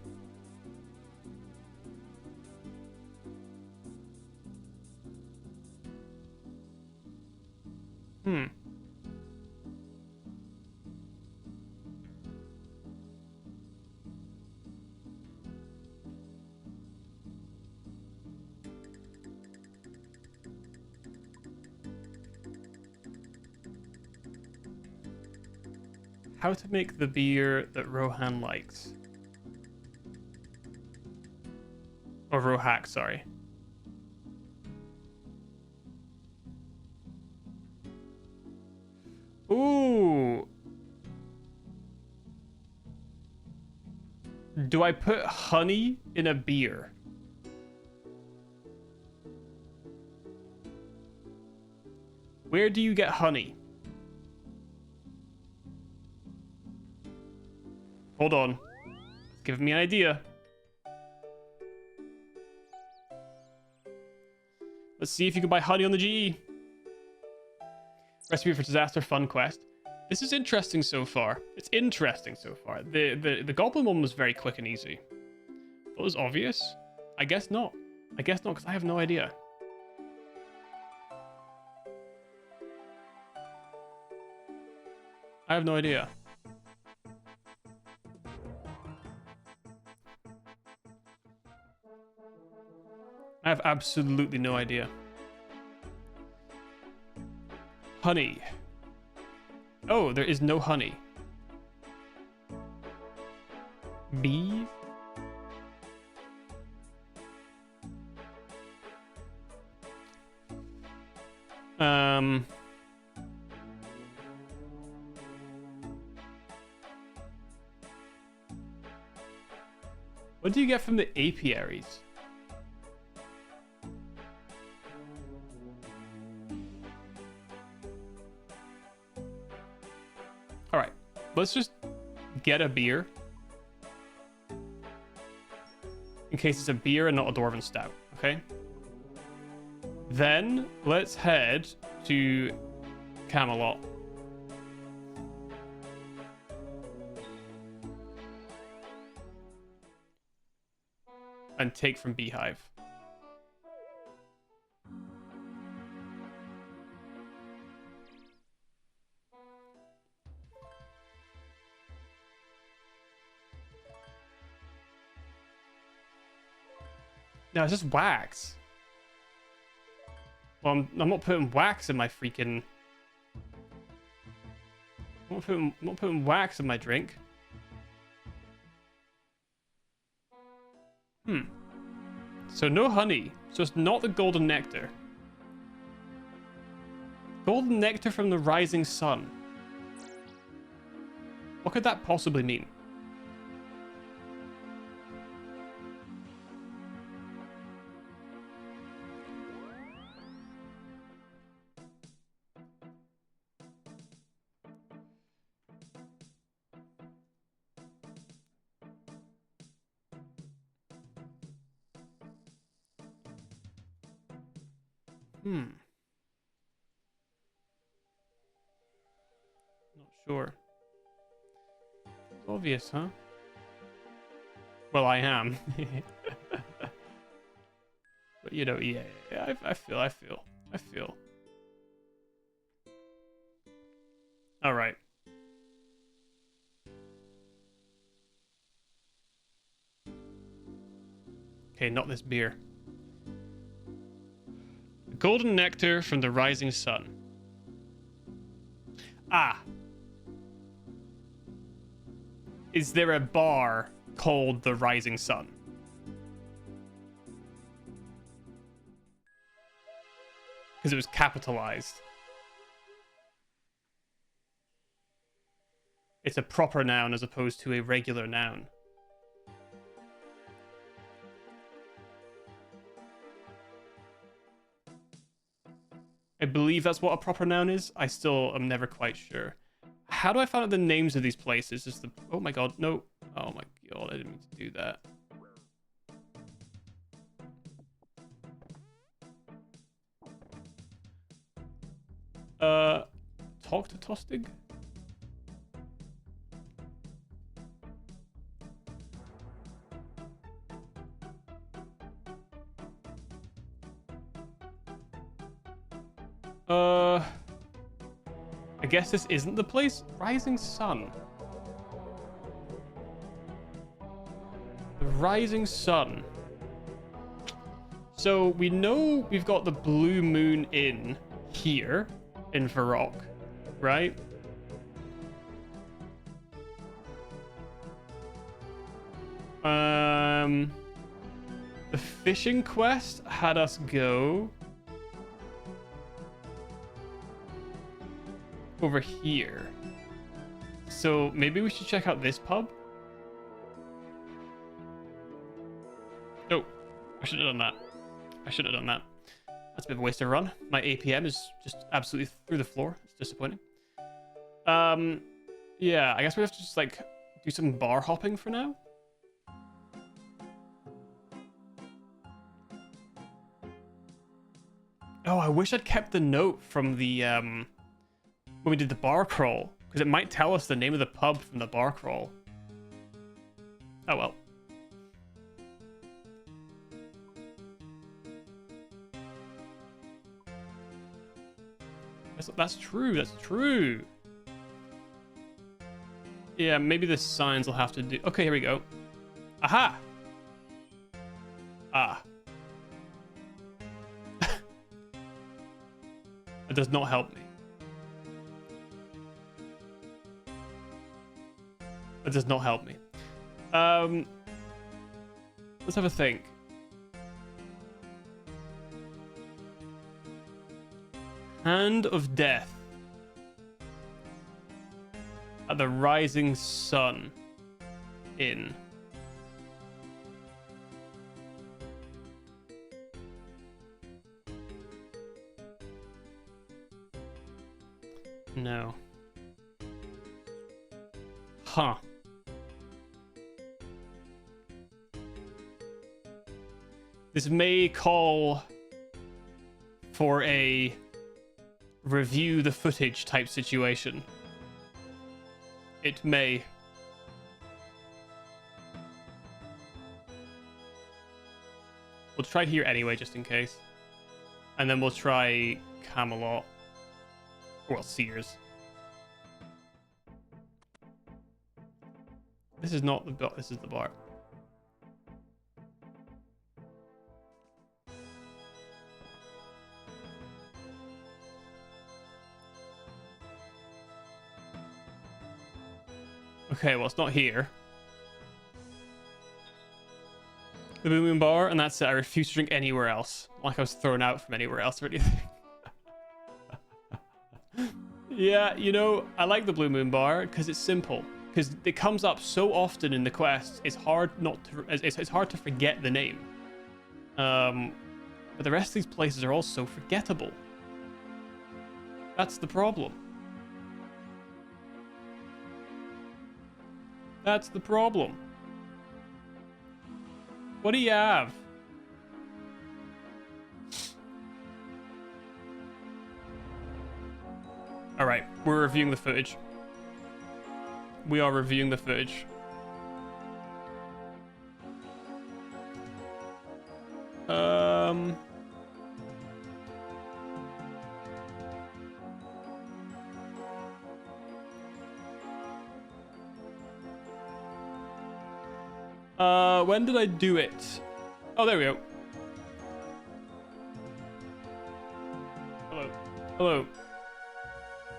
How to make the beer that Rohan likes. Or Rohack, sorry. Ooh. Do I put honey in a beer? Where do you get honey? Hold on. It's giving me an idea. Let's see if you can buy honey on the GE. Recipe for Disaster Fun Quest. This is interesting so far. It's interesting so far. The goblin one was very quick and easy. That was obvious? I guess not. I guess not, because I have no idea. I have no idea. I have absolutely no idea. Honey. Oh, there is no honey. Bee? What do you get from the apiaries? Alright, let's just get a beer. In case it's a beer and not a Dwarven Stout, okay? Then, let's head to Camelot. And take from Beehive. No, it's just wax. Well, I'm not putting wax in my freaking... I'm not putting wax in my drink. So no honey. So it's not the golden nectar. Golden nectar from the rising sun. What could that possibly mean? Not sure. It's obvious, huh? Well, I am. But, you know, yeah, I feel. All right. Okay, not this beer. Golden nectar from the rising sun. Ah. Is there a bar called the Rising Sun? Because it was capitalized. It's a proper noun as opposed to a regular noun. I believe that's what a proper noun is. I still am never quite sure. How do I find out the names of these places? Is the... Oh my god, no. Oh my god, I didn't mean to do that. Talk to Tostig? I guess this isn't the place. Rising Sun. The Rising Sun. So we know we've got the Blue Moon Inn here in Varrock, right? The fishing quest had us go over here. So maybe we should check out this pub. Oh, I should have done that. That's a bit of a waste of a run. My APM is just absolutely through the floor. It's disappointing. Yeah, I guess we have to just like do some bar hopping for now. Oh, I wish I'd kept the note from the when we did the bar crawl, because it might tell us the name of the pub from the bar crawl. Oh well. That's true. Yeah, maybe the signs will have to do... Okay, here we go. Aha! Ah. It does not help me. It does not help me. Let's have a think. Hand of Death. At the Rising Sun Inn. No. Huh. This may call for a review the footage type situation. It may. We'll try here anyway, just in case. And then we'll try Camelot. Well, Sears. This is not the bar. This is the bar. Okay, well, it's not here. The Blue Moon Bar, and that's it. I refuse to drink anywhere else. Like I was thrown out from anywhere else or anything. Yeah, you know, I like the Blue Moon Bar because it's simple. Because it comes up so often in the quest, it's hard not to. It's hard to forget the name. But the rest of these places are all so forgettable. That's the problem. That's the problem. What do you have? All right, we're reviewing the footage. We are reviewing the footage. When did I do it? Oh, there we go. Hello. Hello.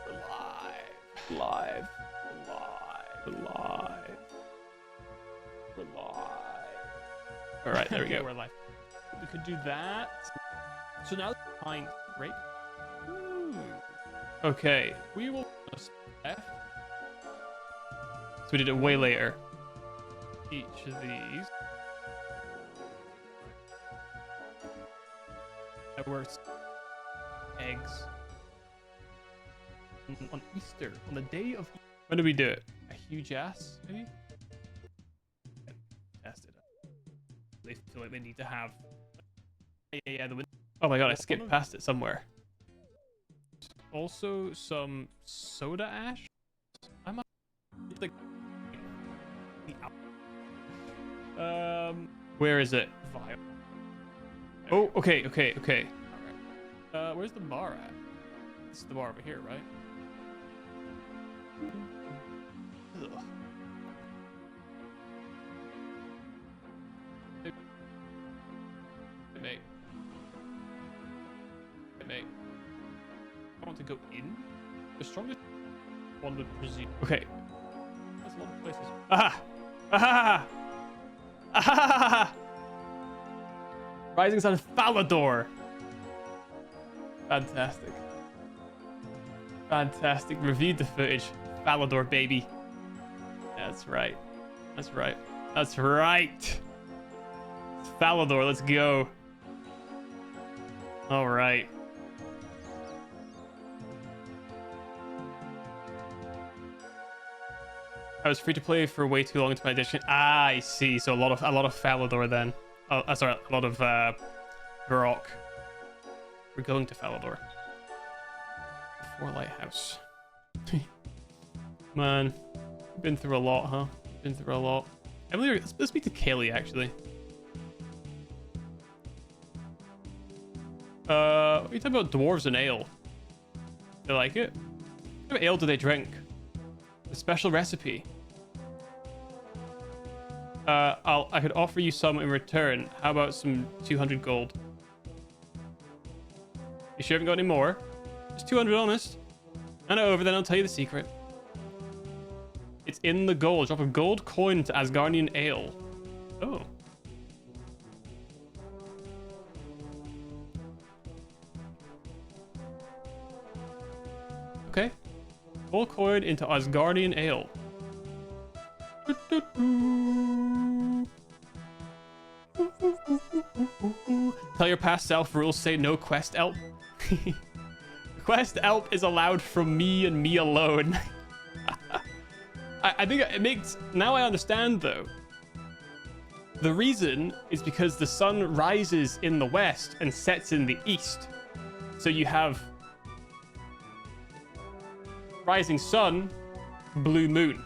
We're live. We're live. All right, there we go. We're live. We could do that. So now fine, right? Ooh. Okay, we will just F. So we did it way later. Each of these. That works. Eggs. On Easter, on the day of. When did we do it? A huge ass, maybe? Test it. They feel like they need to have. Yeah. Oh my god, I skipped past it somewhere. Also, some soda ash. I'm like. Where is it? Vial. Oh, okay. Alright. Where's the bar at? This is the bar over here, right? Ugh. Hey, mate. I want to go in? The strongest one would presume. Okay. There's a lot of places. Aha! Aha! Aha! Rising Sun Falador. Fantastic. Reviewed the footage. Falador, baby. That's right. It's Falador, let's go. All right. I was free to play for way too long into my addiction. Ah, I see. So a lot of Falador then. Oh, sorry, a lot of Varrock. We're going to Falador. Before Lighthouse. Man, been through a lot, huh? Emily, let's speak to Kaylee actually. What are you talking about? Dwarves and ale. They like it? What kind of ale do they drink? A special recipe. I could offer you some in return. How about some 200 gold? You sure haven't got any more? Just 200 honest. And over, then I'll tell you the secret. It's in the gold. Drop a gold coin to Asgardian ale. Oh. Okay. Gold coin into Asgardian ale. Tell your past self rules say no quest elp. Quest elp is allowed from me and me alone. I think it makes... Now I understand, though. The reason is because the sun rises in the west and sets in the east. So you have... Rising sun, blue moon.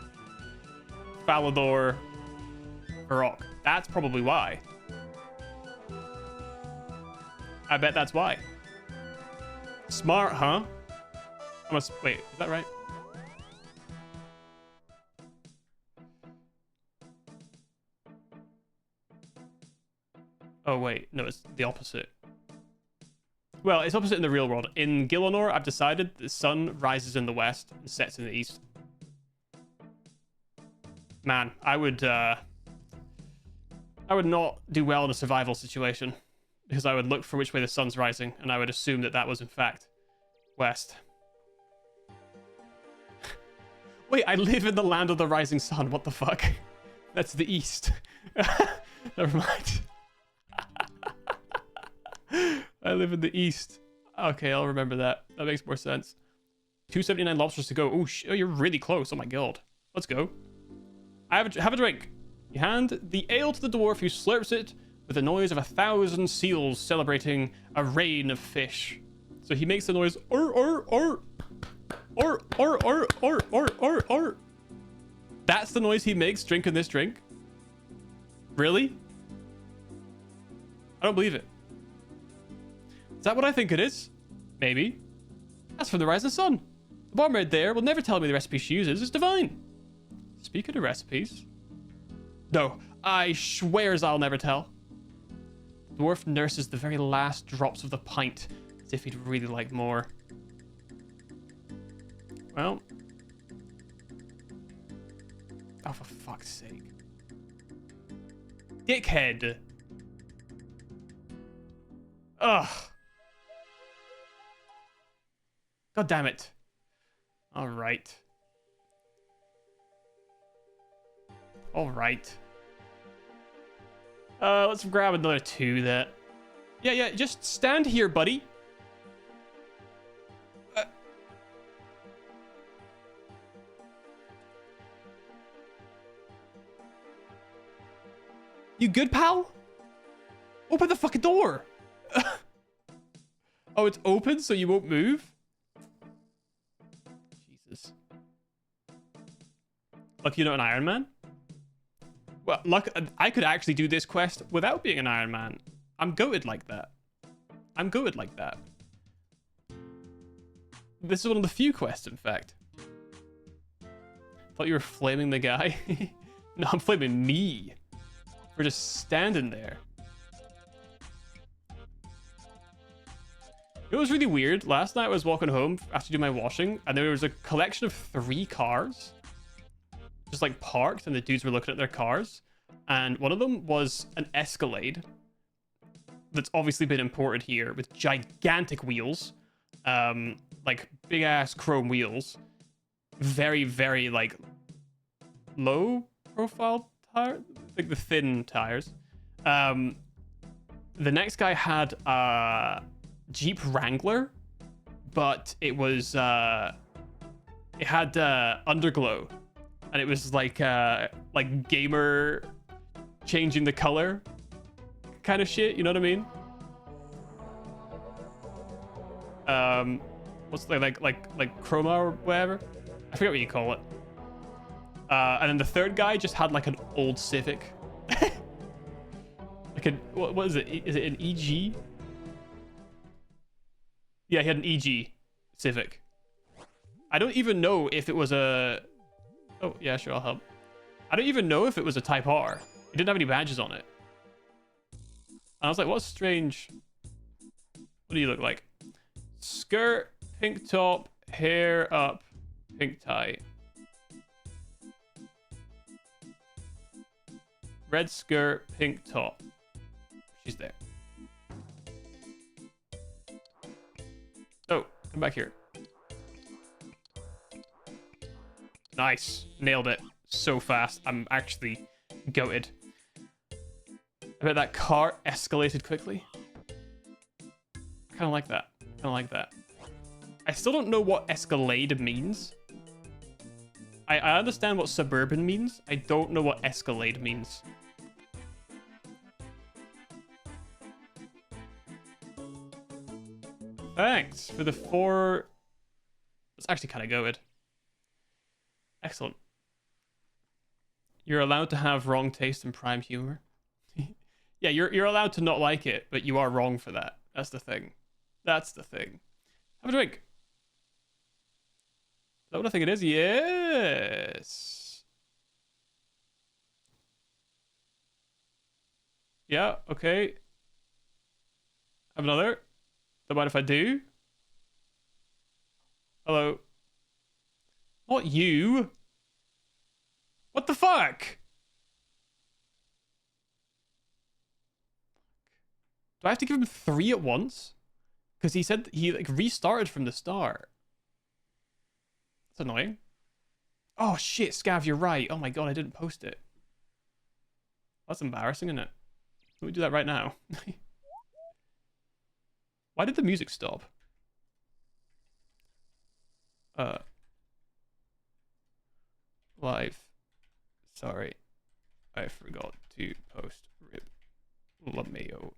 Falador, Varrock. That's probably why. I bet that's why. Smart, huh? Wait, is that right? Oh, wait. No, it's the opposite. Well, it's opposite in the real world. In Gillinor, I've decided the sun rises in the west and sets in the east. Man, I would not do well in a survival situation, because I would look for which way the sun's rising, and I would assume that that was in fact west. Wait, I live in the land of the rising sun. What the fuck? That's the east. Never mind. I live in the east. Okay, I'll remember that. That makes more sense. 279 lobsters to go. Oh, you're really close. Oh my god. Let's go. Have a drink. You hand the ale to the dwarf, who slurps it with the noise of 1,000 seals celebrating a rain of fish. So he makes the noise or. That's the noise he makes drinking this drink? Really? I don't believe it. Is that what I think it is? Maybe. That's from the rising sun. The barmaid there will never tell me the recipe she uses. It's divine. Speaking of recipes. No, I swears I'll never tell. The dwarf nurses the very last drops of the pint, as if he'd really like more. Well. Oh, for fuck's sake. Dickhead. Ugh. God damn it. All right. All right. Let's grab another 2 there. Yeah, just stand here, buddy. You good, pal? Open the fucking door. Oh, it's open so you won't move? Jesus. Lucky you're not an Iron Man? Well, luck, I could actually do this quest without being an Iron Man. I'm goated like that. I'm goated like that. This is one of the few quests, in fact. Thought you were flaming the guy. No, I'm flaming me. We're just standing there. It was really weird. Last night I was walking home after doing my washing, and there was a collection of 3 cars just like parked, and the dudes were looking at their cars, and one of them was an Escalade that's obviously been imported here with gigantic wheels, like big ass chrome wheels, very, very like low profile tire, like the thin tires. The next guy had a Jeep Wrangler, but it was it had underglow, and it was like gamer changing the color kind of shit, you know what I mean? What's like chroma or whatever? I forget what you call it. And then the third guy just had like an old Civic. Like a, what is it? Is it an EG? Yeah, he had an EG Civic. I don't even know if it was a... Oh, yeah, sure, I'll help. I don't even know if it was a Type R. It didn't have any badges on it. And I was like, what's strange? What do you look like? Skirt, pink top, hair up, pink tie. Red skirt, pink top. She's there. Oh, come back here. Nice. Nailed it. So fast. I'm actually goated. I bet that car escalated quickly. I kind of like that. I like that. I still don't know what Escalade means. I understand what suburban means. I don't know what Escalade means. Thanks for the 4. It's actually kind of good. Excellent. You're allowed to have wrong taste and prime humor. Yeah, you're allowed to not like it, but you are wrong for that. That's the thing. That's the thing. Have a drink. Is that what I think it is? Yes. Yeah, okay. Have another. Don't mind if I do. Hello. Not you. What the fuck? Do I have to give him 3 at once? Because he said he like restarted from the start. That's annoying. Oh shit, Scav, you're right. Oh my god, I didn't post it. That's embarrassing, isn't it? Let me do that right now. Why did the music stop? Live. Sorry. I forgot to post RIP LaMayo.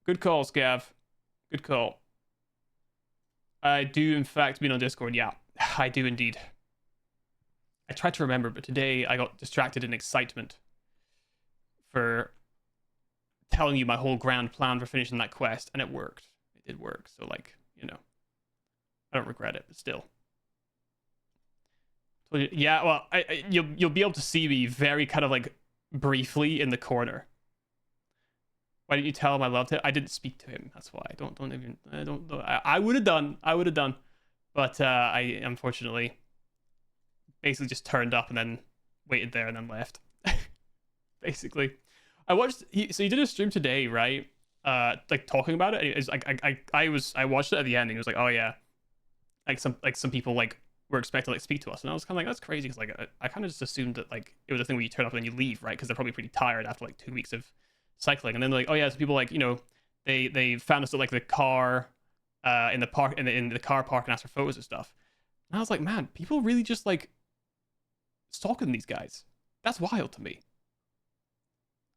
Good call, Scav. Good call. I do, in fact, mean on Discord. Yeah, I do indeed. I tried to remember, but today I got distracted in excitement for telling you my whole grand plan for finishing that quest, and it worked. It did work. So, like, you know, I don't regret it, but still. Yeah, well, you'll be able to see me very kind of like briefly in the corner. Why didn't you tell him I loved it? I didn't speak to him. That's why. I would have done. But I unfortunately basically just turned up and then waited there and then left. Basically. I watched so he did a stream today, right? Like talking about it. It's like I watched it at the end and he was like, "Oh yeah." Like some people like were expected to like speak to us, and I was kind of like, that's crazy, because like I kind of just assumed that like it was a thing where you turn up and then you leave, right? Because they're probably pretty tired after like 2 weeks of cycling, and then they're like, oh yeah, so people like, you know, they found us at like the car in the park in the car park and asked for photos and stuff, and I was like, man, people really just like stalking these guys. That's wild to me.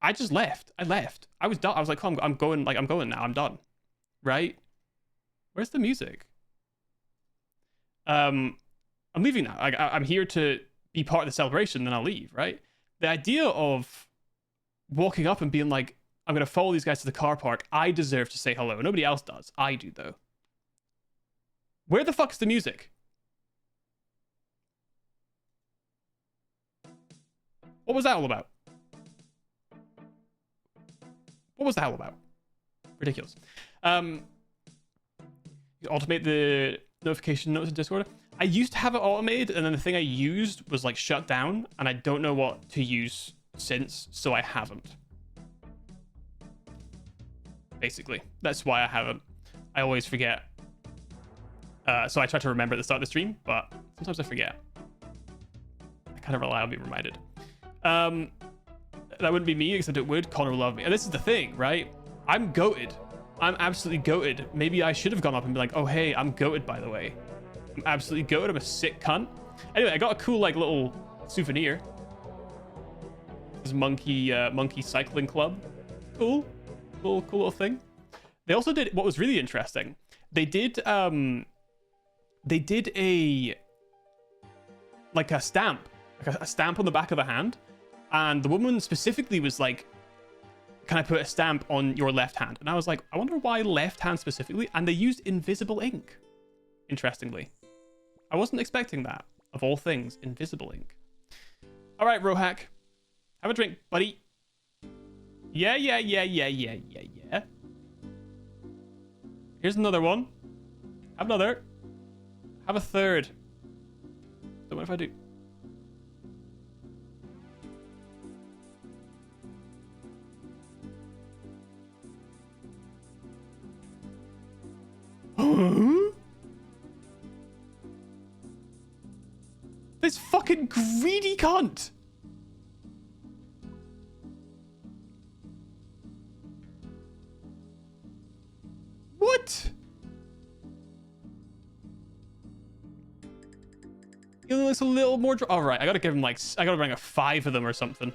I just left. I was done. I was like, oh, I'm going now. I'm done. Right? Where's the music? I'm leaving now. I'm here to be part of the celebration, then I'll leave, right? The idea of walking up and being like, I'm going to follow these guys to the car park. I deserve to say hello. Nobody else does. I do, though. Where the fuck is the music? What was that all about? What was that all about? Ridiculous. You automate the notification notes in Discord. I used to have it automated, and then the thing I used was like shut down, and I don't know what to use since, so I haven't. Basically, that's why I haven't. I always forget. So I try to remember at the start of the stream, but sometimes I forget. I kind of rely on being reminded. That wouldn't be me, except it would. Connor will love me. And this is the thing, right? I'm goated. I'm absolutely goated. Maybe I should have gone up and be like, oh, hey, I'm goated, by the way. I'm absolutely goated. I'm a sick cunt. Anyway, I got a cool, like, little souvenir. This monkey cycling club. Cool little thing. They also did what was really interesting. They did a like a stamp, like a stamp on the back of the hand, and the woman specifically was like, can I put a stamp on your left hand? And I was like, I wonder why left hand specifically. And they used invisible ink, interestingly. I wasn't expecting that. Of all things, invisible ink. All right, Rohack, have a drink, buddy. Yeah. Here's another one. Have another. Have a third. Don't mind if I do. This fucking greedy cunt. What? He only looks a little more. All right, I gotta give him like, I gotta bring a 5 of them or something.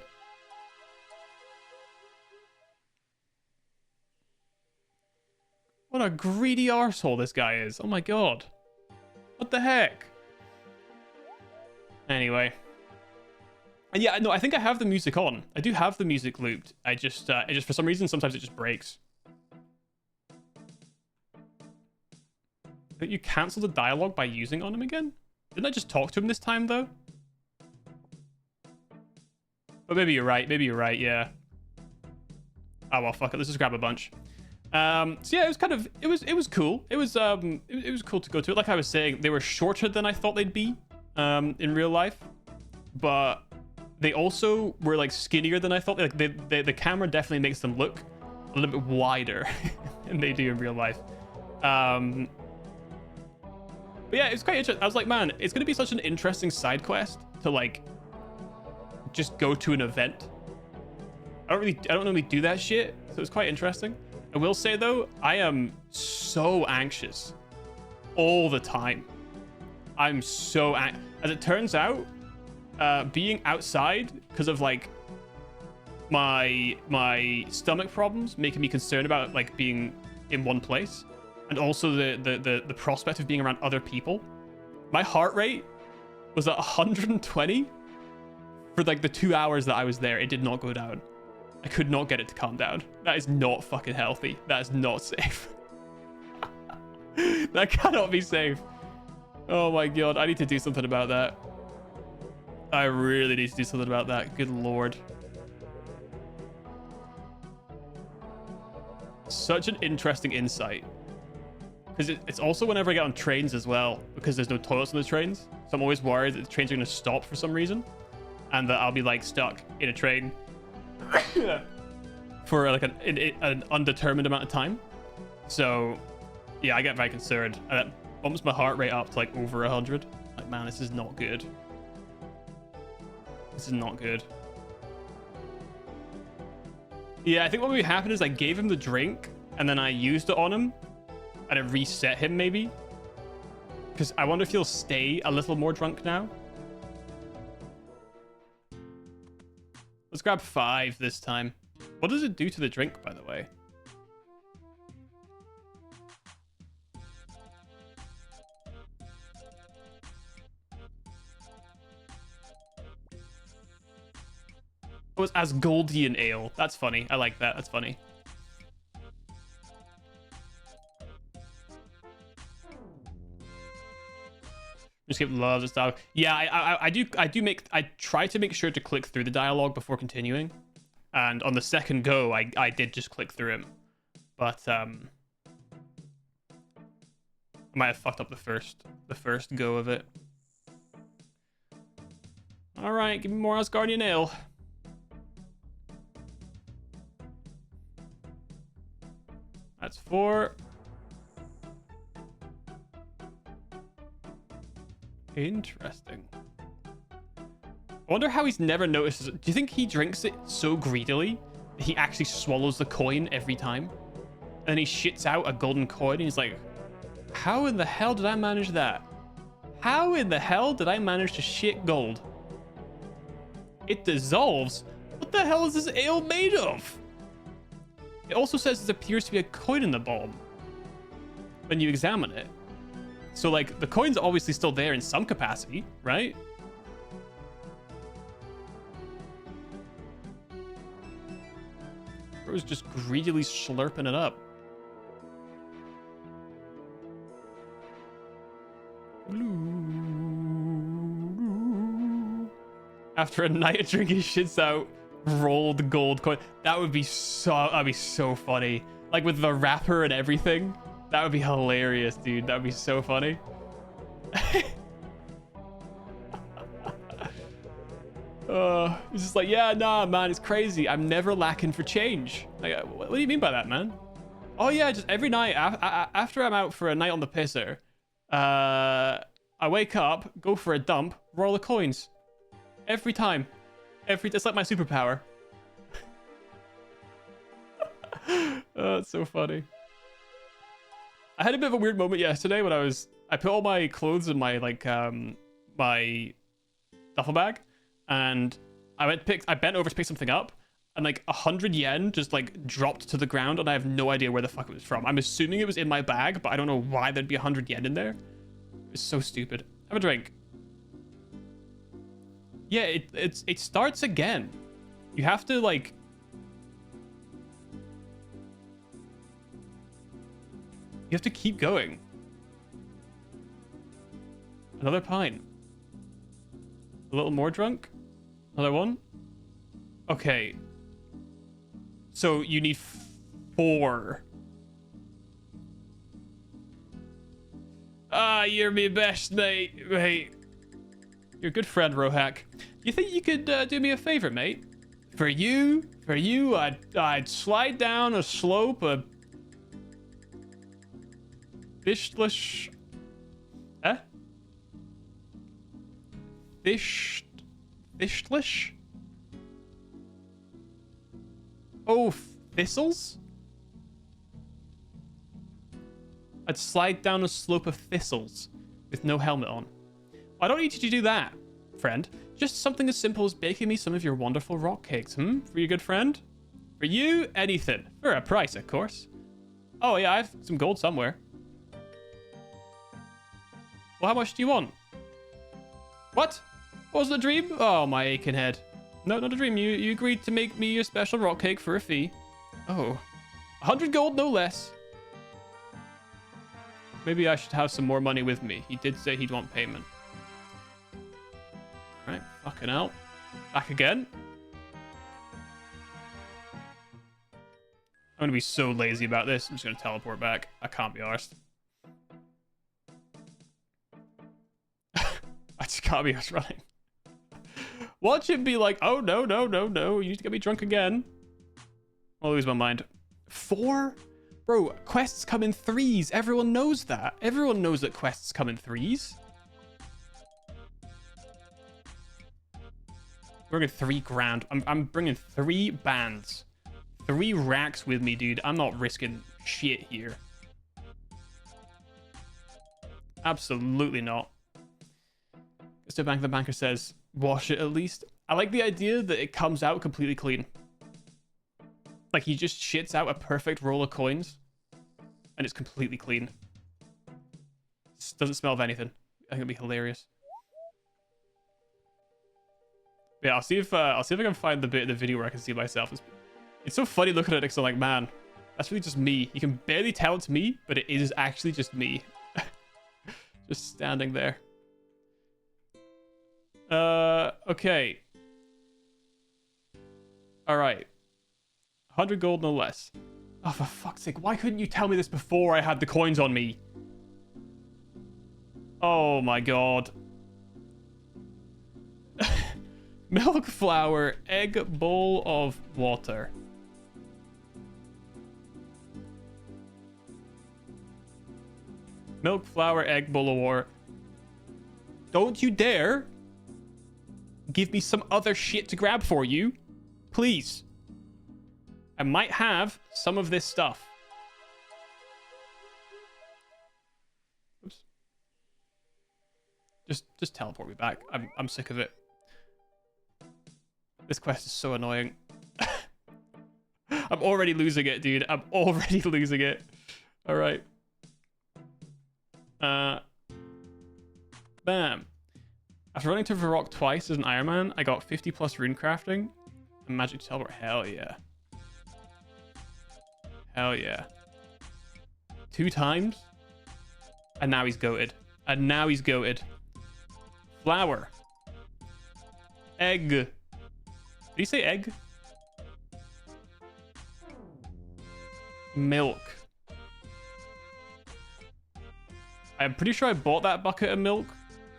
What a greedy arsehole this guy is. Oh my god. What the heck? Anyway. And yeah, no, I think I have the music on. I do have the music looped. It just for some reason, sometimes it just breaks. Don't you cancel the dialogue by using on him again? Didn't I just talk to him this time, though? But maybe you're right. Maybe you're right, yeah. Oh, well, fuck it. Let's just grab a bunch. So yeah, it was kind of, it was cool. It was cool to go to it. Like I was saying, they were shorter than I thought they'd be. in real life, but they also were like skinnier than I thought. Like the camera definitely makes them look a little bit wider than they do in real life. But yeah, it's quite interesting. I was like, man, it's gonna be such an interesting side quest to like just go to an event. I don't normally do that shit, so it's quite interesting. I will say though, I am so anxious all the time. I'm so as it turns out, being outside because of like my stomach problems making me concerned about like being in one place, and also the prospect of being around other people. My heart rate was at 120 for like the 2 hours that I was there. It did not go down. I could not get it to calm down. That is not fucking healthy. That is not safe. That cannot be safe. Oh my god, I need to do something about that. I really need to do something about that. Good lord. Such an interesting insight. Because it's also whenever I get on trains as well, because there's no toilets on the trains. So I'm always worried that the trains are going to stop for some reason, and that I'll be like stuck in a train for like an undetermined amount of time. So yeah, I get very concerned, and that bumps my heart rate up to like over 100. Like, man, this is not good. This is not good. Yeah, I think what would happen is I gave him the drink and then I used it on him and it reset him maybe. Because I wonder if he'll stay a little more drunk now. Let's grab 5 this time. What does it do to the drink, by the way? Oh, it's Asgoldian ale. That's funny. I like that. That's funny. RuneScape loves its dialogue. Yeah, I try to make sure to click through the dialogue before continuing. And on the second go, I did just click through him. But I might have fucked up the first go of it. Alright, give me more Asgardian ale. That's 4. Interesting. I wonder how he's never noticed. Do you think he drinks it so greedily that he actually swallows the coin every time? And then he shits out a golden coin and he's like, how in the hell did I manage that? How in the hell did I manage to shit gold? It dissolves? What the hell is this ale made of? It also says there appears to be a coin in the bottom when you examine it. So, like, the coin's obviously still there in some capacity, right? Bro's just greedily slurping it up. After a night of drinking, shits out rolled gold coin. That'd be so funny. Like with the wrapper and everything. That would be hilarious, dude. That would be so funny. It's just like, yeah, nah, man, it's crazy. I'm never lacking for change. Like, what do you mean by that, man? Oh yeah, just every night after I'm out for a night on the pisser, I wake up, go for a dump, roll the coins. Every time. It's like my superpower. Oh, it's so funny. I had a bit of a weird moment yesterday when I put all my clothes in my like my duffel bag, and I bent over to pick something up, and like 100 yen just like dropped to the ground, and I have no idea where the fuck it was from. I'm assuming it was in my bag, but I don't know why there'd be 100 yen in there. It's so stupid. Have a drink. Yeah, it starts again. You have to like. You have to keep going. Another pint. A little more drunk. Another one. Okay. So you need 4. Ah, you're my best mate. Mate. You're a good friend, Rohak. You think you could do me a favor, mate? For you, I'd slide down a slope of fishless... Eh? Fishless? Oh, thistles? I'd slide down a slope of thistles with no helmet on. I don't need you to do that, friend. Just something as simple as baking me some of your wonderful rock cakes, For your good friend? For you, anything. For a price, of course. Oh, yeah, I have some gold somewhere. Well, how much do you want? What? Wasn't a dream? Oh, my aching head. No, not a dream. You agreed to make me your special rock cake for a fee. Oh. 100 gold, no less. Maybe I should have some more money with me. He did say he'd want payment. Right, fucking hell. Back again. I'm gonna be so lazy about this. I'm just gonna teleport back. I can't be arsed. I just can't be arsed running. Watch him be like, oh, no. You need to get me drunk again. I'll lose my mind. 4? Bro, quests come in 3s. Everyone knows that. Everyone knows that quests come in 3s. We're bringing 3 grand. I'm bringing 3 bands. 3 racks with me, dude. I'm not risking shit here. Absolutely not. Mr. Bank, the banker says, wash it at least. I like the idea that it comes out completely clean. Like, he just shits out a perfect roll of coins. And it's completely clean. It doesn't smell of anything. I think it'll be hilarious. Yeah, I'll see if I can find the bit of the video where I can see myself. It's so funny looking at it because I'm like, man, that's really just me. You can barely tell it's me, but it is actually just me. Just standing there. Okay. Alright. 100 gold, no less. Oh, for fuck's sake. Why couldn't you tell me this before I had the coins on me? Oh my god. Milk, flour, egg, bowl of water. Milk, flour, egg, bowl of water. Don't you dare give me some other shit to grab for you. Please. I might have some of this stuff. Oops. Just teleport me back. I'm sick of it. This quest is so annoying. I'm already losing it, dude. I'm already losing it. All right. Bam. After running to Varrock twice as an Iron Man, I got 50 plus rune crafting and magic teleport. Hell yeah. Hell yeah. 2 times. And now he's goated. And now he's goated. Flour. Egg. Did he say egg? Milk. I'm pretty sure I bought that bucket of milk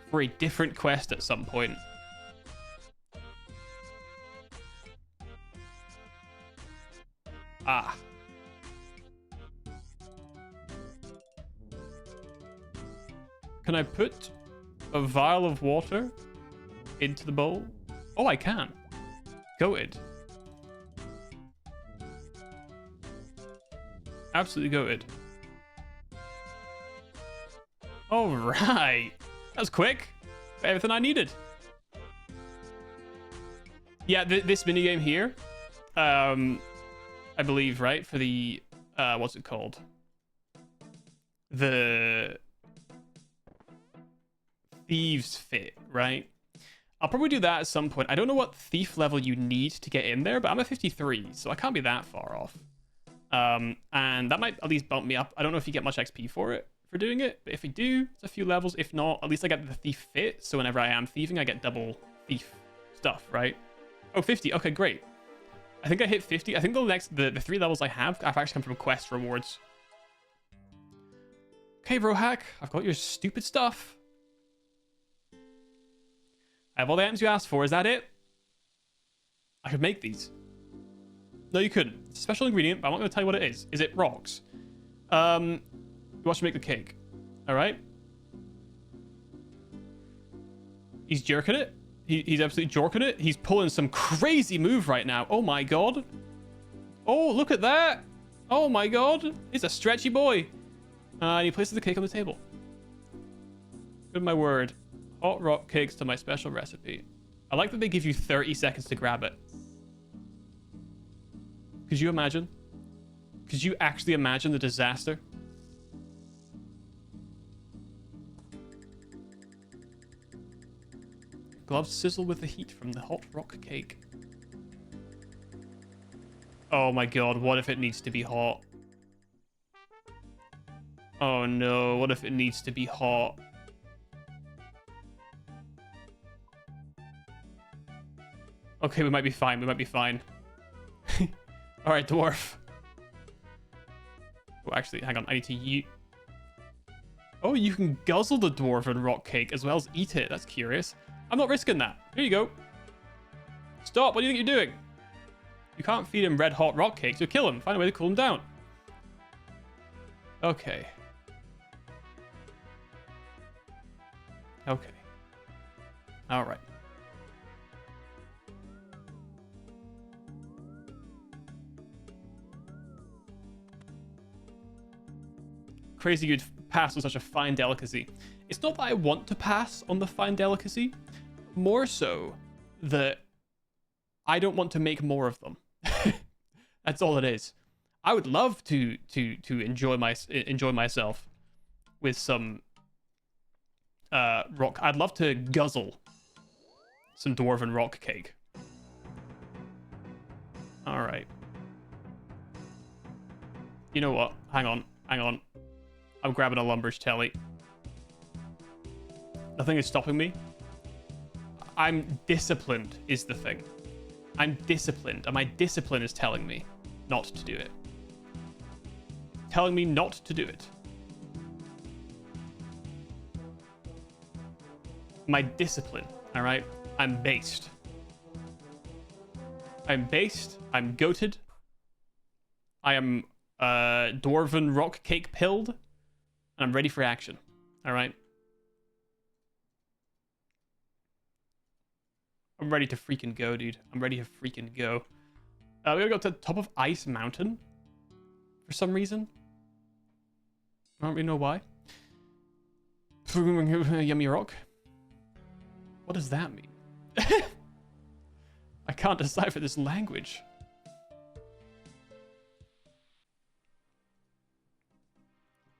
for a different quest at some point. Ah. Can I put a vial of water into the bowl? Oh, I can. Goated. Absolutely goated. All right. That was quick. Everything I needed. Yeah, this minigame here, I believe, right? For the, what's it called? The Thieves Fit, right? I'll probably do that at some point. I don't know what thief level you need to get in there, but I'm at 53, so I can't be that far off. And that might at least bump me up. I don't know if you get much XP for it, for doing it, but if you do, it's a few levels. If not, at least I get the thief fit, so whenever I am thieving, I get double thief stuff, right? Oh, 50. Okay, great. I think I hit 50. I think the 3 levels I have actually come from quest rewards. Okay, Rohak, I've got your stupid stuff. I have all the items you asked for. Is that it? I could make these. No, you couldn't. It's a special ingredient, but I'm not going to tell you what it is. Is it rocks? You watch me make the cake. All right. He's jerking it. He's absolutely jorking it. He's pulling some crazy move right now. Oh my god. Oh, look at that. Oh my god. He's a stretchy boy. And he places the cake on the table. Good my word. Hot rock cakes to my special recipe. I like that they give you 30 seconds to grab it. Could you imagine? Could you actually imagine the disaster? Gloves sizzle with the heat from the hot rock cake. Oh my god, what if it needs to be hot? Oh no, what if it needs to be hot? Okay, we might be fine, we might be fine. Alright, dwarf. Oh, actually, hang on, I need to eat. Oh, you can guzzle the dwarven rock cake as well as eat it. That's curious. I'm not risking that. Here you go. Stop, what do you think you're doing? You can't feed him red hot rock cakes. You'll kill him. Find a way to cool him down. Okay. Okay. Alright. Crazy you'd pass on such a fine delicacy. It's not that I want to pass on the fine delicacy. More so that I don't want to make more of them. That's all it is. I would love to enjoy myself with some rock. I'd love to guzzle some dwarven rock cake. All right. You know what? Hang on. I'm grabbing a lumber's telly. Nothing is stopping me. I'm disciplined is the thing. I'm disciplined, and my discipline is telling me not to do it. Telling me not to do it. My discipline, all right? I'm based. I'm based. I'm goated. I am dwarven rock cake pilled, and I'm ready for action. All right? I'm ready to freaking go, dude. I'm ready to freaking go. We gotta go to the top of Ice Mountain for some reason. I don't really know why. Yummy rock. What does that mean? I can't decipher this language.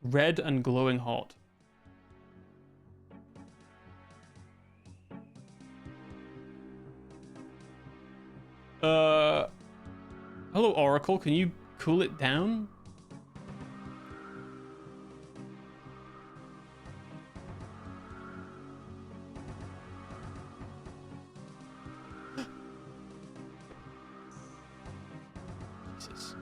Red and glowing hot. Hello, Oracle. Can you cool it down? Jesus.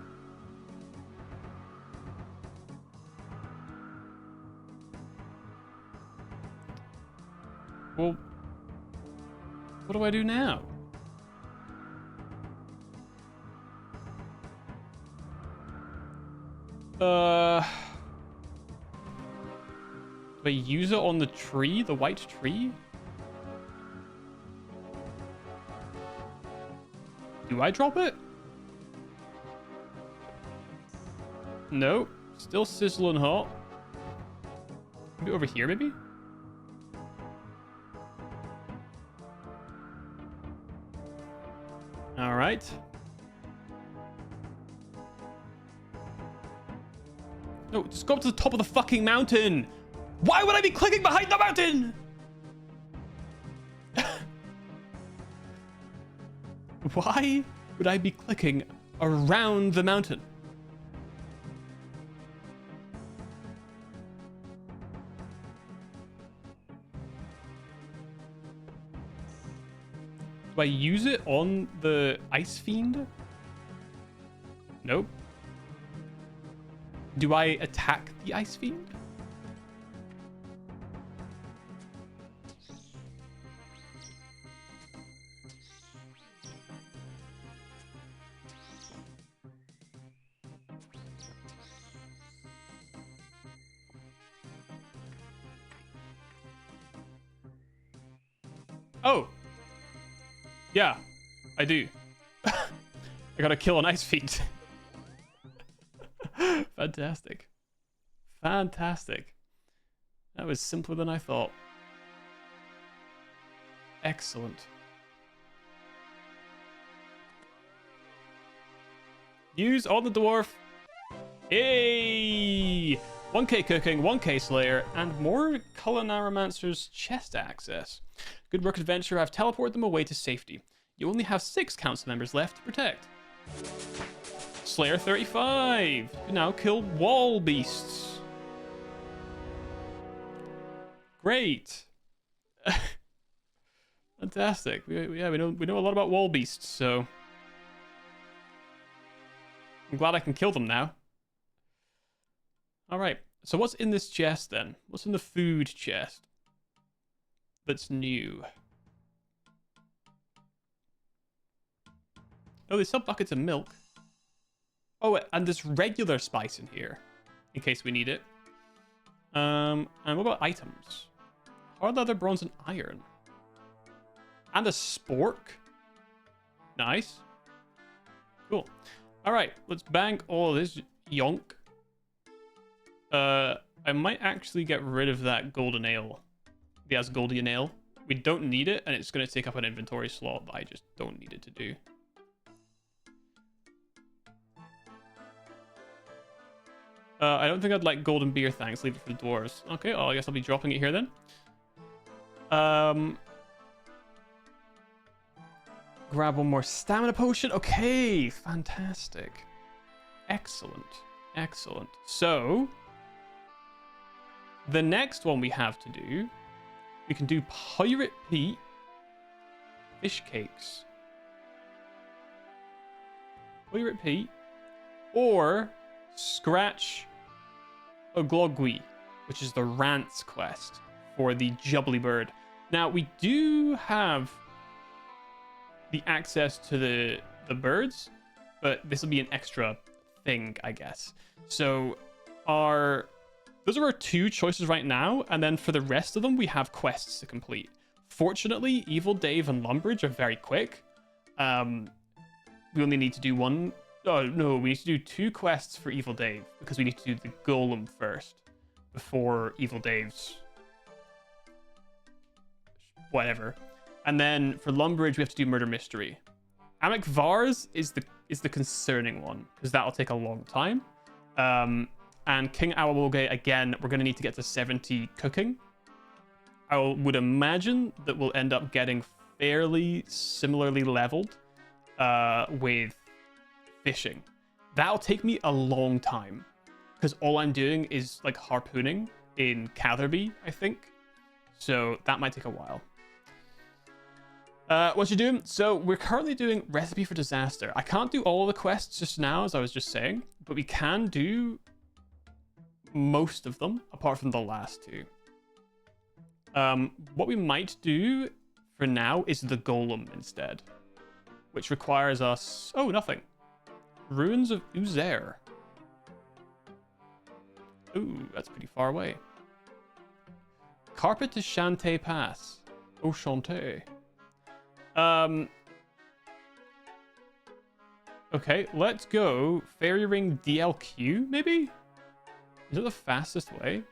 Well, what do I do now? Do I use it on the tree? The white tree? Do I drop it? No. Still sizzling hot. Maybe over here, maybe? Alright. No, just go up to the top of the fucking mountain. Why would I be clicking behind the mountain? Why would I be clicking around the mountain? Do I use it on the Ice Fiend? Nope. Do I attack the Ice Fiend? Oh. Yeah, I do. I gotta kill an ice fiend. Fantastic. Fantastic. That was simpler than I thought. Excellent. Use on the dwarf. Hey! 1k cooking, 1k slayer, and more Culinarimancer's chest access. Good work, adventurer. I've teleported them away to safety. You only have 6 council members left to protect. Slayer 35. You can now kill wall beasts. Great. Fantastic. Yeah, we know a lot about wall beasts, so I'm glad I can kill them now. All right. So what's in this chest then? What's in the food chest that's new? Oh, they sell buckets of milk. Oh, and there's regular spice in here, in case we need it. And what about items? Hard leather, bronze, and iron. And a spork. Nice. Cool. All right, let's bang all of this yonk. I might actually get rid of that golden ale. The Asgoldian ale. We don't need it, and it's going to take up an inventory slot that I just don't need it to do. I don't think I'd like golden beer, thanks. Leave it for the dwarves. Okay, well, I guess I'll be dropping it here then. Grab one more stamina potion. Okay, fantastic. Excellent. Excellent. So, the next one we have to do, we can do Pirate Pete fish cakes. Pirate Pete. Or Scratch a Glogwy, which is the Rants quest for the Jubbly Bird. Now, we do have the access to the birds, but this will be an extra thing, I guess. So those are our 2 choices right now, and then for the rest of them, we have quests to complete. Fortunately, Evil Dave and Lumbridge are very quick. We only need to do one. Oh, no, we need to do 2 quests for Evil Dave, because we need to do the golem first, before Evil Dave's whatever. And then for Lumbridge, we have to do Murder Mystery. Amek Vars is the concerning one, because that'll take a long time. And King Awawoge, again, we're going to need to get to 70 cooking. I would imagine that we'll end up getting fairly similarly leveled with fishing. That'll take me a long time, because all I'm doing is like harpooning in Catherby, I think. So that might take a while. What you doing? So we're currently doing Recipe for Disaster. I can't do all of the quests just now, as I was just saying, but we can do most of them, apart from the last 2. What we might do for now is the golem instead, which requires us... Oh, nothing. Ruins of Uzair. Ooh, that's pretty far away. Carpet to Shantae Pass. Oh, Shantae. Okay, let's go Fairy Ring DLQ, maybe? Is it the fastest way?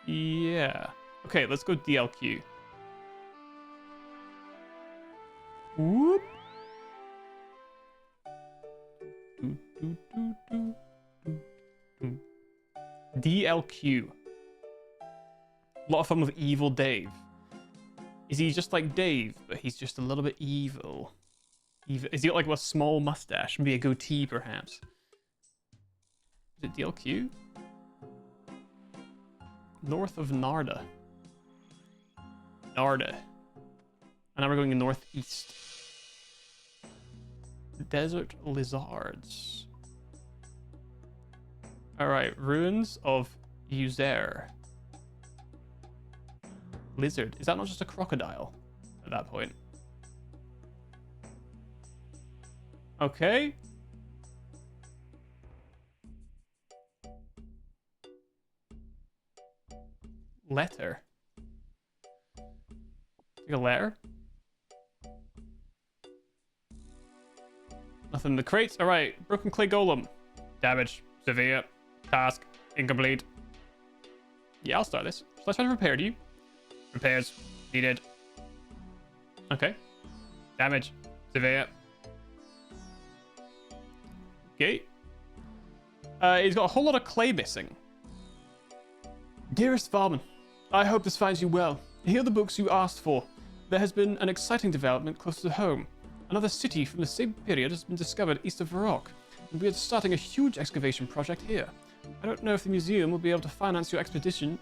Yeah. Okay, let's go DLQ. Whoop. DLQ. A lot of fun with Evil Dave. Is he just like Dave, but he's just a little bit evil? Is he got like a small mustache? Maybe a goatee, perhaps? Is it DLQ? North of Narda. Narda. And now we're going northeast. Desert lizards. Alright, ruins of Uzair. Lizard. Is that not just a crocodile at that point? Okay. Letter. Take a letter. Nothing in the crates. All right. Broken clay golem. Damage. Severe. Task. Incomplete. Yeah, I'll start this. So let's try to repair you. Repairs. Needed. Okay. Damage. Severe. Okay. He's got a whole lot of clay missing. Dearest Varman, I hope this finds you well. Here are the books you asked for. There has been an exciting development close to home. Another city from the same period has been discovered east of Varrock, and we are starting a huge excavation project here. I don't know if the museum will be able to finance your expedition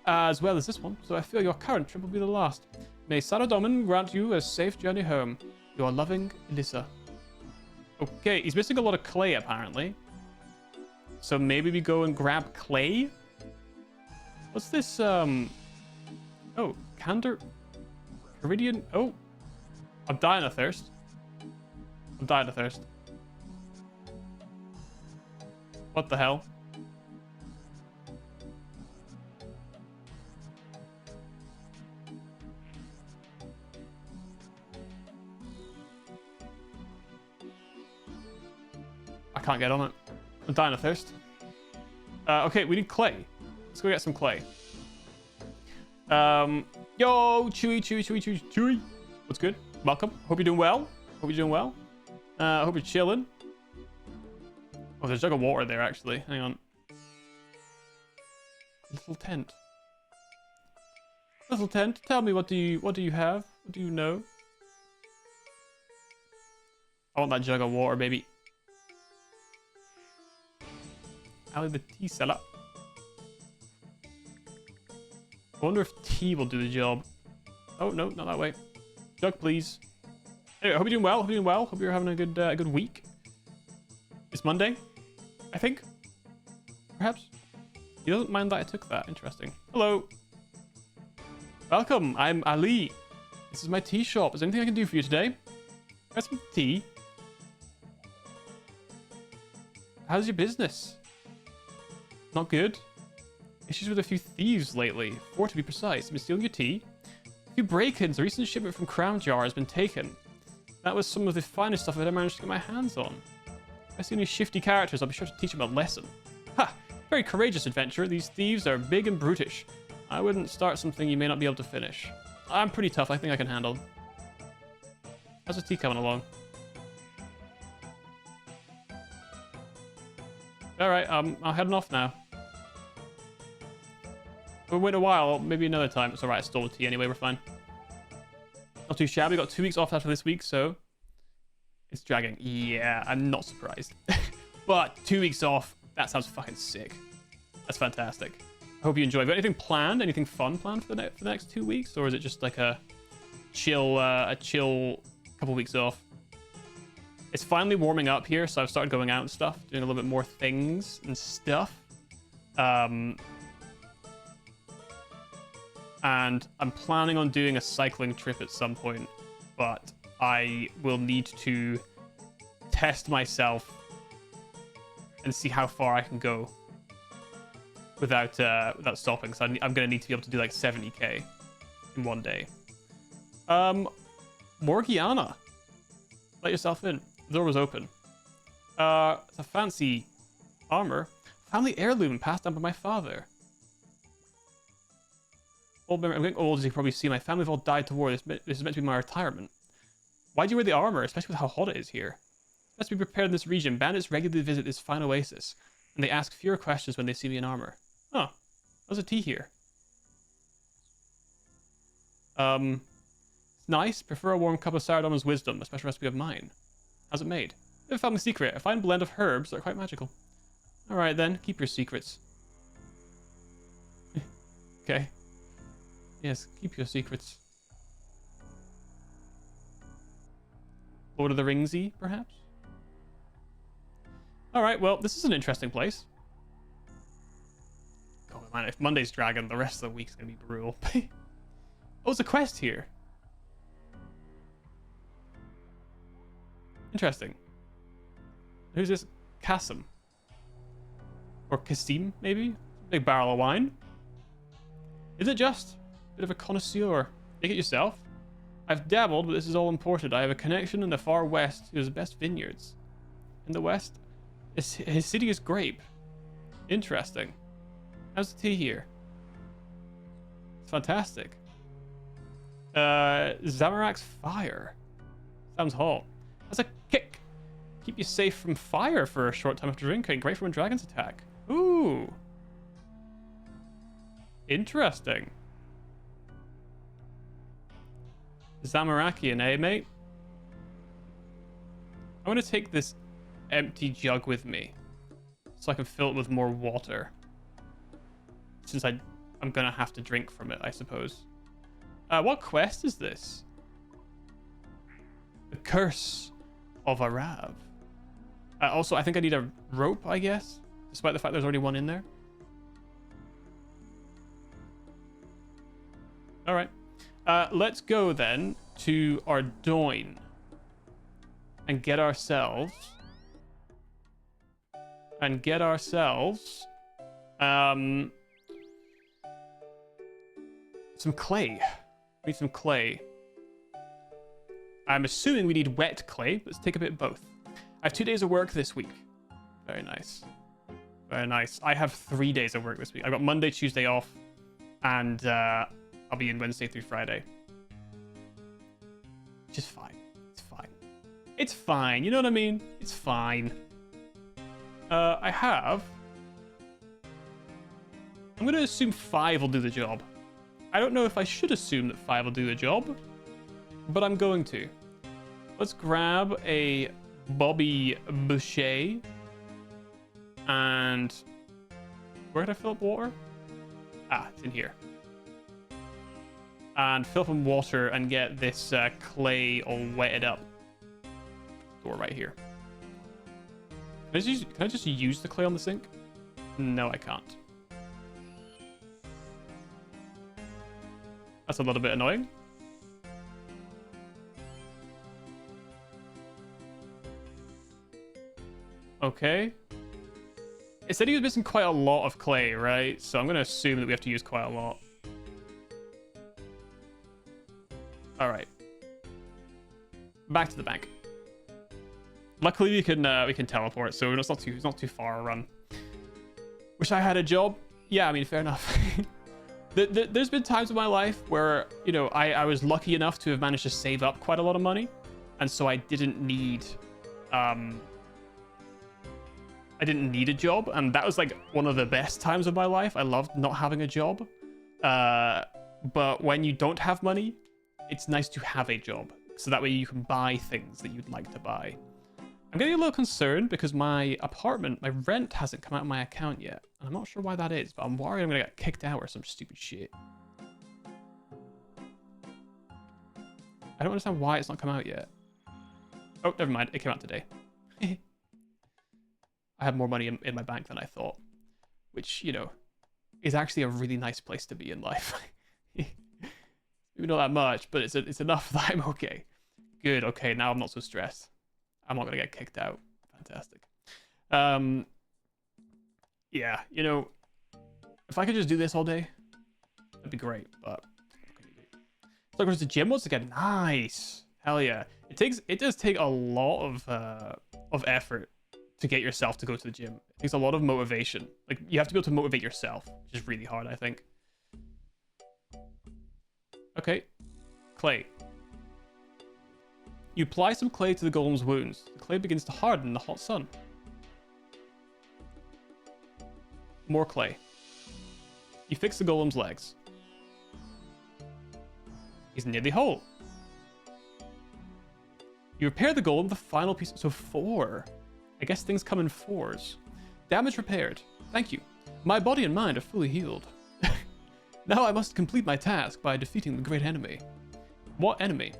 as well as this one, so I fear your current trip will be the last. May Saradomin grant you a safe journey home. Your loving, Elissa. Okay, he's missing a lot of clay apparently. So maybe we go and grab clay? What's this, oh, Candor... Iridian... Oh. I'm dying of thirst. I'm dying of thirst. What the hell? I can't get on it. I'm dying of thirst. Okay, we need clay. Let's go get some clay. Yo, Chewy. What's good? Welcome. Hope you're doing well. Hope you're chilling. Oh, there's a jug of water there, actually. Hang on. Little tent. Little tent. Tell me, what do you have? What do you know? I want that jug of water, baby. Ali the tea seller. I wonder if tea will do the job. Oh, no, not that way. Jug, please. Anyway, I hope you're doing well. Hope you're having a good week. It's Monday, I think. Perhaps. He doesn't mind that I took that. Interesting. Hello. Welcome. I'm Ali. This is my tea shop. Is there anything I can do for you today? Got some tea. How's your business? Not good. Issues with a few thieves lately. 4 to be precise. They've been stealing your tea. A few break-ins. A recent shipment from Crown Jar has been taken. That was some of the finest stuff I've ever managed to get my hands on. If I see any shifty characters, I'll be sure to teach them a lesson. Ha! Very courageous adventurer. These thieves are big and brutish. I wouldn't start something you may not be able to finish. I'm pretty tough. I think I can handle. How's the tea coming along? Alright, I'm heading off now. We'll wait a while, maybe another time. It's alright, I stole the tea anyway, we're fine. Not too shabby, got 2 weeks off after this week, so... It's dragging. Yeah, I'm not surprised. But 2 weeks off, that sounds fucking sick. That's fantastic. I hope you enjoy. Got anything planned? Anything fun planned for the next 2 weeks? Or is it just like a chill couple weeks off? It's finally warming up here, so I've started going out and stuff, doing a little bit more things and stuff. And I'm planning on doing a cycling trip at some point, but I will need to test myself and see how far I can go without stopping. So I'm gonna need to be able to do like 70k in one day. Morgiana, let yourself in. The door was open. It's a fancy armor, family heirloom passed down by my father. I'm getting old, as you can probably see. My family have all died to war. This is meant to be my retirement. Why do you wear the armor, especially with how hot it is here? Let's be prepared in this region. Bandits regularly visit this fine oasis, and they ask fewer questions when they see me in armor. Oh, there's a tea here. It's nice. Prefer a warm cup of Saradomin's wisdom, a special recipe of mine. How's it made? I have a family secret. A fine blend of herbs that are quite magical. Alright then, keep your secrets. Okay. Yes, keep your secrets. Lord of the Ringsy, perhaps? Alright, well, this is an interesting place. God, man, if Monday's dragon, the rest of the week's gonna be brutal. Oh, it's a quest here. Interesting. Who's this? Kasim. Or Kasim, maybe? Big barrel of wine. Is it just? Bit of a connoisseur. Make it yourself? I've dabbled, but this is all imported. I have a connection in the far west who has the best vineyards. In the west, his city is grape. Interesting. How's the tea here? It's fantastic. Zamorak's fire. Sounds hot. That's a kick. Keep you safe from fire for a short time after drinking. Great for when dragons attack. Ooh. Interesting. Zamarakian, eh, mate? I'm going to take this empty jug with me so I can fill it with more water. Since I'm going to have to drink from it, I suppose. What quest is this? The Curse of Arav. Also, I think I need a rope, I guess, despite the fact there's already one in there. All right. Let's go then to Ardoin and get ourselves some clay. We need some clay. I'm assuming we need wet clay. Let's take a bit of both. I have 2 days of work this week. Very nice. Very nice. I have 3 days of work this week. I've got Monday, Tuesday off, and I'll be in Wednesday through Friday. Which is fine. It's fine. It's fine. You know what I mean? It's fine. I'm going to assume 5 will do the job. I don't know if I should assume that 5 will do the job, but I'm going to. Let's grab a Bobby Boucher. And where did I fill up water? Ah, it's in here. And fill up some water and get this clay all wetted up. Door right here. Can I just use the clay on the sink? No, I can't. That's a little bit annoying. Okay. It said he was missing quite a lot of clay, right? So I'm going to assume that we have to use quite a lot. All right. Back to the bank. Luckily, we can teleport, so it's not too far a run. Wish I had a job. Yeah, I mean, fair enough. There's been times in my life where, you know, I was lucky enough to have managed to save up quite a lot of money, and so I didn't need a job, and that was like one of the best times of my life. I loved not having a job. But when you don't have money, it's nice to have a job, so that way you can buy things that you'd like to buy. I'm getting a little concerned because my rent hasn't come out of my account yet. I'm not sure why that is, but I'm worried I'm gonna get kicked out or some stupid shit. I don't understand why it's not come out yet. Oh, never mind. It came out today. I have more money in my bank than I thought, which, you know, is actually a really nice place to be in life. Maybe not that much, but it's enough that I'm okay. Good. Okay, now I'm not so stressed. I'm not gonna get kicked out. Fantastic. Yeah, you know, if I could just do this all day, that'd be great. But what can you do? So goes to gym once again. Nice. Hell yeah. It does take a lot of effort to get yourself to go to the gym. It takes a lot of motivation. Like, you have to be able to motivate yourself, which is really hard, I think. Okay. Clay. You apply some clay to the golem's wounds. The clay begins to harden in the hot sun. More clay. You fix the golem's legs. He's nearly whole. You repair the golem with the final piece. So 4. I guess things come in 4s. Damage repaired. Thank you. My body and mind are fully healed. Now I must complete my task by defeating the great enemy. What enemy?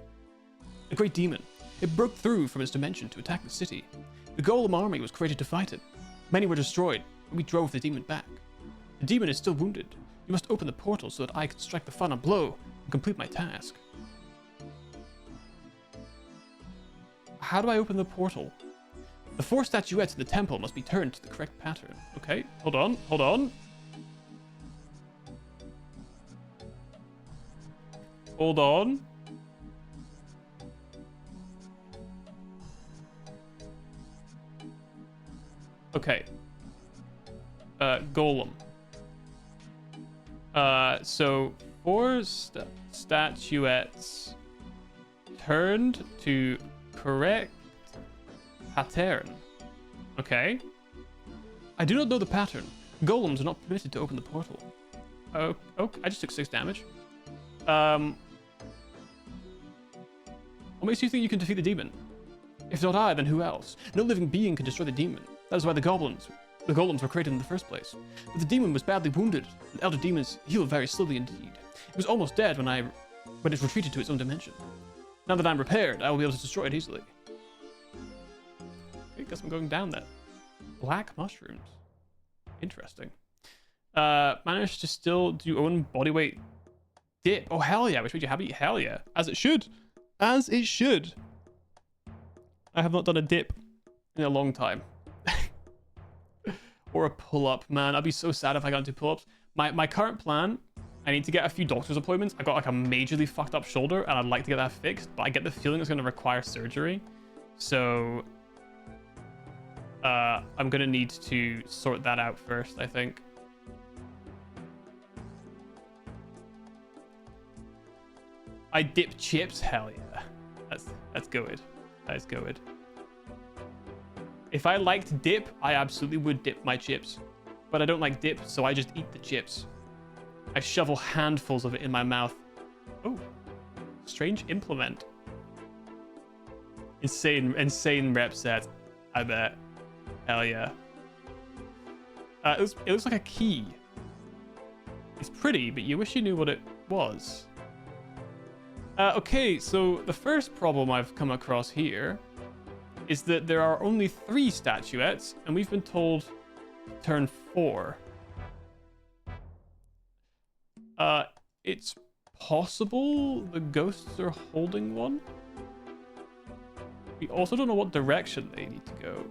A great demon. It broke through from its dimension to attack the city. The golem army was created to fight it. Many were destroyed, but we drove the demon back. The demon is still wounded. You must open the portal so that I can strike the final blow and complete my task. How do I open the portal? The 4 statuettes in the temple must be turned to the correct pattern. Okay, hold on. Hold on. Okay. Golem. So 4 statuettes turned to correct pattern. Okay. I do not know the pattern. Golems are not permitted to open the portal. Oh, I just took 6 damage. What makes you think you can defeat the demon? If not I, then who else? No living being can destroy the demon. That is why the golems were created in the first place. But the demon was badly wounded, and elder demons heal very slowly indeed. It was almost dead when it retreated to its own dimension. Now that I'm repaired, I will be able to destroy it easily. I guess I'm going down there. Black mushrooms. Interesting. Managed to still do own bodyweight dip. Oh, hell yeah. Which made you happy? Hell yeah. As it should. As it should. I have not done a dip in a long time. Or a pull-up, man. I'd be so sad if I got into pull-ups. My current plan, I need to get a few doctor's appointments. I got like a majorly fucked up shoulder and I'd like to get that fixed, but I get the feeling it's going to require surgery. So I'm going to need to sort that out first, I think. I dip chips? Hell yeah. That's good. That is good. If I liked dip, I absolutely would dip my chips. But I don't like dip, so I just eat the chips. I shovel handfuls of it in my mouth. Oh, strange implement. Insane rep set, I bet. Hell yeah. It looks like a key. It's pretty, but you wish you knew what it was. Okay, so the first problem I've come across here is that there are only 3 statuettes, and we've been told turn 4. It's possible the ghosts are holding one. We also don't know what direction they need to go.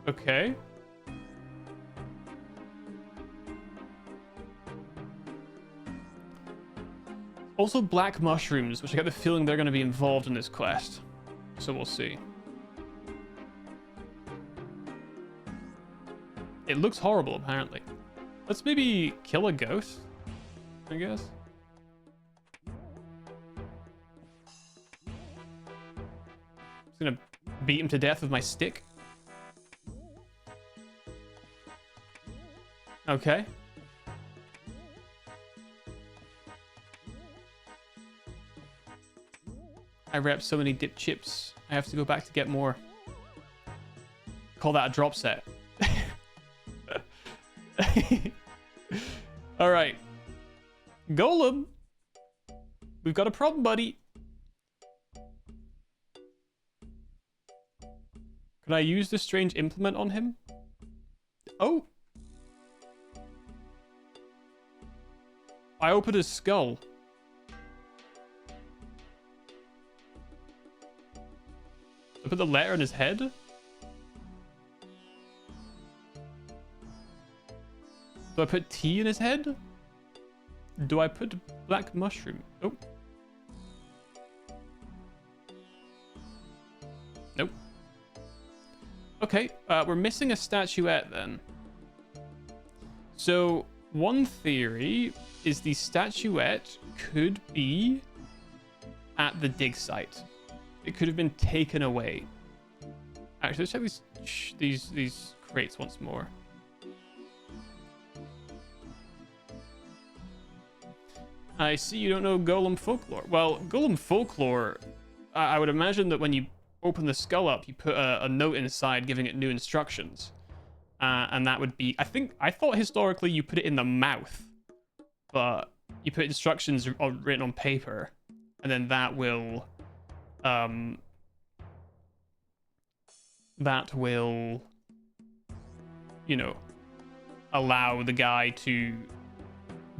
Okay. Also black mushrooms, which I get the feeling they're going to be involved in this quest. So we'll see. It looks horrible, apparently. Let's maybe kill a ghost, I guess. Just gonna beat him to death with my stick. Okay. I rep so many dip chips. I have to go back to get more. Call that a drop set. All right. Golem. We've got a problem, buddy. Can I use this strange implement on him? Oh. I opened his skull. I put the letter in his head? Do I put tea in his head? Do I put black mushroom? Oh. Nope. Okay, we're missing a statuette then. So, one theory is the statuette could be at the dig site. It could have been taken away. Actually, let's check these crates once more. I see you don't know golem folklore. Well, golem folklore, I would imagine that when you open the skull up, you put a note inside giving it new instructions. And that would be, I thought historically you put it in the mouth, but you put instructions written on paper, and then that will, you know, allow the guy to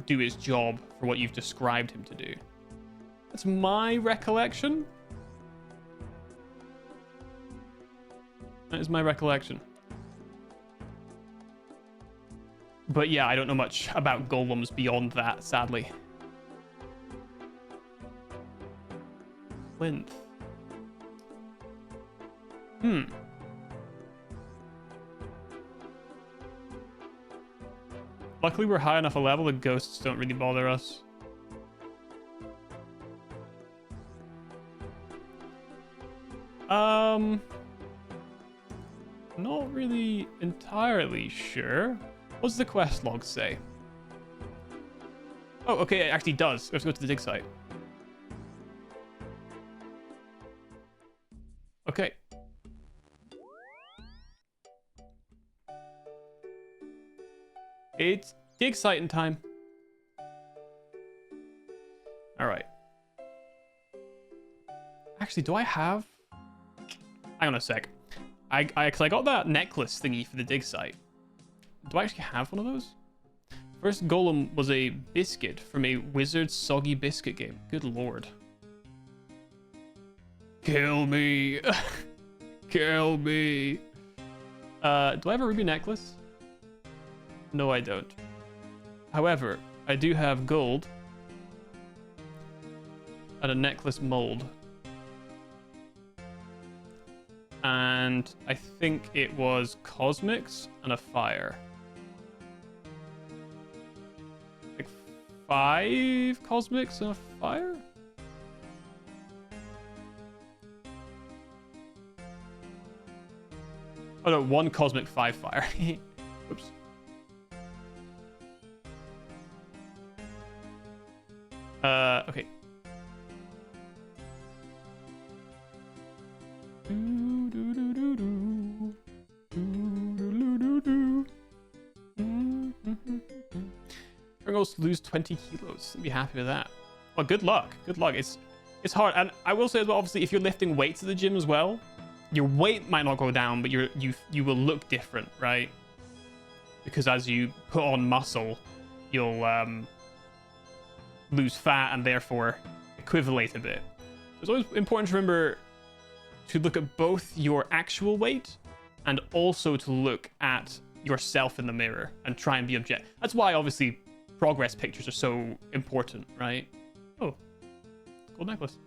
do his job for what you've described him to do. That's my recollection. That is my recollection. But yeah, I don't know much about golems beyond that, sadly. Plinth. Luckily, we're high enough a level that ghosts don't really bother us. Not really entirely sure. What does the quest log say? Oh, okay, it actually does. Let's go to the dig site. Okay. It's dig site in time. All right. Actually, do I have... Hang on a sec. Cause I got that necklace thingy for the dig site. Do I actually have one of those? First golem was a biscuit from a wizard soggy biscuit game. Good lord. Kill me. Kill me. Do I have a ruby necklace? No, I don't. However, I do have gold and a necklace mold. And I think it was cosmics and a fire. Like 5 cosmics and a fire? Oh no, 1 cosmic, 5 fire. Oops. Okay. Goes to lose 20 kilos. I'd be happy with that. Well, good luck. Good luck. It's hard, and I will say as well. Obviously, if you're lifting weights at the gym as well, your weight might not go down, but you will look different, right? Because as you put on muscle, you'll lose fat and therefore equivalate a bit. It's always important to remember to look at both your actual weight and also to look at yourself in the mirror and try and be objective. That's why obviously progress pictures are so important, right? Oh, gold necklace.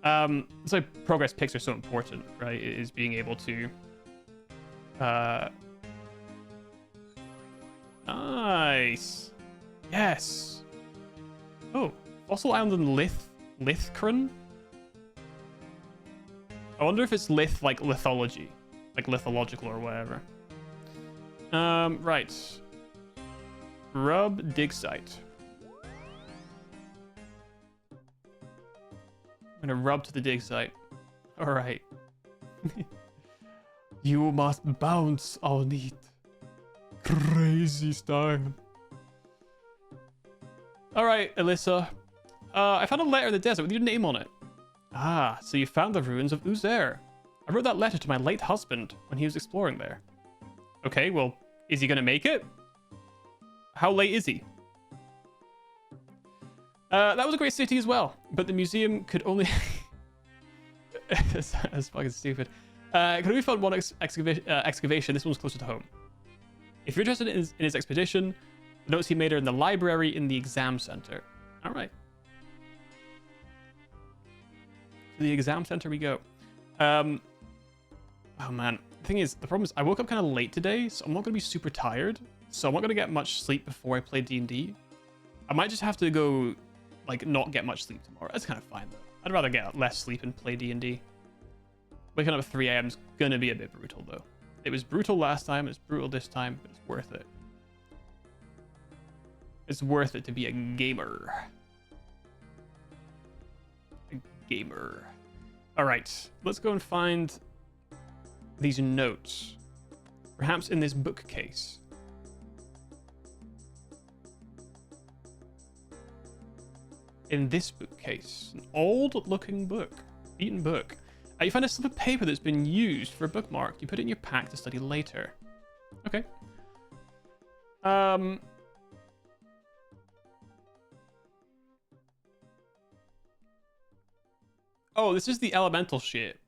That's why progress pics are so important, right? Is being able to nice. Yes. Oh, fossil island in Lithcran. I wonder if it's lith like lithology, like lithological or whatever. Right. Rub dig site. I'm gonna rub to the dig site. All right. You must bounce on it. Crazy style. All right, Alyssa. I found a letter in the desert with your name on it. Ah, so you found the ruins of Uzair. I wrote that letter to my late husband when he was exploring there. Okay, well, is he gonna make it? How late is he? That was a great city as well, but the museum could only... That's fucking stupid. Could only find one excavation. This one's closer to home. If you're interested in his expedition, the notes he made are in the library in the exam center. All right. To the exam center we go. Oh man, the problem is I woke up kind of late today, so I'm not gonna be super tired. So I'm not gonna get much sleep before I play D&D. I might just have to go, like, not get much sleep tomorrow. That's kind of fine though. I'd rather get less sleep and play D&D. Waking up at 3 a.m. is gonna be a bit brutal though. It was brutal last time, it's brutal this time, but it's worth it. It's worth it to be a gamer. A gamer. All right, let's go and find these notes. Perhaps in this bookcase. In this bookcase. An old-looking book. Beaten book. You find a slip of paper that's been used for a bookmark. You put it in your pack to study later. Okay. Oh, this is the elemental shit.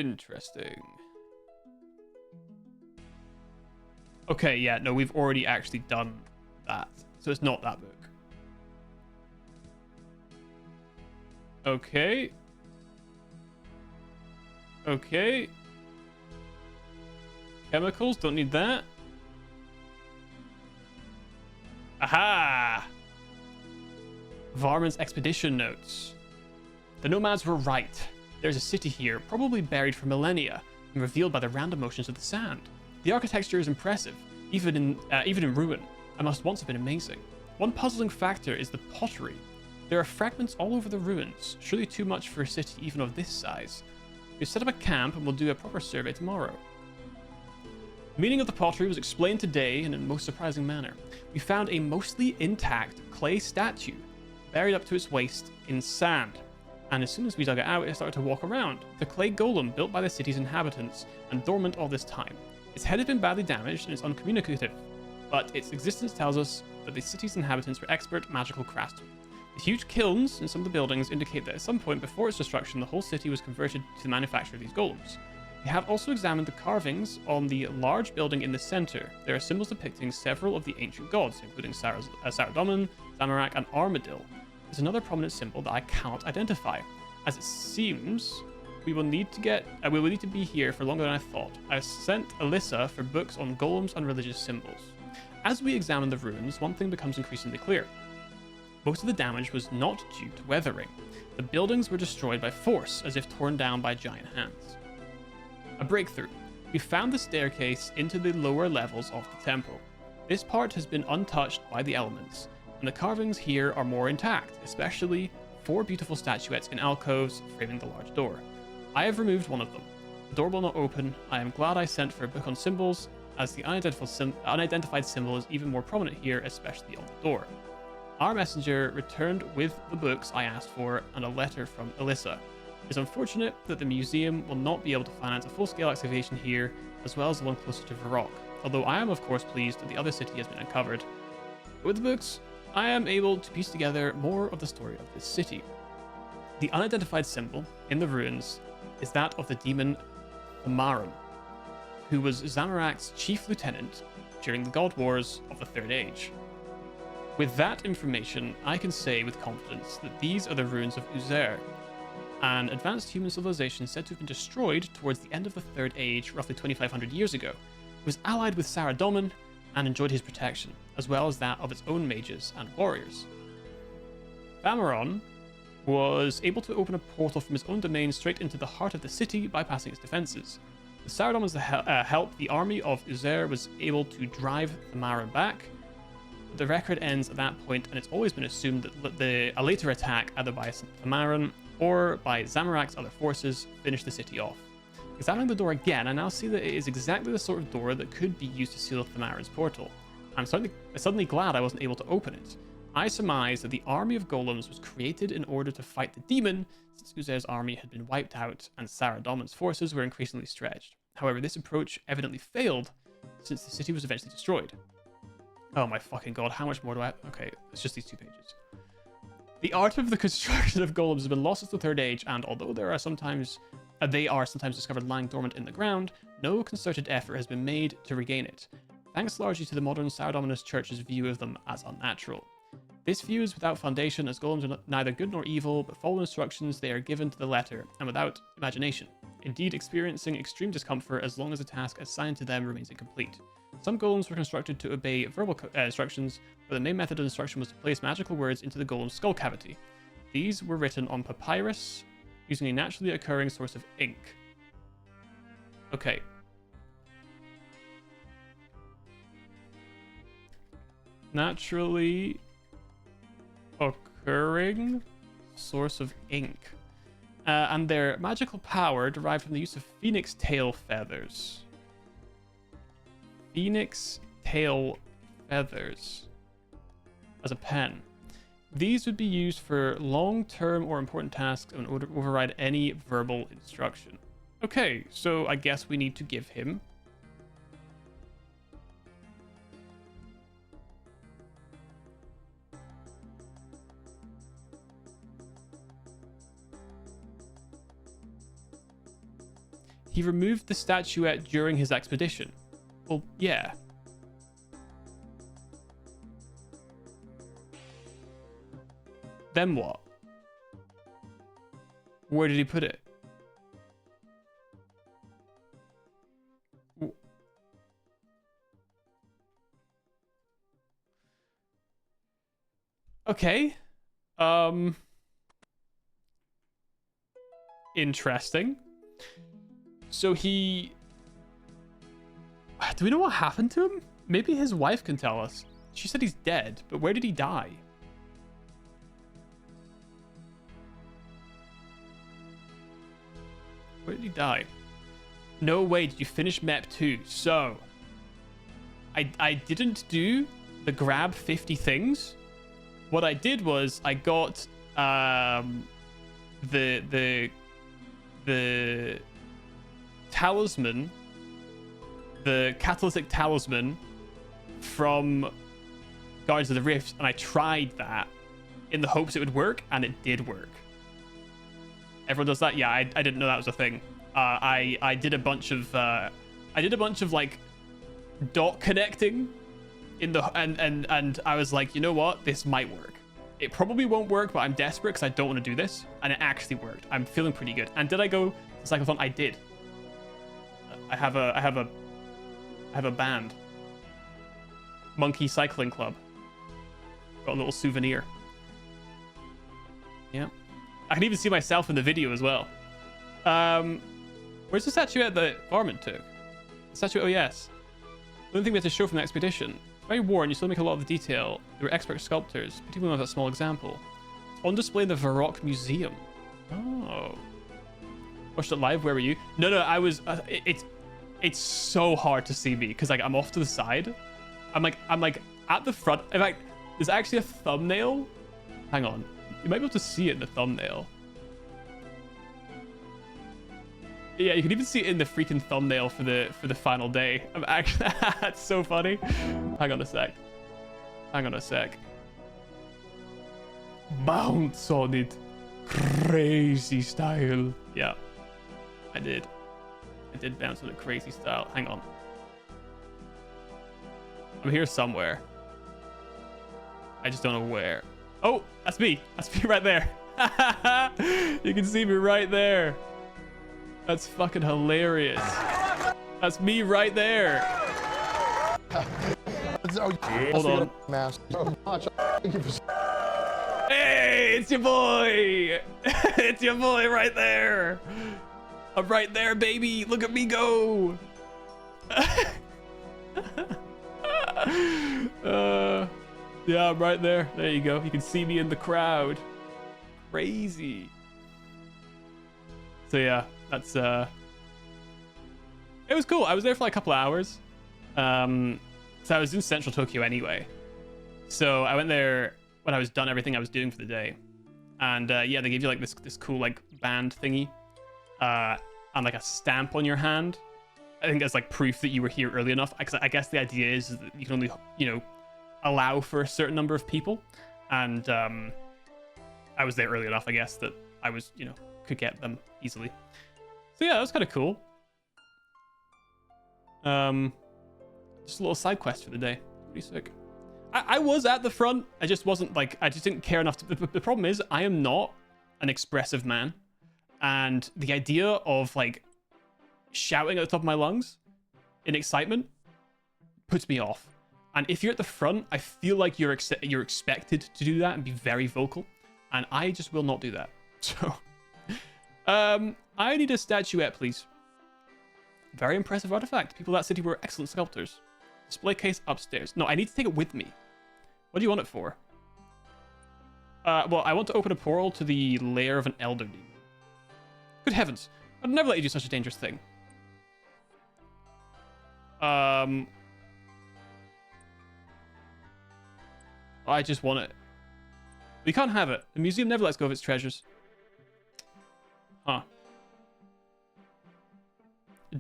Interesting. Okay, yeah, no, we've already actually done that. So it's not that book. Okay. Okay. Chemicals, don't need that. Aha! Varman's expedition notes. The nomads were right. There's a city here, probably buried for millennia, and revealed by the random motions of the sand. The architecture is impressive, even in ruin, and must once have been amazing. One puzzling factor is the pottery. There are fragments all over the ruins, surely too much for a city even of this size. We've set up a camp and we'll do a proper survey tomorrow. The meaning of the pottery was explained today in a most surprising manner. We found a mostly intact clay statue, buried up to its waist in sand. And as soon as we dug it out, it started to walk around. The clay golem built by the city's inhabitants, and dormant all this time. Its head had been badly damaged and it's uncommunicative, but its existence tells us that the city's inhabitants were expert magical craftsmen. The huge kilns in some of the buildings indicate that at some point before its destruction, the whole city was converted to the manufacture of these golems. We have also examined the carvings on the large building in the center. There are symbols depicting several of the ancient gods, including Saradomin, Zamorak, and Armadil. There's another prominent symbol that I cannot identify. As it seems, we will need to be here for longer than I thought. I sent Alyssa for books on golems and religious symbols. As we examine the ruins, one thing becomes increasingly clear. Most of the damage was not due to weathering. The buildings were destroyed by force, as if torn down by giant hands. A breakthrough. We found the staircase into the lower levels of the temple. This part has been untouched by the elements, and the carvings here are more intact, especially 4 beautiful statuettes in alcoves framing the large door. I have removed one of them. The door will not open. I am glad I sent for a book on symbols, as the unidentified symbol is even more prominent here, especially on the door. Our messenger returned with the books I asked for and a letter from Alyssa. It is unfortunate that the museum will not be able to finance a full-scale excavation here, as well as the one closer to Varrock, although I am of course pleased that the other city has been uncovered. But with the books, I am able to piece together more of the story of this city. The unidentified symbol in the ruins is that of the demon Thamarum, who was Zamorak's chief lieutenant during the God Wars of the Third Age. With that information, I can say with confidence that these are the ruins of Uzer, an advanced human civilization said to have been destroyed towards the end of the Third Age, roughly 2,500 years ago. It was allied with Saradomin and enjoyed his protection, as well as that of its own mages and warriors. Thamaron was able to open a portal from his own domain straight into the heart of the city, bypassing its defenses. With Saradomin's help, the army of Uzer was able to drive Thamaron back. The record ends at that point, and it's always been assumed that a later attack, either by Thamaron or by Zamorak's other forces, finished the city off. Examining the door again, I now see that it is exactly the sort of door that could be used to seal Thamaron's portal. I'm suddenly glad I wasn't able to open it. I surmise that the army of golems was created in order to fight the demon, since Uzer's army had been wiped out and Saradomin's forces were increasingly stretched. However, this approach evidently failed, since the city was eventually destroyed. Oh my fucking god, how much more do I... Okay, it's just these 2 pages. The art of the construction of golems has been lost since the Third Age, and although they are sometimes discovered lying dormant in the ground, no concerted effort has been made to regain it, thanks largely to the modern Saradominist Church's view of them as unnatural. This view is without foundation, as golems are neither good nor evil, but follow instructions they are given to the letter, and without imagination, indeed experiencing extreme discomfort as long as the task assigned to them remains incomplete. Some golems were constructed to obey verbal instructions, but the main method of instruction was to place magical words into the golem's skull cavity. These were written on papyrus, using a naturally occurring source of ink. Okay. Naturally occurring source of ink. And their magical power derived from the use of phoenix tail feathers. Phoenix tail feathers as a pen. These would be used for long-term or important tasks and would override any verbal instruction. Okay, so I guess we need to give him He removed the statuette during his expedition. Well, yeah. Then what? Where did he put it? Okay. Interesting. So he... Do we know what happened to him? Maybe his wife can tell us. She said he's dead, but where did he die? Where did he die? No way, did you finish mep2? So, I didn't do the grab 50 things. What I did was I got the talisman, the catalytic talisman from Guardians of the Rift, and I tried that in the hopes it would work, and it did work. Everyone does that? Yeah, I didn't know that was a thing. I did a bunch of like dot connecting in the and I was like, you know what, this might work. It probably won't work, but I'm desperate because I don't want to do this, and it actually worked. I'm feeling pretty good. And did I go to cyclothon? I did. I have a band, Monkey Cycling Club. Got a little souvenir. Yeah, I can even see myself in the video as well. Where's the statuette that Varmint took? The statuette, oh yes. The only thing we have to show from the expedition. It's very worn, you still make a lot of the detail. They were expert sculptors, particularly with that small example. It's on display in the Varrock Museum. Oh. Watched it live, where were you? No, I was, it's so hard to see me, because like I'm off to the side. I'm like at the front. In fact, there's actually a thumbnail. Hang on. You might be able to see it in the thumbnail. Yeah, you can even see it in the freaking thumbnail for the final day. I'm actually that's so funny. Hang on a sec. Bounce on it. Crazy style. Yeah. I did bounce on a crazy style. Hang on. I'm here somewhere. I just don't know where. Oh, that's me. That's me right there. You can see me right there. That's fucking hilarious. That's me right there. Hold on. Hey, it's your boy. It's your boy right there. I'm right there, baby. Look at me go. Yeah, I'm right there. There you go. You can see me in the crowd. Crazy. So yeah, that's it was cool. I was there for like a couple of hours. So I was in central Tokyo anyway. So I went there when I was done everything I was doing for the day. And yeah, they gave you like this cool like band thingy. And like a stamp on your hand. I think that's like proof that you were here early enough. Because I guess the idea is that you can only, you know, allow for a certain number of people. And I was there early enough, I guess, that I was, you know, could get them easily. So yeah, that was kind of cool. Just a little side quest for the day. Pretty sick. I was at the front. I just wasn't like, I just didn't care enough to, the problem is I am not an expressive man. And the idea of like shouting at the top of my lungs in excitement puts me off. And if you're at the front, I feel like you're expected to do that and be very vocal. And I just will not do that. So, I need a statuette, please. Very impressive artifact. People of that city were excellent sculptors. Display case upstairs. No, I need to take it with me. What do you want it for? Well, I want to open a portal to the lair of an elder demon. Good heavens. I'd never let you do such a dangerous thing. I just want it. We can't have it. The museum never lets go of its treasures. Huh.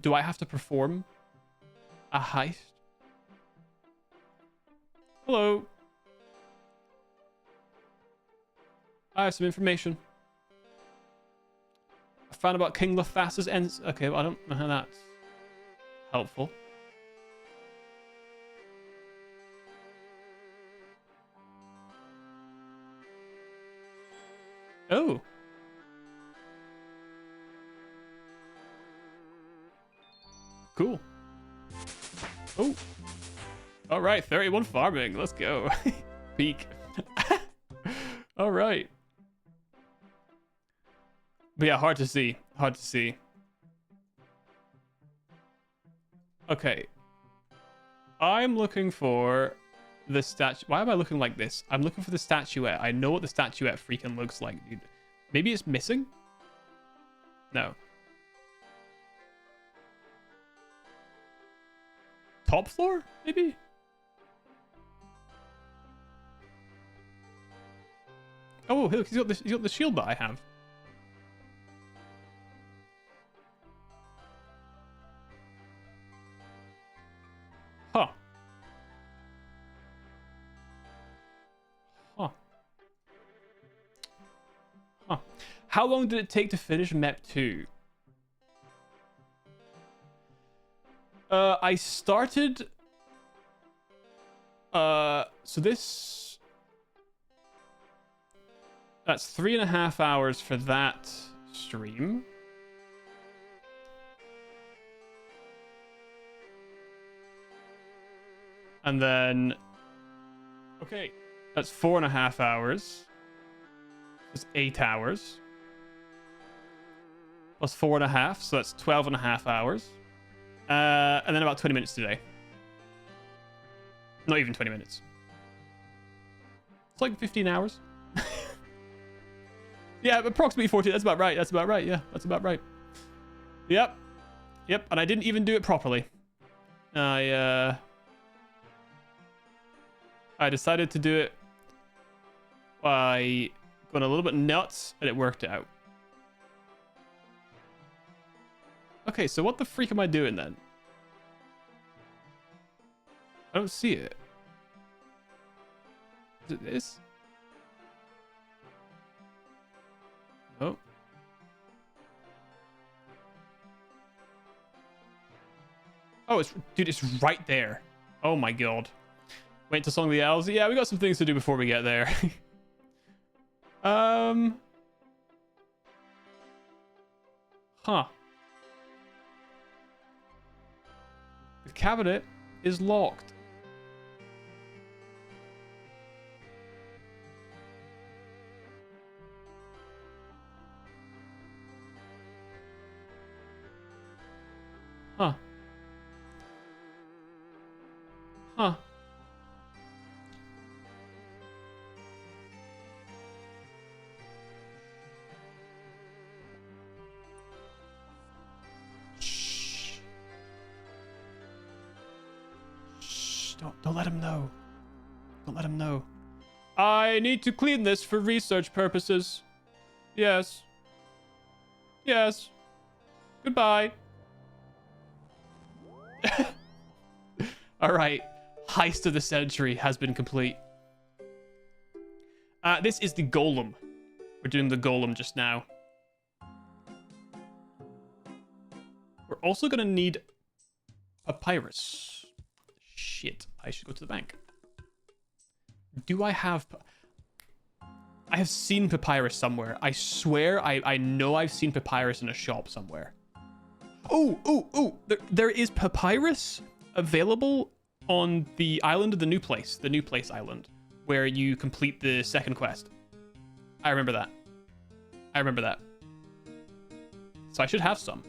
Do I have to perform a heist? Hello. I have some information. A Found about King Lethas's ends. Okay, well, I don't know how that's helpful. Oh. Cool. Oh. All right, 31 farming. Let's go. Peak. All right. But yeah, hard to see. Hard to see. Okay. I'm looking for the statue. Why am I looking like this? I'm looking for the statuette. I know what the statuette freaking looks like, dude. Maybe it's missing? No. Top floor? Maybe? Oh, look, he's got the shield that I have. Huh. Huh. Huh. How long did it take to finish mep2? I started... So this... That's 3.5 hours for that stream. And then... Okay, that's 4.5 hours. That's 8 hours. Plus 4.5, so that's 12.5 hours. And then about 20 minutes today. Not even 20 minutes. It's like 15 hours. Yeah, approximately 14. That's about right. That's about right. Yeah, that's about right. Yep. Yep, and I didn't even do it properly. I decided to do it by going a little bit nuts, and it worked out. Okay, so what the freak am I doing then? I don't see it. Is it this? Oh. Oh, dude, it's right there. Oh my god. Wait to Song of the Owls. Yeah, we got some things to do before we get there. Huh. The cabinet is locked. Huh. Huh. Shh. Shh. Don't let him know. Don't let him know. I need to clean this for research purposes. Yes. Yes. Goodbye. All right. Heist of the century has been complete. This is the golem. We're doing the golem just now. We're also going to need papyrus. Shit. I should go to the bank. Do I have... I have seen papyrus somewhere. I swear I know I've seen papyrus in a shop somewhere. Oh! There is papyrus available on the island of the new place island, where you complete the second quest. I remember that. So I should have some.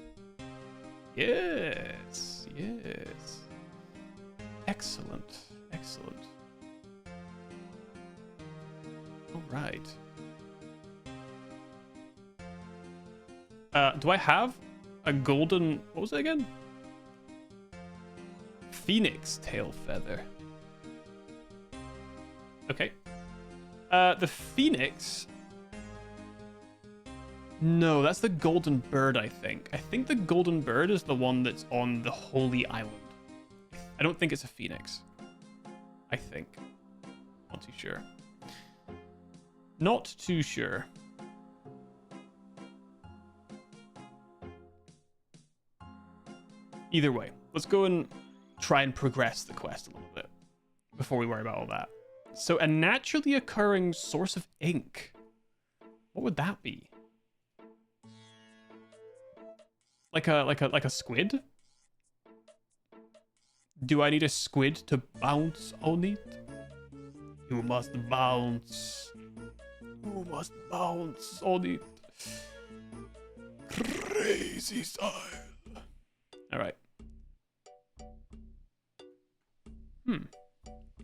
Yes. Excellent. All right. Do I have a golden... What was it again? Phoenix tail feather. Okay. The phoenix... No, that's the golden bird, I think. I think the golden bird is the one that's on the Holy Island. I don't think it's a phoenix. I think. Not too sure. Not too sure. Either way, let's go and try and progress the quest a little bit before we worry about all that. So, a naturally occurring source of ink. What would that be? Like a squid? Do I need a squid to bounce on it? You must bounce. You must bounce on it. Crazy style. Alright.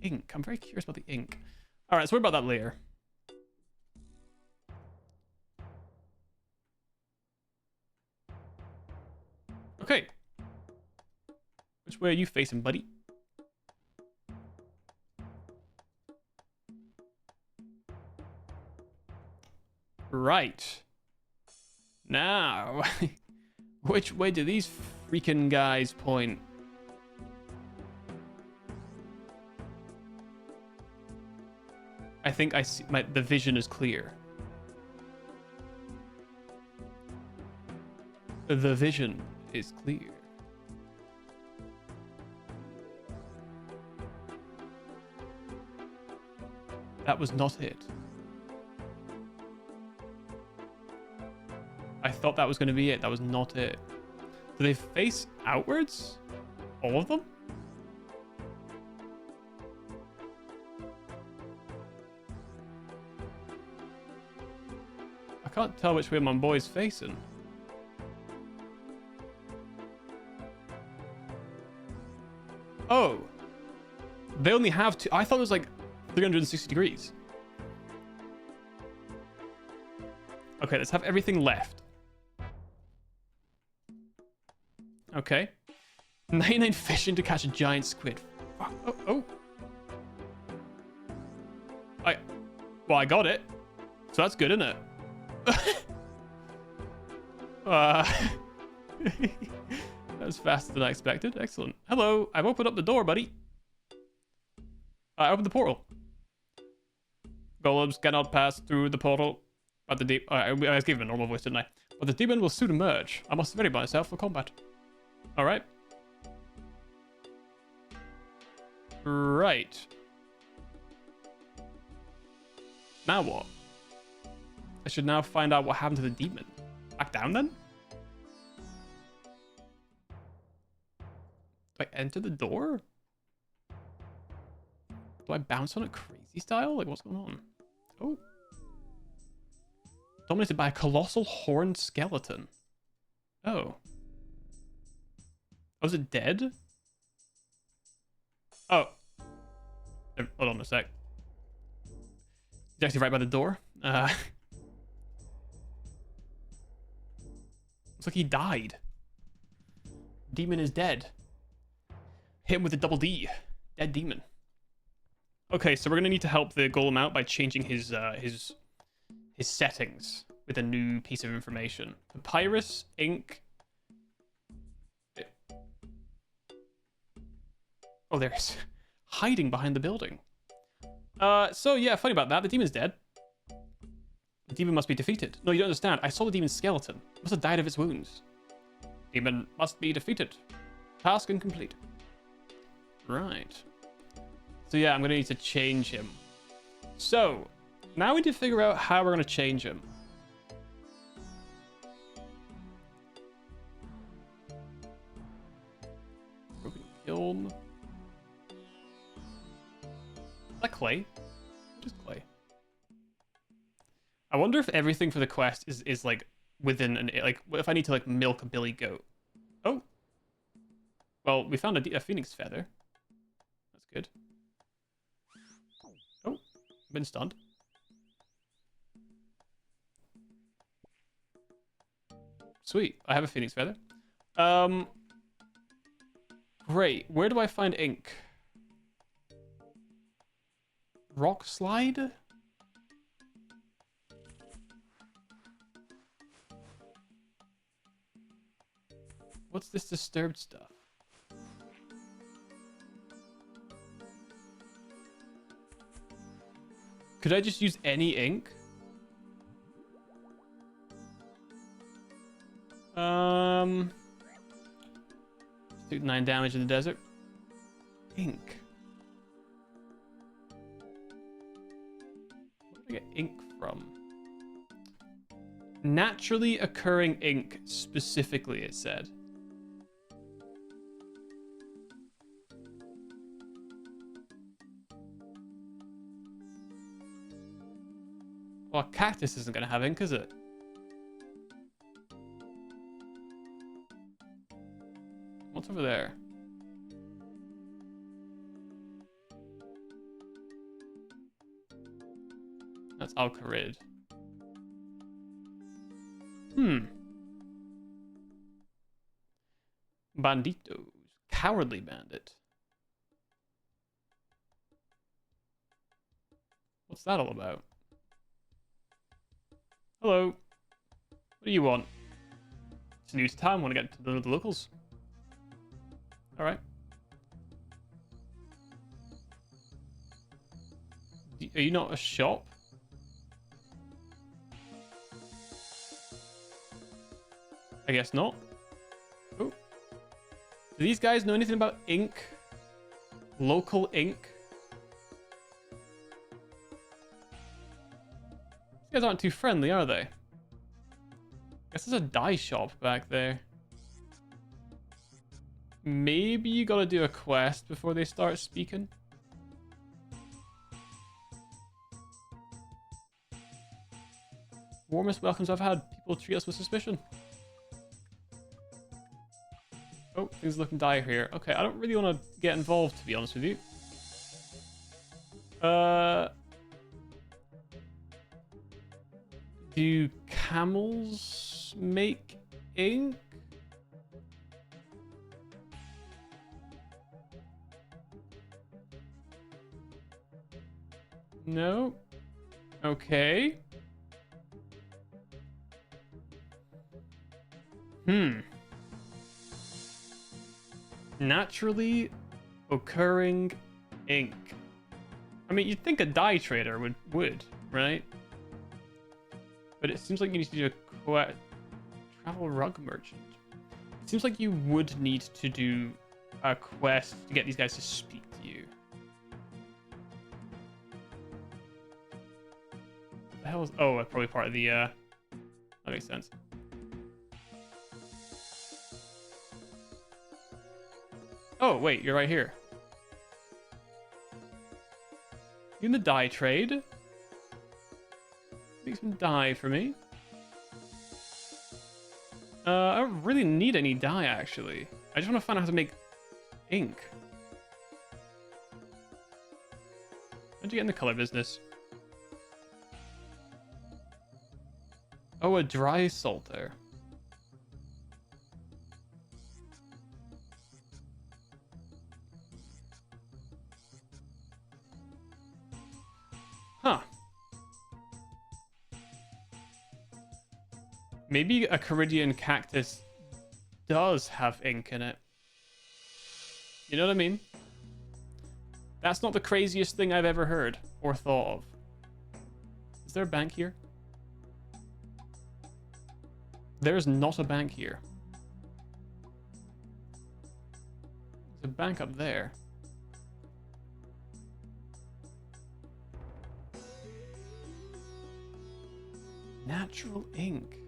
Ink. I'm very curious about the ink. Alright, so what about that later? Okay. Which way are you facing, buddy? Right. Now, which way do these freaking guys point? I think I see the vision is clear. The vision is clear. That was not it. I thought that was going to be it. That was not it. Do they face outwards? All of them? I can't tell which way my boy's facing. Oh. They only have two. I thought it was like 360 degrees. Okay, let's have everything left. Okay. 99 fishing to catch a giant squid. Fuck. Oh. Well, I got it. So that's good, isn't it? That was faster than I expected. Excellent. Hello. I've opened up the door, buddy. I opened the portal. Golems cannot pass through the portal. But the deep... I was given a normal voice, didn't I? But the demon will soon emerge. I must ready myself for combat. Alright. Right. Now what? I should now find out what happened to the demon. Back down then? Do I enter the door? Do I bounce on it crazy style? Like, what's going on? Oh. Dominated by a colossal horned skeleton. Oh. Was it dead? Oh. Hold on a sec. He's actually right by the door. Looks like he died. Demon is dead. Hit him with a double D. Dead demon. Okay, so we're gonna need to help the golem out by changing his settings with a new piece of information. Papyrus, ink. Oh, there he is. Hiding behind the building. So yeah, funny about that. The demon's dead. The demon must be defeated. No, you don't understand. I saw the demon's skeleton. It must have died of its wounds. Demon must be defeated. Task incomplete. Right. So yeah, I'm gonna need to change him. So, now we need to figure out how we're gonna change him. Broken kiln. Is that clay? Just clay. I wonder if everything for the quest is like within an, like, what if I need to like milk a billy goat? Oh. Well, we found a phoenix feather. That's good. Oh, been stunned. Sweet, I have a phoenix feather. Great. Where do I find ink? Rock slide? What's this disturbed stuff? Could I just use any ink? Took 9 damage in the desert. Ink. Where do I get ink from? Naturally occurring ink, specifically, it said. Well, cactus isn't going to have ink, is it? What's over there? That's Alcarid. Banditos. Cowardly bandit. What's that all about? Hello. What do you want? It's new to town. Want to get to know the locals? Alright. Are you not a shop? I guess not. Oh. Do these guys know anything about ink? Local ink? These guys aren't too friendly, are they? I guess there's a dye shop back there. Maybe you gotta do a quest before they start speaking. Warmest welcomes I've had. People treat us with suspicion. Oh, things looking dire here. Okay, I don't really want to get involved, to be honest with you. Do camels make ink? No? Okay. Naturally occurring ink. I mean, you'd think a dye trader would, right? But it seems like you need to do a travel rug merchant. It seems like you would need to do a quest to get these guys to speak to you. What the hell is... Oh, probably part of the... That makes sense. Oh, wait, you're right here. You in the dye trade? Make some dye for me. I don't really need any dye, actually. I just want to find out how to make ink. How'd you get in the color business? Oh, a dry salter. Huh. Maybe a Caridian cactus does have ink in it. You know what I mean? That's not the craziest thing I've ever heard or thought of. Is there a bank here? There's not a bank here. There's a bank up there. Natural ink.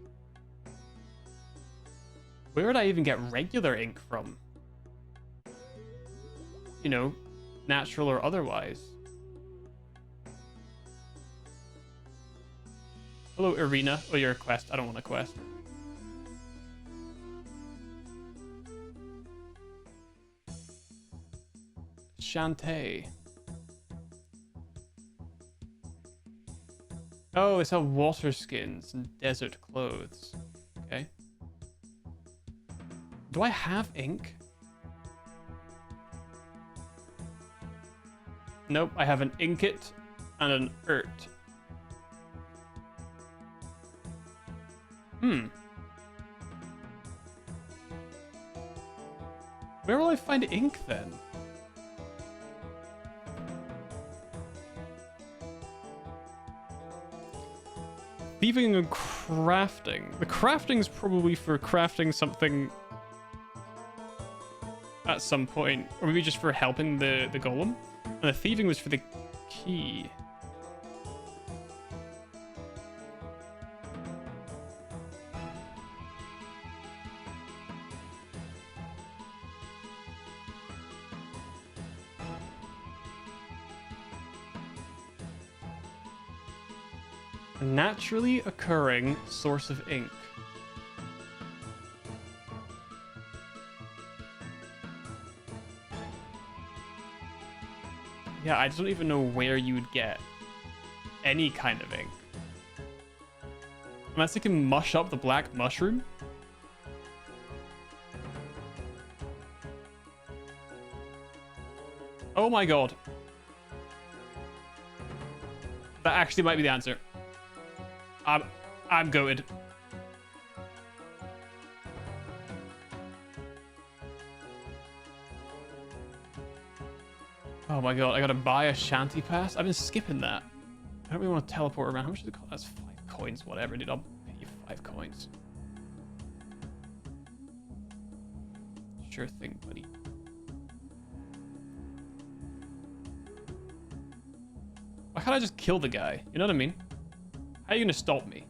Where would I even get regular ink from? You know, natural or otherwise. Hello, Arena. Oh, you're a quest. I don't want a quest. Shantae. Oh, it's a water skins and desert clothes. Okay. Do I have ink? Nope, I have an inkit and an urt. Where will I find ink then? Thieving and crafting. The crafting's probably for crafting something at some point. Or maybe just for helping the golem. And the thieving was for the key. A naturally occurring source of ink. Yeah, I just don't even know where you would get any kind of ink. Unless you can mush up the black mushroom. Oh my god. That actually might be the answer. I'm goated. Oh my god, I gotta buy a shanty pass? I've been skipping that. I don't really want to teleport around. How much does it cost? That's 5 coins, whatever, dude. I'll pay you 5 coins. Sure thing, buddy. Why can't I just kill the guy? You know what I mean? How are you gonna stop me?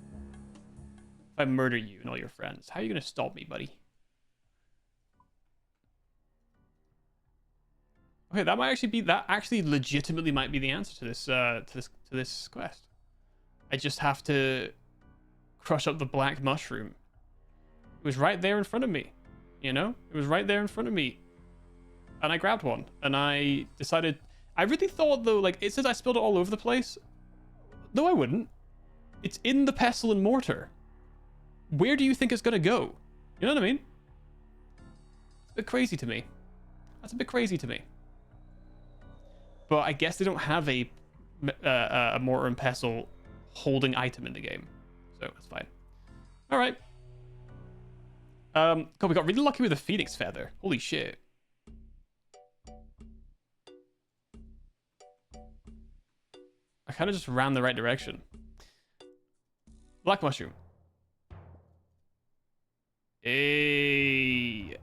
If I murder you and all your friends, how are you gonna stop me, buddy? Okay, that might actually be that. Actually, legitimately might be the answer to this quest. I just have to crush up the black mushroom. It was right there in front of me. You know, it was right there in front of me, and I grabbed one. And I decided. I really thought though, like it says I spilled it all over the place. No, I wouldn't. It's in the pestle and mortar. Where do you think it's gonna go? You know what I mean? It's a bit crazy to me. That's a bit crazy to me. But I guess they don't have a mortar and pestle holding item in the game, so that's fine. All right. God, we got really lucky with the phoenix feather. Holy shit. I kind of just ran the right direction. Black mushroom. Hey.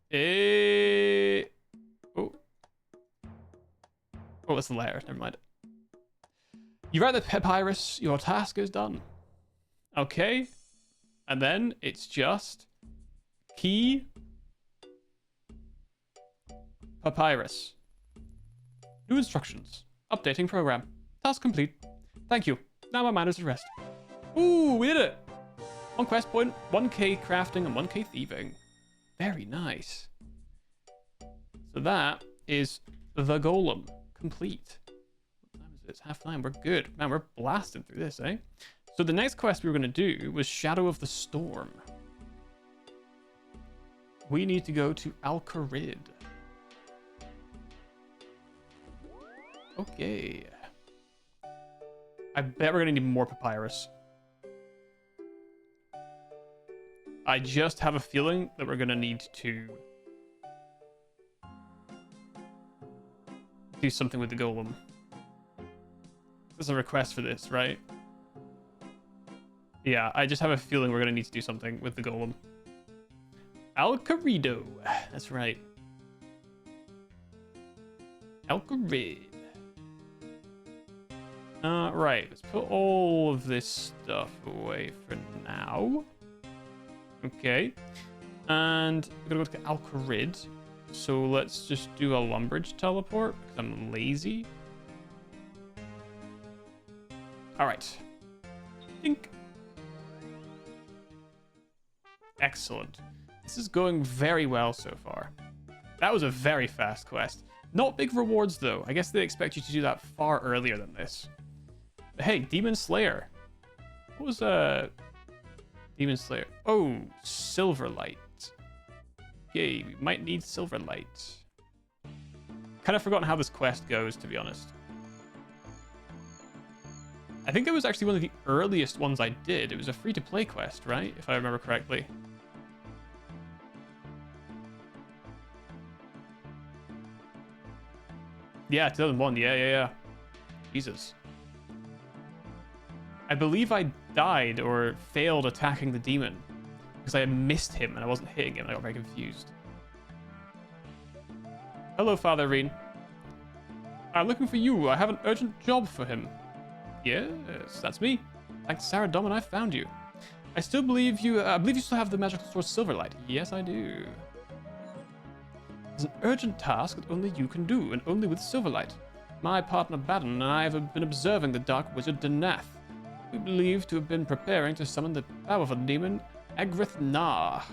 Hey. Oh. Oh, that's the letter. Never mind. You write the papyrus. Your task is done. Okay. And then it's just key papyrus. New instructions. Updating program. Task complete. Thank you. Now my mind is at rest. Ooh, we did it. 1 quest point, 1k crafting, and 1k thieving. Very nice. So that is the golem complete. What time is it? It's 9:30. We're good. Man, we're blasting through this, eh? So the next quest we were going to do was Shadow of the Storm. We need to go to Al-Kharid. Okay. I bet we're going to need more papyrus. I just have a feeling that we're going to need to do something with the golem. There's a request for this, right? Yeah, I just have a feeling we're going to need to do something with the golem. Al-Kharido. That's right. Al-Kharid. Right. Let's put all of this stuff away for now. Okay. And we're going to go to Al-Kharid. So let's just do a Lumbridge teleport because I'm lazy. All right. Think. Excellent. This is going very well so far. That was a very fast quest. Not big rewards, though. I guess they expect you to do that far earlier than this. But hey, Demon Slayer. What was Demon Slayer? Oh, Silverlight. Okay, we might need Silverlight. Kind of forgotten how this quest goes, to be honest. I think it was actually one of the earliest ones I did. It was a free-to-play quest, right? If I remember correctly. Yeah, 2001. Yeah. Jesus. I believe I died or failed attacking the demon because I had missed him and I wasn't hitting him and I got very confused. Hello, Father Reen. I'm looking for you. I have an urgent job for him. Yes, that's me. Thanks, Sarah Dom, and I found you. I still believe you. I believe you still have the magical sword Silverlight. Yes, I do. It's an urgent task that only you can do, and only with Silverlight. My partner Baden and I have been observing the dark wizard Denath. We believe to have been preparing to summon the powerful demon Agrith Nar.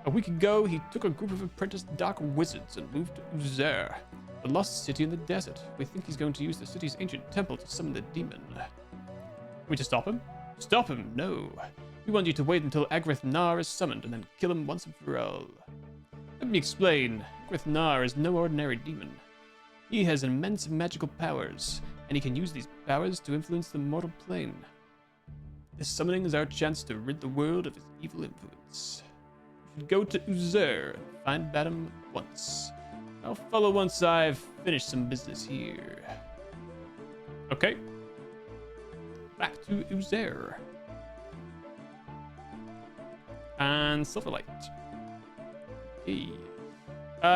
A week ago, he took a group of apprenticed dark wizards and moved to Uzer, the lost city in the desert. We think he's going to use the city's ancient temple to summon the demon. We to stop him? Stop him? No. We want you to wait until Agrith Nar is summoned and then kill him once and for all. Let me explain. Agrith Nar is no ordinary demon. He has immense magical powers, and he can use these powers to influence the mortal plane. This summoning is our chance to rid the world of his evil influence. We should go to Uzer and find Badam once. I'll follow once I've finished some business here. Okay. Back to Uzer. And Silverlight. Okay.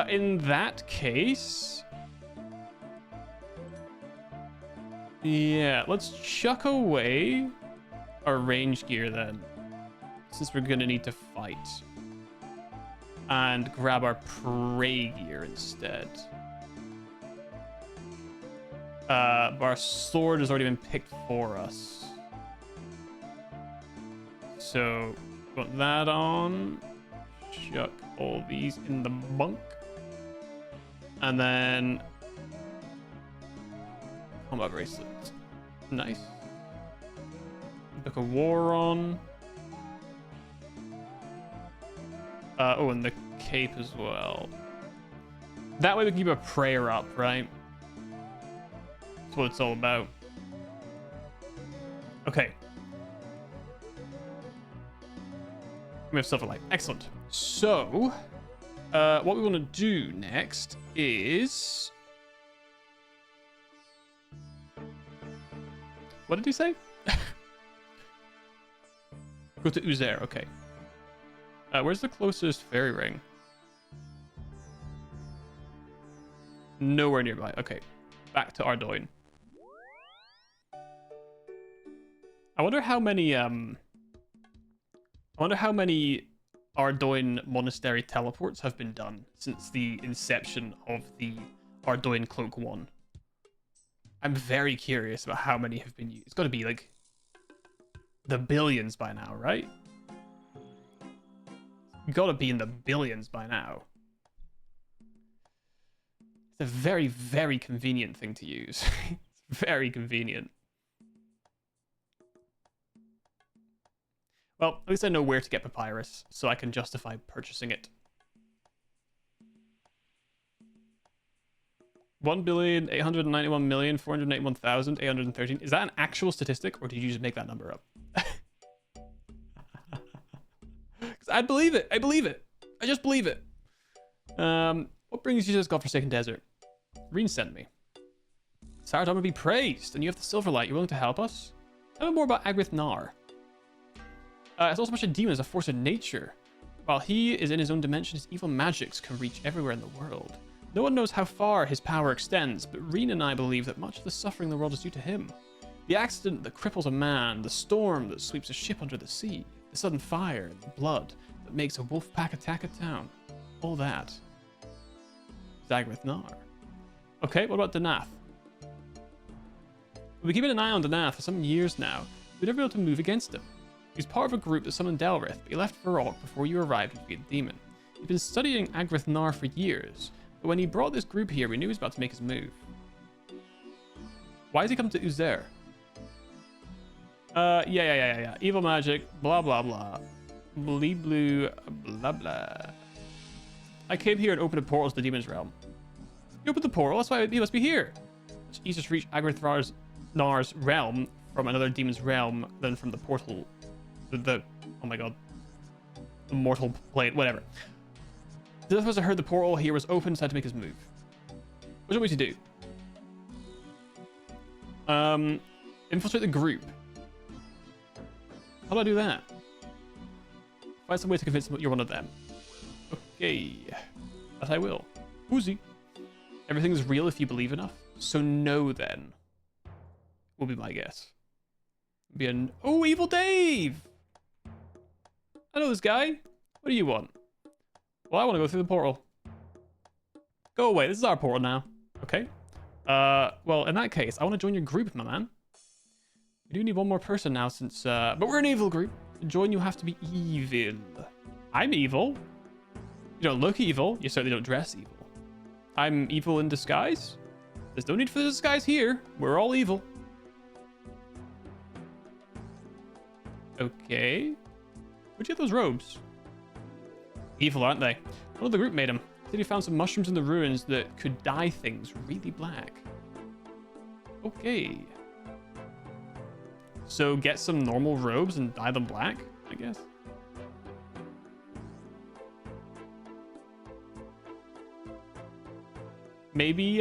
In that case... yeah, let's chuck away our range gear then. Since we're gonna need to fight. And grab our prey gear instead. Our sword has already been picked for us. So, put that on. Chuck all these in the bunk. And then... combat bracelet. Nice. Book of War on. Oh, and the cape as well. That way we can keep a prayer up, right? That's what it's all about. Okay. We have Silverlight. Excellent. So, what we want to do next is... what did he say? Go to Uzer. Okay. Where's the closest fairy ring? Nowhere nearby. Okay. Back to Ardoin. I wonder how many Ardoin monastery teleports have been done since the inception of the Ardoin Cloak 1. I'm very curious about how many have been used. It's got to be like the billions by now, right? Got to be in the billions by now. It's a very, very convenient thing to use. It's very convenient. Well, at least I know where to get papyrus, so I can justify purchasing it. 1,891,481,813. Is that an actual statistic, or did you just make that number up? I believe it. I believe it. I just believe it. What brings you to this godforsaken desert? Reen sent me. Saradama be praised, and you have the Silverlight. You willing to help us? Tell me more about Agrith Nar. It's also much a demon as a force of nature. While he is in his own dimension, his evil magics can reach everywhere in the world. No one knows how far his power extends, but Reen and I believe that much of the suffering in the world is due to him. The accident that cripples a man, the storm that sweeps a ship under the sea, the sudden fire, the blood that makes a wolf pack attack a town. All that is Agrith Nar. Okay, what about Denath? We've been keeping an eye on Denath for some years now. We've never been able to move against him. He's part of a group that summoned Delrith, but he left Varrock before you arrived to defeat the demon. He'd been studying Agrith Nar for years, but when he brought this group here, we knew he was about to make his move. Why has he come to Uzer? Yeah. Evil magic, blah, blah, blah. Blee blue, blah, blah. I came here and opened a portal to the demon's realm. You opened the portal? That's why he must be here. It's easier to reach Agrith Nar's realm from another demon's realm than from the portal. Oh my god. The mortal plane, whatever. The other person heard the portal here was open, decided to make his move. What do you want me to do? Infiltrate the group. How do I do that? Find some way to convince them that you're one of them. Okay. That I will. Woozy. Everything's real if you believe enough. So no, then. Will be my guess. Be an... Oh, Evil Dave! I know this guy. What do you want? Well, I want to go through the portal. Go away. This is our portal now. Okay. Well, in that case, I want to join your group, my man. We do need one more person now since... But we're an evil group. To join, you have to be evil. I'm evil. You don't look evil. You certainly don't dress evil. I'm evil in disguise. There's no need for the disguise here. We're all evil. Okay. Where'd you get those robes? Evil, aren't they? One of the group made them. Said he found some mushrooms in the ruins that could dye things really black. Okay. So get some normal robes and dye them black, I guess. Maybe,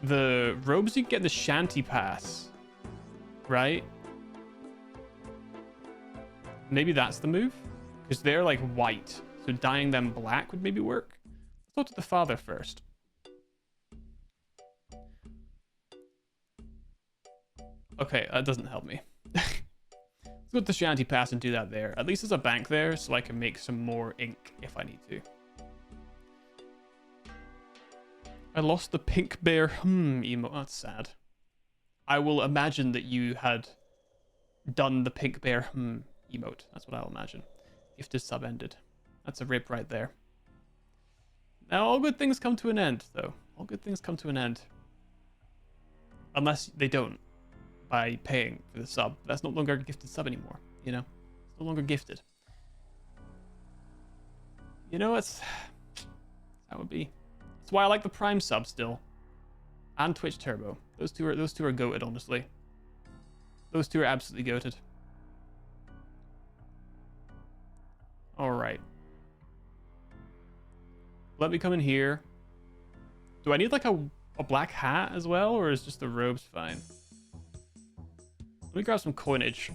the robes you get in the shanty pass, right? Maybe that's the move? Because they're like white, so dyeing them black would maybe work. Let's talk to the father first. Okay, that doesn't help me. Let's go to the shanty pass and do that there. At least there's a bank there, so I can make some more ink if I need to. I lost the pink bear emote. That's sad. I will imagine that you had done the pink bear emote. That's what I'll imagine. If this sub ended. That's a rip right there. Now, all good things come to an end, though. All good things come to an end. Unless they don't. By paying for the sub. That's no longer a gifted sub anymore. You know? It's no longer gifted. You know, that would be. That's why I like the Prime sub still. And Twitch Turbo. Those two are goated, honestly. Those two are absolutely goated. Alright. Let me come in here. Do I need like a black hat as well, or is just the robes fine? Let me grab some coinage.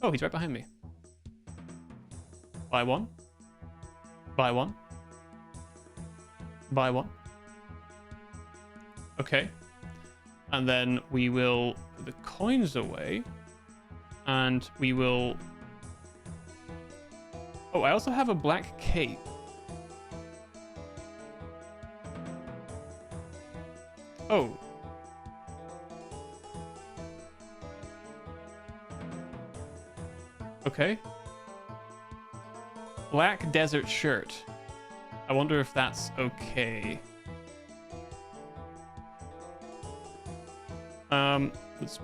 Oh, he's right behind me. Buy one. Buy one. Buy one. Okay. And then we will put the coins away. And we will... Oh, I also have a black cape. Oh. Okay. Black desert shirt. I wonder if that's okay. Let's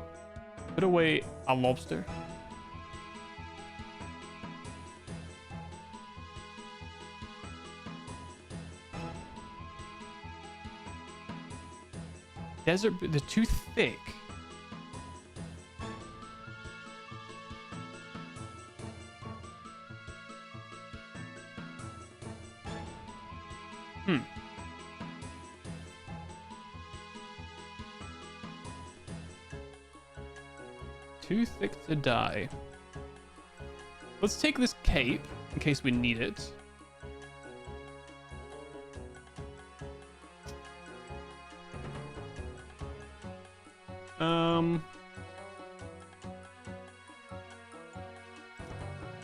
put away a lobster. Desert, they're too thick. Too thick to dye. Let's take this cape in case we need it.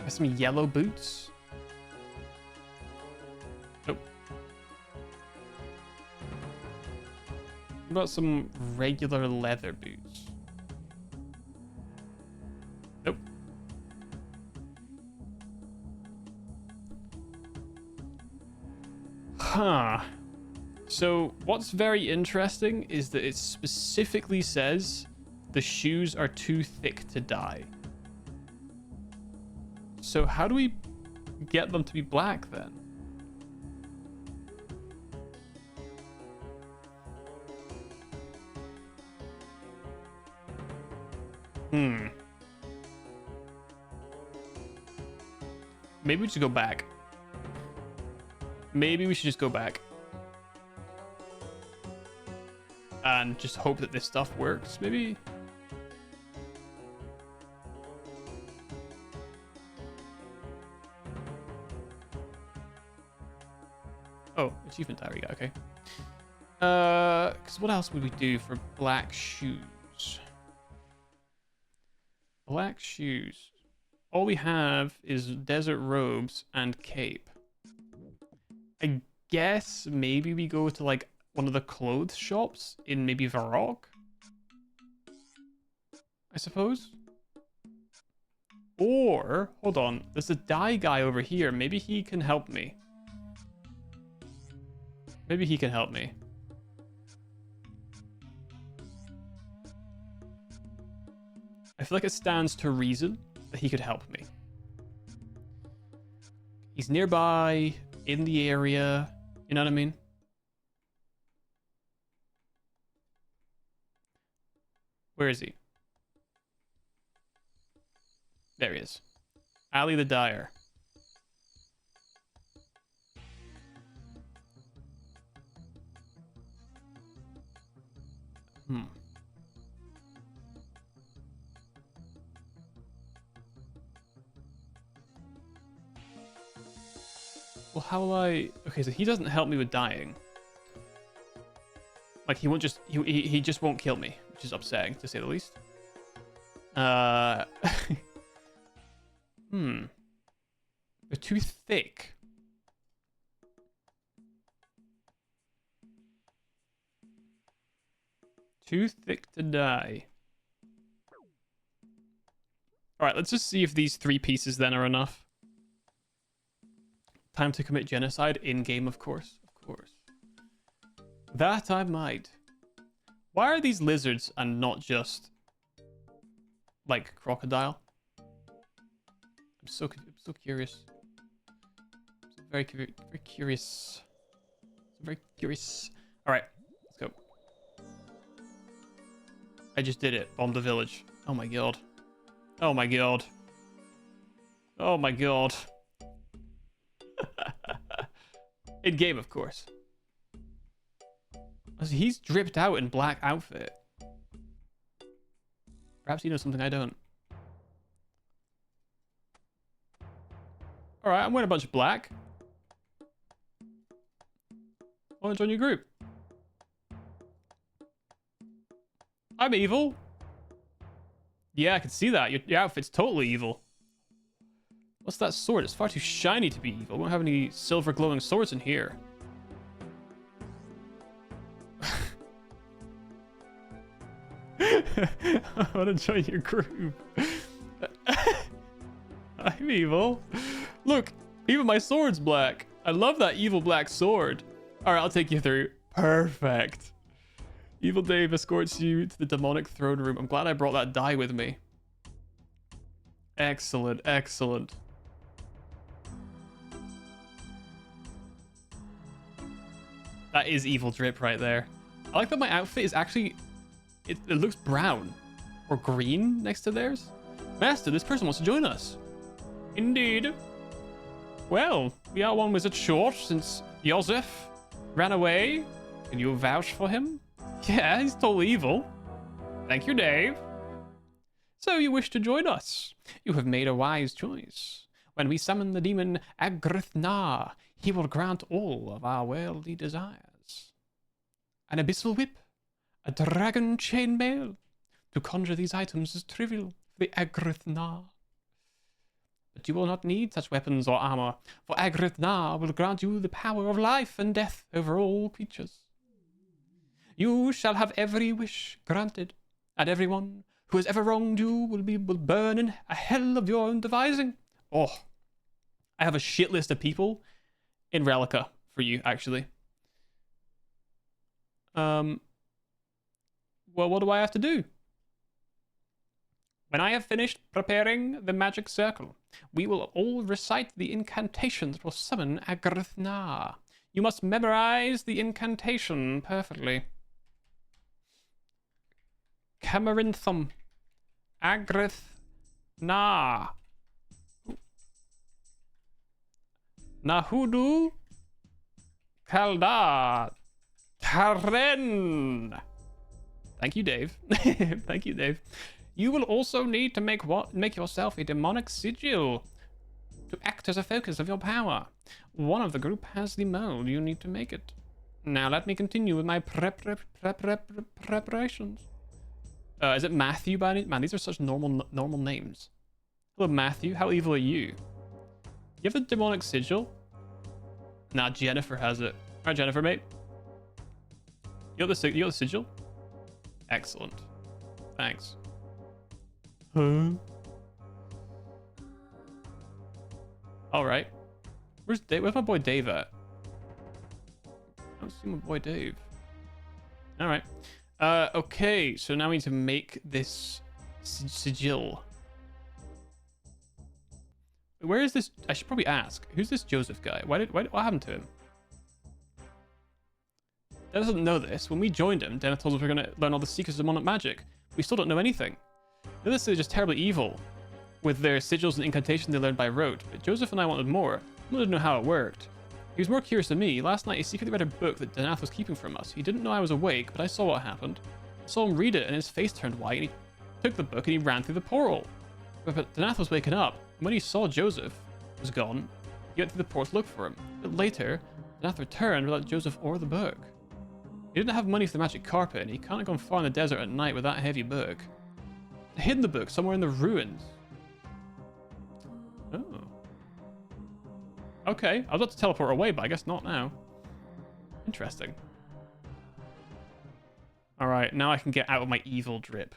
Some yellow boots. Nope. What about some regular leather boots? Nope. Huh. So what's very interesting is that it specifically says the shoes are too thick to dye. So how do we get them to be black then? Maybe we should go back. Maybe we should just go back. And just hope that this stuff works, maybe? Oh, achievement diary. Okay. Because what else would we do for black shoes? Black shoes. All we have is desert robes and cape. I guess maybe we go to like one of the clothes shops in maybe Varrock, I suppose. Or, hold on, there's a dye guy over here. Maybe he can help me. Maybe he can help me. I feel like it stands to reason that he could help me. He's nearby, in the area. You know what I mean? Where is he? There he is. Ali the Dyer. Well, how will I... Okay, so he doesn't help me with dying. Like, he won't just... He just won't kill me, which is upsetting, to say the least. They're too thick. Too thick to dye. Alright, let's just see if these 3 pieces then are enough. Time to commit genocide in-game, of course. Of course. That I might. Why are these lizards and not just like crocodile? I'm so curious. Very curious. Very curious. All right, let's go. I just did it. Bombed the village. Oh my god. Oh my god. Oh my god. In game, of course. He's dripped out in black outfit. Perhaps he knows something I don't. Alright, I'm wearing a bunch of black. I want to join your group. I'm evil. Yeah, I can see that. Your outfit's totally evil. What's that sword? It's far too shiny to be evil. We won't have any silver glowing swords in here. I want to join your group. I'm evil. Look, even my sword's black. I love that evil black sword. All right, I'll take you through. Perfect. Evil Dave escorts you to the demonic throne room. I'm glad I brought that die with me. Excellent, excellent. That is evil drip right there. I like that my outfit is actually... It looks brown or green next to theirs. Master, this person wants to join us. Indeed. Well, we are one wizard short since Joseph ran away. Can you vouch for him? Yeah, he's totally evil. Thank you, Dave. So you wish to join us? You have made a wise choice. When we summon the demon Agrithna, he will grant all of our worldly desires. An abyssal whip, a dragon chainmail. To conjure these items is trivial for the Agrithna. But you will not need such weapons or armor, for Agrithna will grant you the power of life and death over all creatures. You shall have every wish granted, and everyone who has ever wronged you will burn in a hell of your own devising. Oh, I have a shit list of people in Relica for you, actually. Well, what do I have to do? When I have finished preparing the magic circle, we will all recite the incantation that will summon Agrithna. You must memorize the incantation perfectly. Camarinthum. Agrithna. Nahudu. Kalda. Taren. Thank you, Dave. Thank you, Dave. You will also need to make yourself a demonic sigil. to act as a focus of your power. One of the group has the mold. You need to make it. Now let me continue with my preparations. Is it Matthew by any? Man, these are such normal names. Hello, Matthew. How evil are you? You have the demonic sigil? Nah, Jennifer has it. Alright, Jennifer, mate. You got the sigil? Excellent. Thanks. Huh? Alright. Where's Dave? Where's my boy Dave at? I don't see my boy Dave. Alright. Okay, so now we need to make this sigil. Where is this? I should probably ask. Who's this Joseph guy? What happened to him? Dennis doesn't know this. When we joined him, Dennis told us we were going to learn all the secrets of demonic magic. We still don't know anything. This is just terribly evil, with their sigils and incantations they learned by rote. But Joseph and I wanted more. We wanted to know how it worked. He was more curious than me. Last night, he secretly read a book that Danath was keeping from us. He didn't know I was awake, but I saw what happened. I saw him read it, and his face turned white, and he took the book and he ran through the portal. But Danath was waking up, and when he saw Joseph was gone, he went through the portal to look for him. But later, Danath returned without Joseph or the book. He didn't have money for the magic carpet, and he can't have gone far in the desert at night with that heavy book. He hid the book somewhere in the ruins. Oh. Okay, I was about to teleport away, but I guess not now. Interesting. Alright, now I can get out of my evil drip.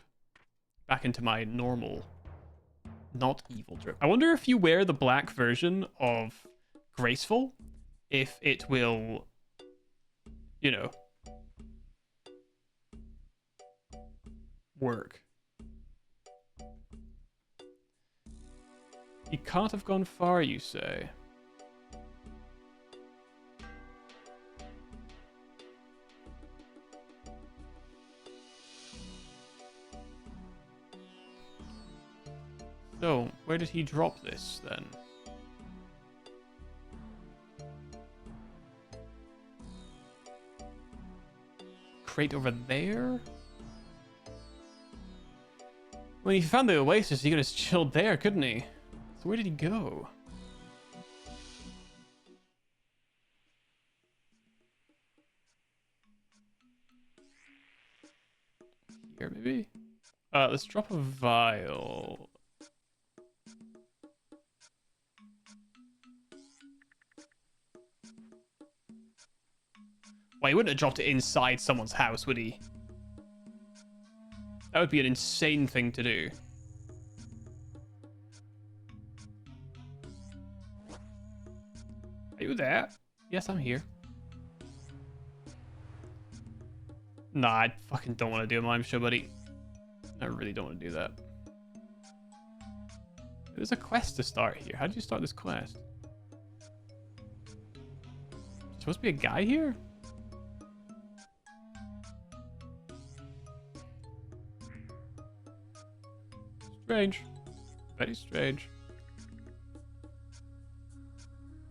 Back into my normal, not evil drip. I wonder if you wear the black version of Graceful, if it will, you know, work. You can't have gone far, you say. So, where did he drop this, then? Crate over there? When he found the oasis, he could have chilled there, couldn't he? So where did he go? Here, maybe? Let's drop a vial. Well, he wouldn't have dropped it inside someone's house, would he? That would be an insane thing to do. Are you there? Yes, I'm here. Nah, I fucking don't want to do a mime show, buddy. I really don't want to do that. There's a quest to start here. How do you start this quest? Supposed to be a guy here? Strange. Very strange.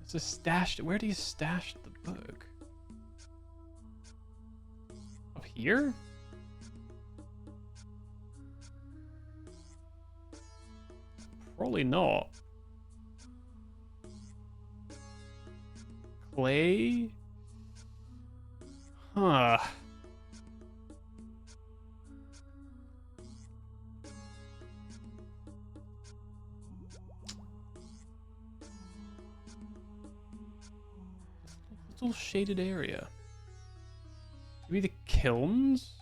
It's a stash. Where do you stash the book? Up here? Probably not. Clay? Huh. Little shaded area. Maybe the kilns?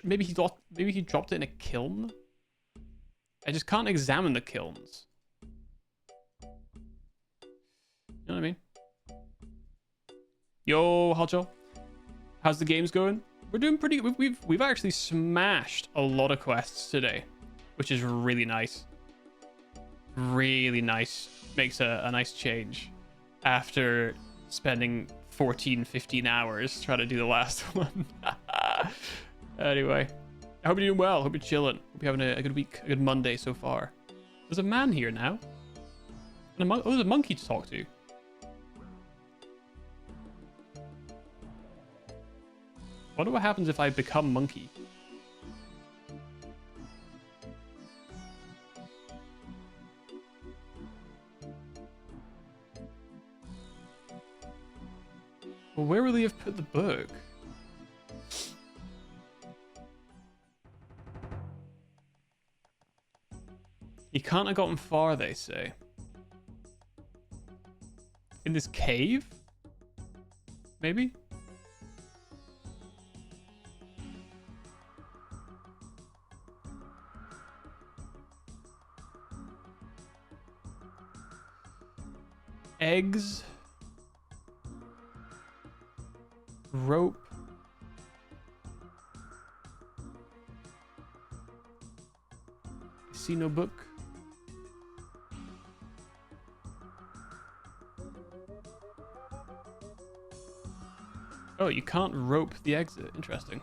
Maybe he dropped it in a kiln? I just can't examine the kilns. You know what I mean? Yo, Hotjo. How's the games going? We're doing pretty. We've actually smashed a lot of quests today, which is really nice. Really nice. Makes a nice change after spending 15 hours trying to do the last one. Anyway, I hope you're doing well. Hope you're chilling. Hope you're having a good week, a good Monday so far. There's a man here now. And oh, there's a monkey to talk to. Wonder what happens if I become monkey. Well, where will they have put the book? He can't have gotten far, they say. In this cave? Maybe? Eggs. Rope. I see no book. Oh, you can't rope the exit. Interesting.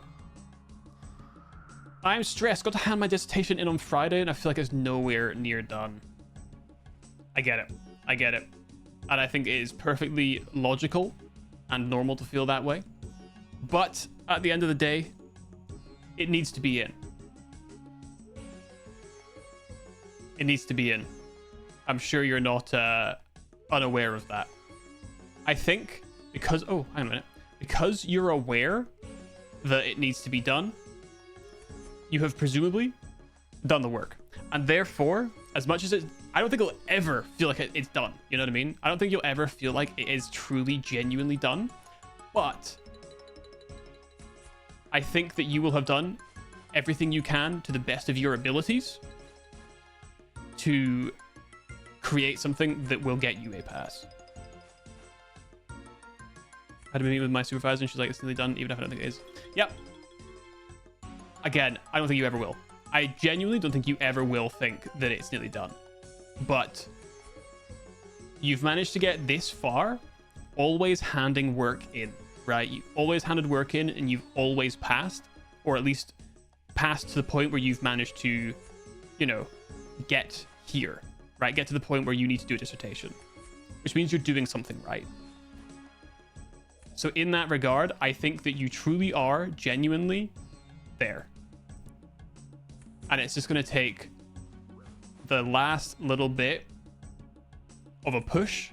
I'm stressed. Got to hand my dissertation in on Friday, and I feel like it's nowhere near done. I get it. I get it. And I think it is perfectly logical and normal to feel that way. But at the end of the day, it needs to be in. It needs to be in. I'm sure you're not unaware of that. I think because... Oh, hang on a minute. Because you're aware that it needs to be done, you have presumably done the work. And therefore, as much as it... I don't think it'll ever feel like it's done. You know what I mean? I don't think you'll ever feel like it is truly, genuinely done. But I think that you will have done everything you can to the best of your abilities to create something that will get you a pass. I had a meeting with my supervisor and she's like, it's nearly done, even if I don't think it is. Yep. Again, I don't think you ever will. I genuinely don't think you ever will think that it's nearly done. But you've managed to get this far, always handing work in, right? You always handed work in and you've always passed, or at least passed to the point where you've managed to, you know, get here, right? Get to the point where you need to do a dissertation, which means you're doing something right. So in that regard, I think that you truly are genuinely there. And it's just going to take the last little bit of a push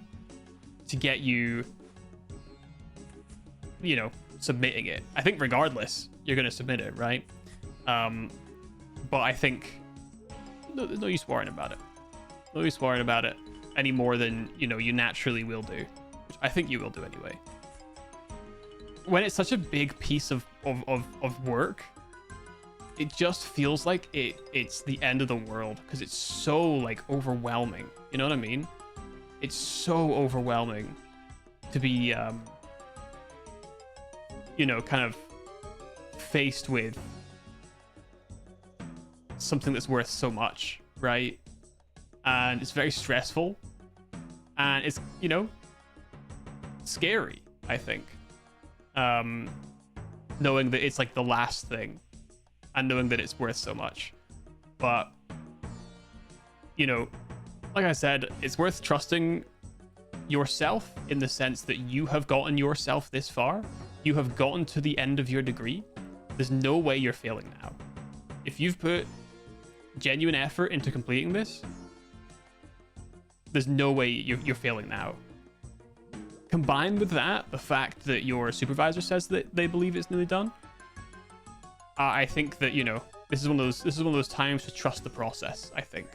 to get you, you know, submitting it. I think regardless, you're going to submit it, right? But I think there's no use worrying about it. No use worrying about it any more than, you know, you naturally will do, which I think you will do anyway. When it's such a big piece of work, it just feels like it's the end of the world because it's so like overwhelming. You know what I mean? It's so overwhelming to be, you know, kind of faced with something that's worth so much, right? And it's very stressful and it's, you know, scary, I think. Knowing that it's like the last thing and knowing that it's worth so much. But, you know, like I said, it's worth trusting yourself in the sense that you have gotten yourself this far. You have gotten to the end of your degree. There's no way you're failing now. If you've put genuine effort into completing this, there's no way you're failing now. Combined with that, the fact that your supervisor says that they believe it's nearly done, I think that, you know, this is one of those times to trust the process. I think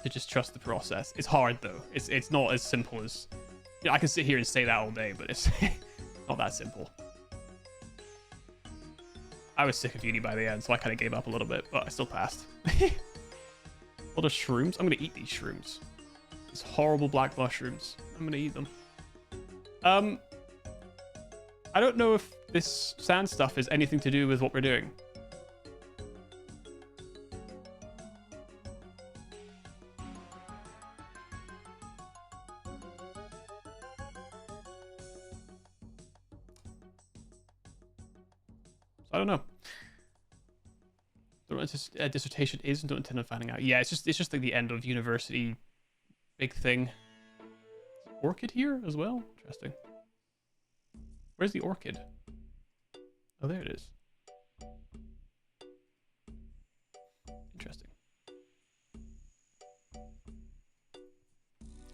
to just trust the process. It's hard though. It's not as simple as, you know, I can sit here and say that all day, but it's not that simple. I was sick of uni by the end, so I kind of gave up a little bit, but I still passed. A lot of shrooms. I'm gonna eat these shrooms. These horrible black mushrooms. I'm gonna eat them. I don't know if this sand stuff is anything to do with what we're doing. So I don't know. Don't know what a dissertation is and don't intend on finding out. Yeah, it's just like the end of university big thing. Orchid here as well? Interesting. Where's the orchid? Oh, there it is. Interesting.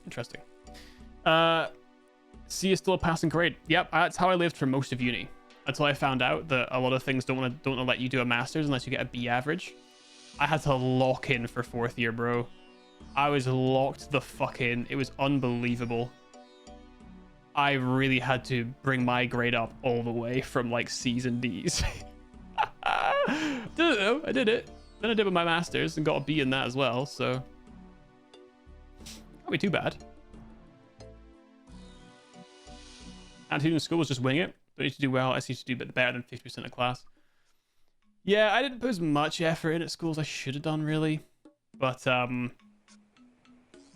Interesting. C is still a passing grade. Yep, that's how I lived for most of uni. Until I found out that a lot of things don't want to let you do a master's unless you get a B average. I had to lock in for 4th year, bro. I was locked the fuck in. It was unbelievable. I really had to bring my grade up all the way from like C's and D's. Did it though. I did it. Then I did with my master's and got a B in that as well, so can't be too bad. Attitude in school was just wing it. Don't need to do well. I need to do a bit better than 50% of class. Yeah, I didn't put as much effort in at school as I should have done, really. But that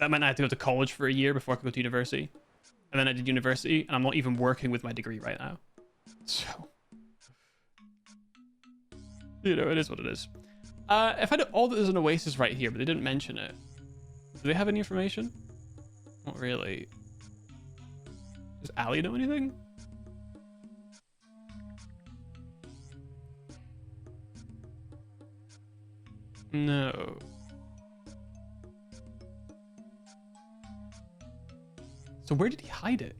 meant I had to go to college for a year before I could go to university. And then I did university, and I'm not even working with my degree right now. So, you know, it is what it is. I find it odd that there's an oasis right here, but they didn't mention it. Do they have any information? Not really. Does Ali know anything? No. So where did he hide it?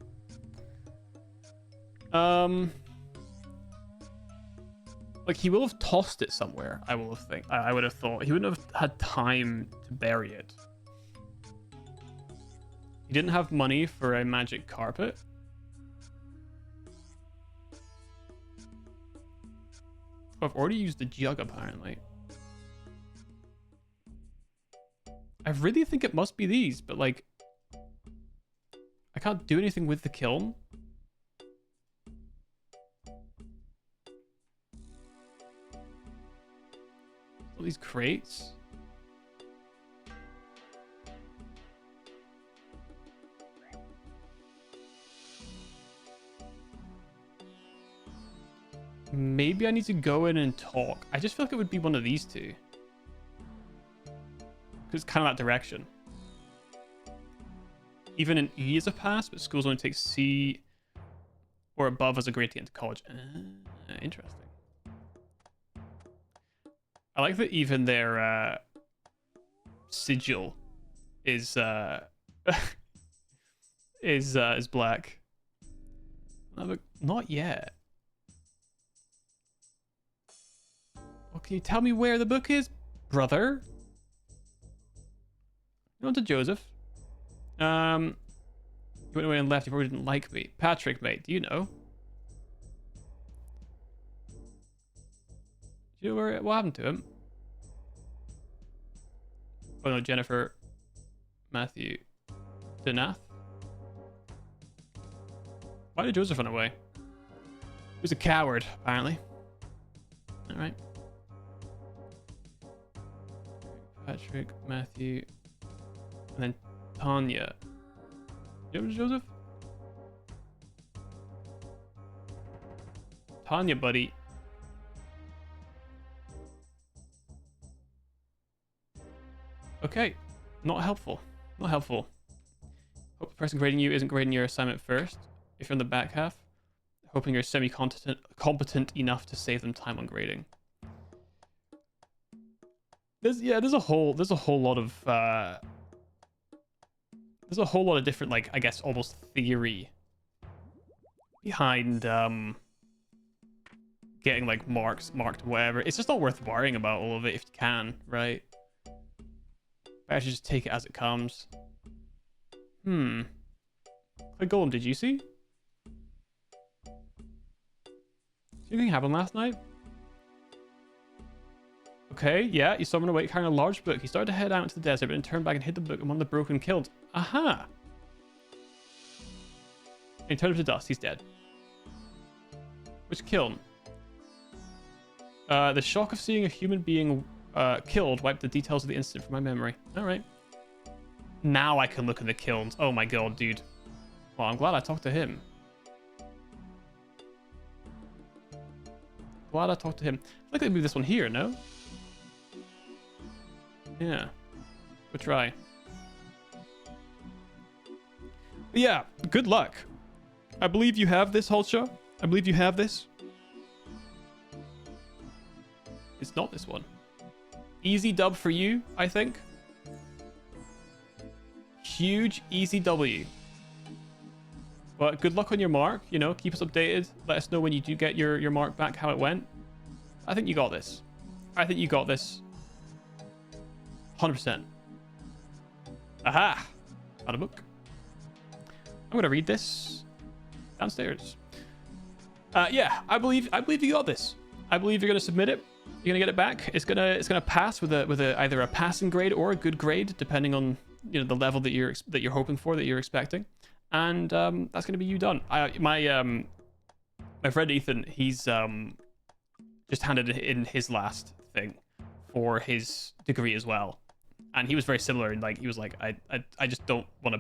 Like he will have tossed it somewhere. I would have thought he wouldn't have had time to bury it. He didn't have money for a magic carpet. Oh, I've already used the jug apparently. I really think it must be these, but like I can't do anything with the kiln. All these crates. Maybe I need to go in and talk. I just feel like it would be one of these two. Because it's kind of that direction. Even an E is a pass, but schools only take C or above as a grade to get into college. Interesting. I like that even their sigil is is black. But not yet. Well, can you tell me where the book is, brother? You went to Joseph. He went away and left. He probably didn't like me. Patrick, mate, do you know? Do you know what happened to him? Oh no, Jennifer, Matthew, Denath. Why did Joseph run away? He was a coward, apparently. All right. Patrick, Matthew, and then Tanya. You remember Joseph? Tanya, buddy. Okay, not helpful. Not helpful. Hope the person grading you isn't grading your assignment first. If you're in the back half, hoping you're competent enough to save them time on grading. There's a whole lot of different, like, I guess almost theory behind getting like marked whatever. It's just not worth worrying about all of it if you can, right? I should just take it as it comes. The golem, did you see? Did anything happen last night? Okay, yeah, you saw him in a wake carrying a large book. He started to head out into the desert, but then turned back and hid the book in one of the broken kilns. Aha! And he turned him to dust. He's dead. Which kiln? The shock of seeing a human being killed wiped the details of the incident from my memory. Alright. Now I can look at the kilns. Oh my god, dude. Well, I'm glad I talked to him. Glad I talked to him. I feel like they move this one here, no? Yeah. We'll try. But yeah, good luck. I believe you have this, Holshaw. I believe you have this. It's not this one. Easy dub for you, I think. Huge easy W. But good luck on your mark. You know, keep us updated. Let us know when you do get your mark back, how it went. I think you got this. I think you got this. 100%. Aha! Found a book. I'm gonna read this downstairs. Yeah, I believe you got this. I believe you're gonna submit it. You're gonna get it back. It's gonna pass with either a passing grade or a good grade, depending on the level that you're hoping for, that you're expecting. And that's gonna be you done. My friend Ethan, he's just handed in his last thing for his degree as well, and he was very similar. And like he was like, I just don't want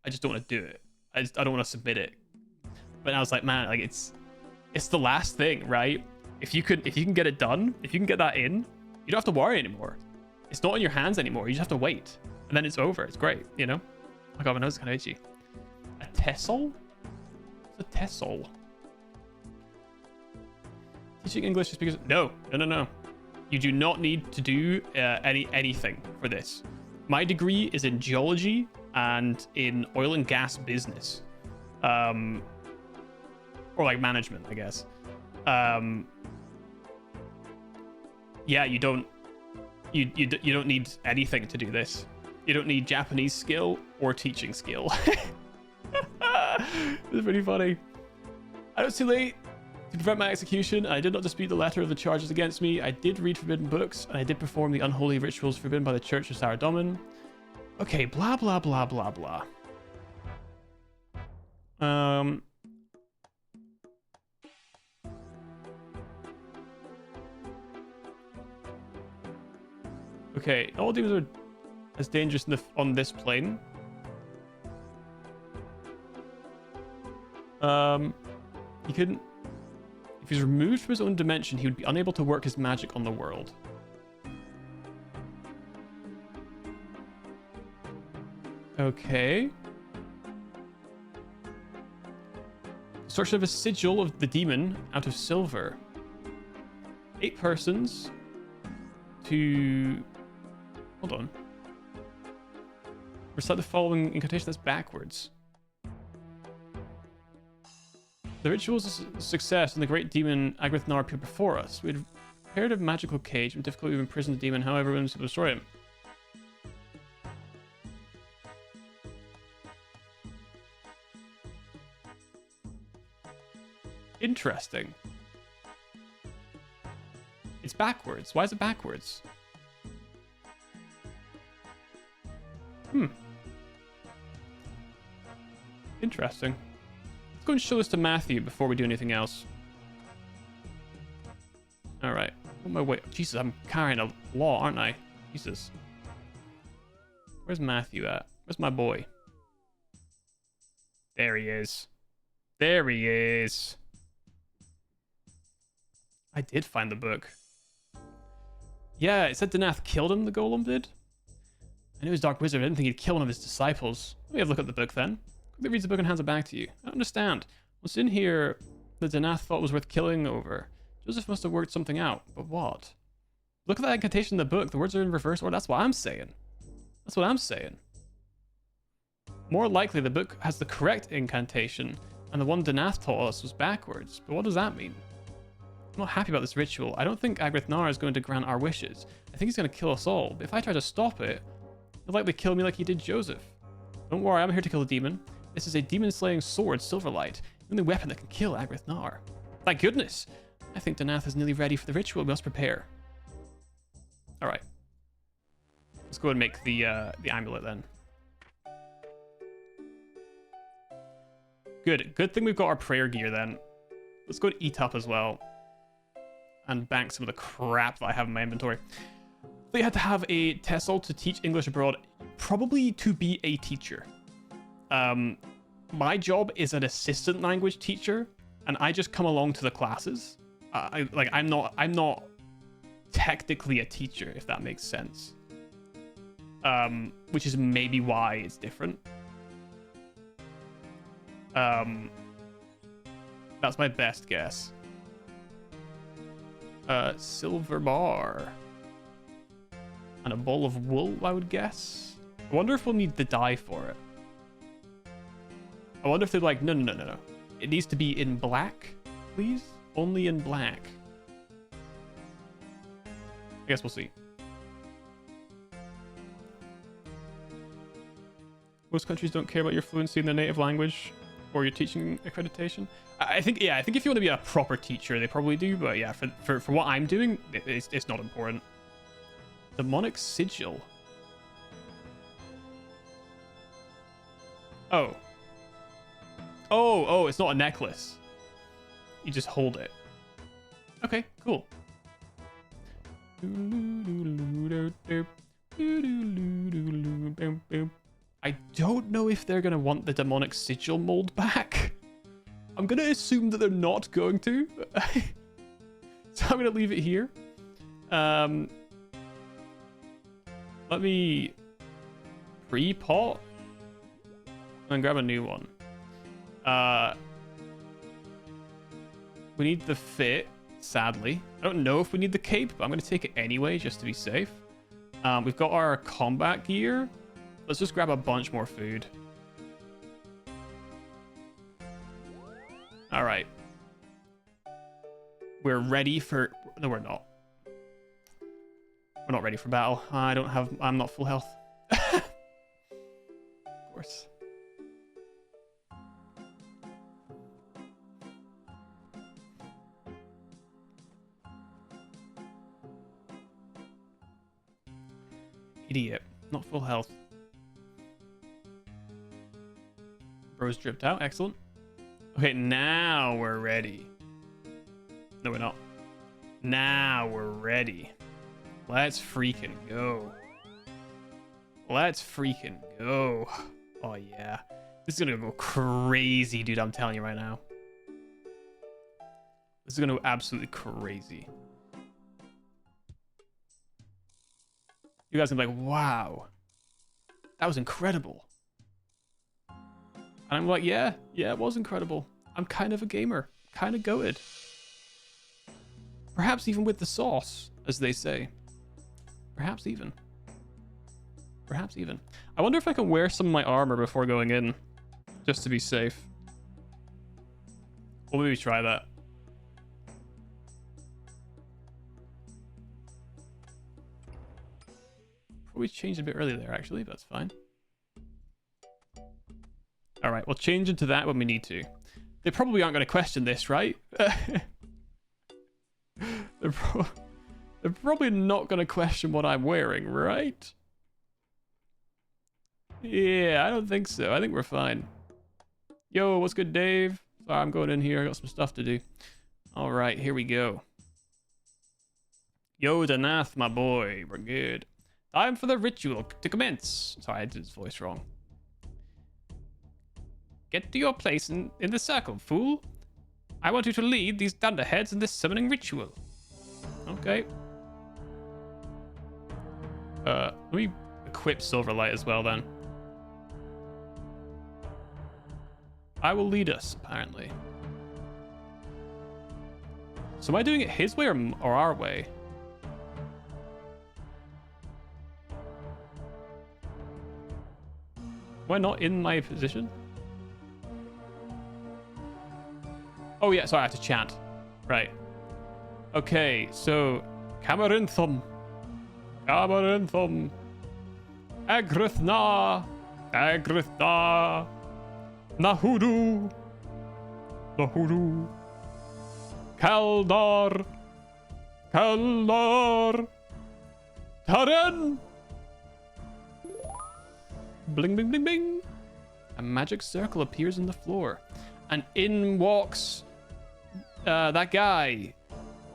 to do it. I don't want to submit it. But I was like, man, like it's the last thing, right? If you can get it done, if you can get that in, you don't have to worry anymore. It's not in your hands anymore. You just have to wait, and then it's over. It's great, you know. Oh my god, my nose is kind of itchy. A tessel? What's a tessel? Teaching English to speakers? No. You do not need to do anything for this. My degree is in geology and in oil and gas business, or like management, I guess. Yeah, you don't need anything to do this. You don't need Japanese skill or teaching skill. It's pretty funny. I was too late to prevent my execution. I did not dispute the letter of the charges against me. I did read forbidden books, and I did perform the unholy rituals forbidden by the Church of Saradomin. Okay, blah blah blah blah blah. Okay, all demons are as dangerous on this plane. He couldn't. If he's removed from his own dimension, he would be unable to work his magic on the world. Okay. Construction of a sigil of the demon out of silver. 8 persons to... Hold on. Recite the following incantation that's backwards. The ritual is a success, and the great demon Agrithnar appeared before us. We had prepared a magical cage and difficulty to imprison the demon, however, we were able to destroy him. Interesting. It's backwards. Why is it backwards? Interesting. Let's go and show this to Matthew before we do anything else. Alright. On my way. Jesus, I'm carrying a law, aren't I? Jesus. Where's Matthew at? Where's my boy? There he is. There he is. I did find the book. Yeah, it said Danath killed him, the golem did. I knew he was Dark Wizard, I didn't think he'd kill one of his disciples. Let me have a look at the book then. Quickly reads the book and hands it back to you. I don't understand. What's in here that Danath thought was worth killing over? Joseph must have worked something out, but what? Look at that incantation in the book. The words are in reverse order. That's what I'm saying. That's what I'm saying. More likely, the book has the correct incantation, and the one Danath taught us was backwards. But what does that mean? I'm not happy about this ritual. I don't think Agrithnar is going to grant our wishes. I think he's going to kill us all. But if I try to stop it, he'll likely kill me like he did Joseph. Don't worry, I'm here to kill the demon. This is a demon-slaying sword, Silverlight, the only weapon that can kill Agrithnar. Thank goodness! I think Danath is nearly ready for the ritual. We must prepare. Alright. Let's go and make the amulet then. Good. Good thing we've got our prayer gear then. Let's go and eat up as well. And bank some of the crap that I have in my inventory. They had to have a TESOL to teach English abroad. Probably to be a teacher. My job is an assistant language teacher, and I just come along to the classes. I'm not technically a teacher, if that makes sense. Which is maybe why it's different. That's my best guess. Silver bar. And a ball of wool, I would guess. I wonder if we'll need the dye for it. I wonder if they're like, no, no, no, no, no. It needs to be in black, please. Only in black. I guess we'll see. Most countries don't care about your fluency in their native language or your teaching accreditation. I think, yeah, I think if you want to be a proper teacher, they probably do. But yeah, for what I'm doing, it's not important. Demonic sigil. Oh. Oh, it's not a necklace. You just hold it. Okay, cool. I don't know if they're going to want the demonic sigil mold back. I'm going to assume that they're not going to. So I'm going to leave it here. Let me pre-pot and grab a new one. We need the fit, sadly. I don't know if we need the cape, but I'm going to take it anyway just to be safe. We've got our combat gear. Let's just grab a bunch more food. All right. We're ready for... No, we're not. We're not ready for battle. I'm not full health. Of course. Idiot. Not full health. Bro's dripped out. Excellent. Okay, now we're ready. No, we're not. Now we're ready. Let's freaking go. Let's freaking go. Oh, yeah. This is gonna go crazy, dude. I'm telling you right now. This is gonna go absolutely crazy. You guys are like, wow. That was incredible. And I'm like, yeah, it was incredible. I'm kind of a gamer. Kind of goated. Perhaps even with the sauce, as they say. Perhaps even. Perhaps even. I wonder if I can wear some of my armor before going in. Just to be safe. We'll maybe try that. Probably changed a bit early there, actually, but that's fine. All right, we'll change into that when we need to. They probably aren't going to question this, right? They're probably not going to question what I'm wearing, right? Yeah, I don't think so. I think we're fine. Yo, what's good, Dave? Sorry, I'm going in here. I got some stuff to do. All right, here we go. Yo, Danath, my boy. We're good. Time for the ritual to commence. Sorry, I did his voice wrong. Get to your place in the circle, fool. I want you to lead these thunderheads in this summoning ritual. Okay. Let me equip Silverlight as well, then. I will lead us, apparently. So am I doing it his way or our way? Am I not in my position? Oh yeah, sorry, I have to chant. Right. Okay, so... Camarinthum. Camarinthum. Agrithna. Agrithna. Nahudu. Nahudu. Kaldar. Kaldar. Taren. Bling, bling, bling, bling. A magic circle appears in the floor. And in walks that guy.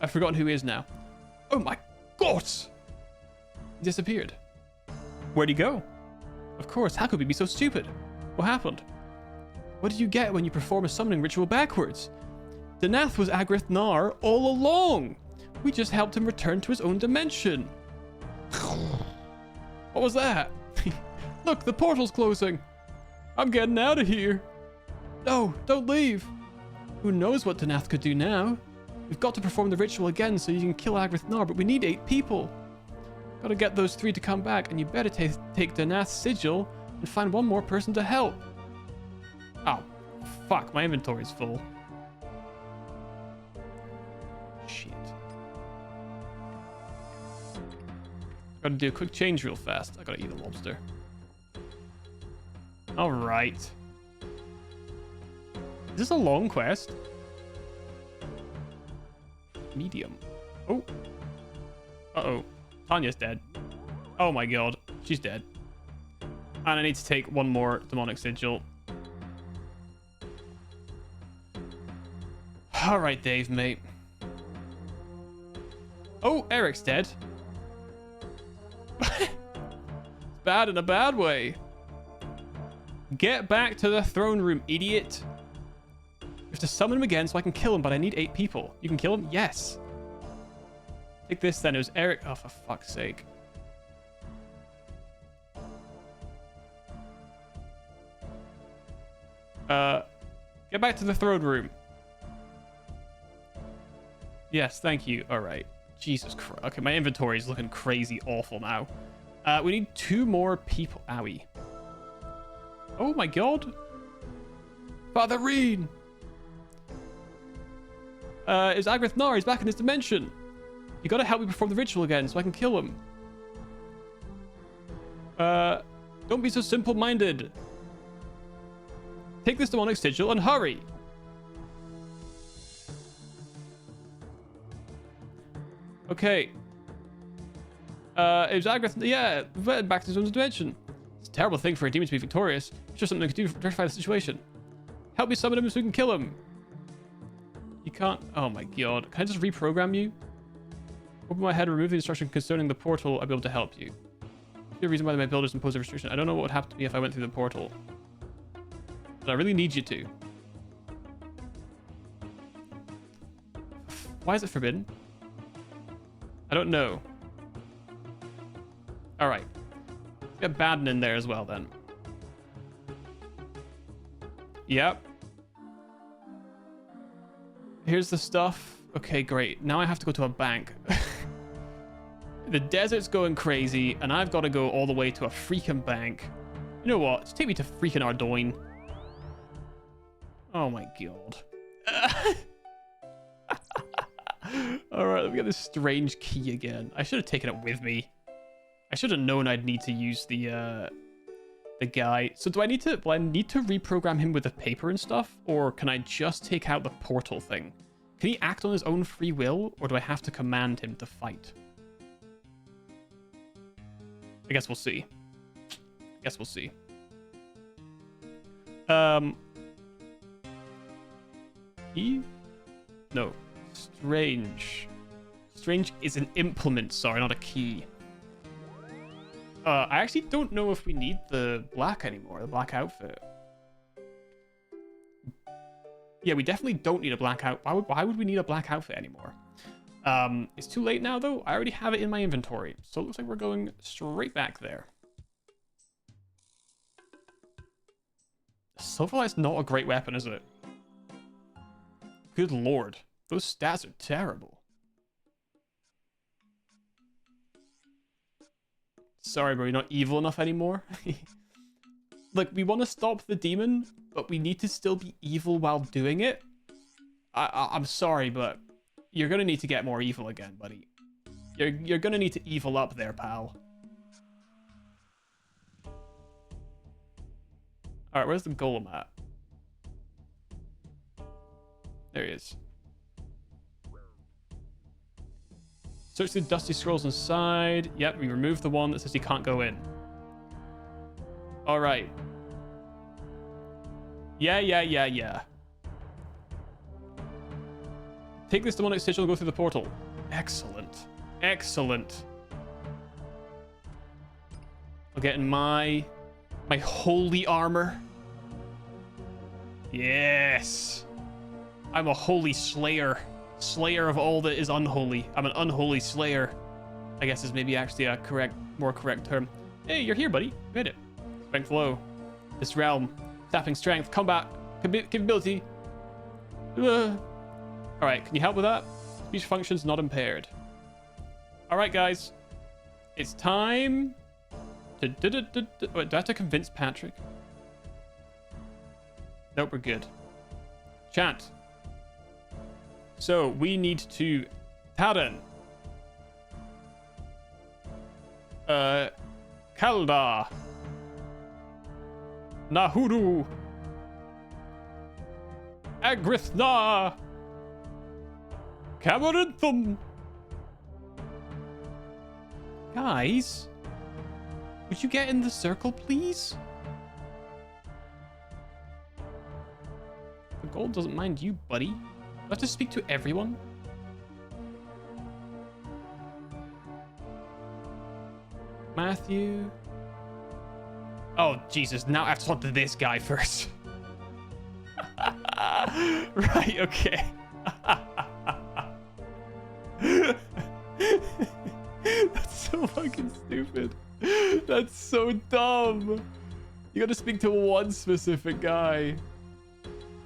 I've forgotten who he is now. Oh my god! He disappeared. Where'd he go? Of course, how could we be so stupid? What happened? What do you get when you perform a summoning ritual backwards? Danath was Agrith Nar all along. We just helped him return to his own dimension. What was that? Look, the portal's closing. I'm getting out of here. No, don't leave. Who knows what Danath could do now? We've got to perform the ritual again so you can kill Agrith Nar, but we need 8 people. Gotta get those 3 to come back, and you better take Danath's sigil and find one more person to help. Oh, Fuck, my inventory's full. Shit. Gotta do a quick change real fast. I gotta eat a lobster. Alright. Is this a long quest? Medium. Oh. Uh-oh. Tanya's dead. Oh my god. She's dead. And I need to take one more demonic sigil. Alright, Dave, mate. Oh, Eric's dead. It's bad in a bad way. Get back to the throne room, idiot. You have to summon him again so I can kill him, but I need 8 people. You can kill him? Yes. Take this then. It was Eric. Oh, for fuck's sake. Get back to the throne room. Yes, thank you. All right. Jesus Christ. Okay, my inventory is looking crazy awful now. We need 2 more people. Owie. Oh my god. Father Reen. Is Agrith Nar? He's back in his dimension. You gotta help me perform the ritual again so I can kill him. Don't be so simple-minded. Take this demonic sigil and hurry. Okay. It was Agrith. Yeah, back to his own dimension. It's a terrible thing for a demon to be victorious. It's just something I can do to rectify the situation. Help me summon him so we can kill him. You can't. Oh my god. Can I just reprogram you? Open my head and remove the instruction concerning the portal. I'll be able to help you. The reason why my builders impose a restriction. I don't know what would happen to me if I went through the portal. But I really need you to. Why is it forbidden? I don't know. Alright. Let's get Baden in there as well then. Yep. Here's the stuff. Okay, great. Now I have to go to a bank. The desert's going crazy, and I've got to go all the way to a freaking bank. You know what? Just take me to freaking Ardoyne. Oh my god. Alright, let me get this strange key again. I should have taken it with me. I should have known I'd need to use the guy. So do I need to... Well, I need to reprogram him with the paper and stuff? Or can I just take out the portal thing? Can he act on his own free will? Or do I have to command him to fight? I guess we'll see. Key? No. Strange. Strange is an implement, sorry, not a key. I actually don't know if we need the black anymore, the black outfit. Yeah, we definitely don't need a black outfit. Why would we need a black outfit anymore? It's too late now, though. I already have it in my inventory. So it looks like we're going straight back there. Silverlight's not a great weapon, is it? Good lord. Those stats are terrible. Sorry, bro, you're not evil enough anymore. Like, we want to stop the demon, but we need to still be evil while doing it. I'm sorry, but you're gonna need to get more evil again, buddy. You're gonna need to evil up there, pal. Alright, where's the golem at? There he is. Search the dusty scrolls inside. Yep, we removed the one that says he can't go in. Alright. Yeah. Take this demonic sigil and go through the portal. Excellent. Excellent. I'll get in my holy armor. Yes. I'm a holy slayer. Slayer of all that is unholy. I'm an unholy slayer. I guess is maybe actually a more correct term. Hey, you're here, buddy. You made it. Strength low. This realm. Tapping strength. Combat. Capability. Alright, can you help with that? Speech functions not impaired. Alright, guys. It's time to... Wait, do I have to convince Patrick? Nope, we're good. Chat. So we need to Taran. Kalda. Nahuru. Agrithna. Camarinthum. Guys, would you get in the circle, please? The gold doesn't mind you, buddy. Do I have to speak to everyone? Matthew. Oh, Jesus. Now I have to talk to this guy first. Right, okay. That's so fucking stupid. That's so dumb. You gotta speak to one specific guy.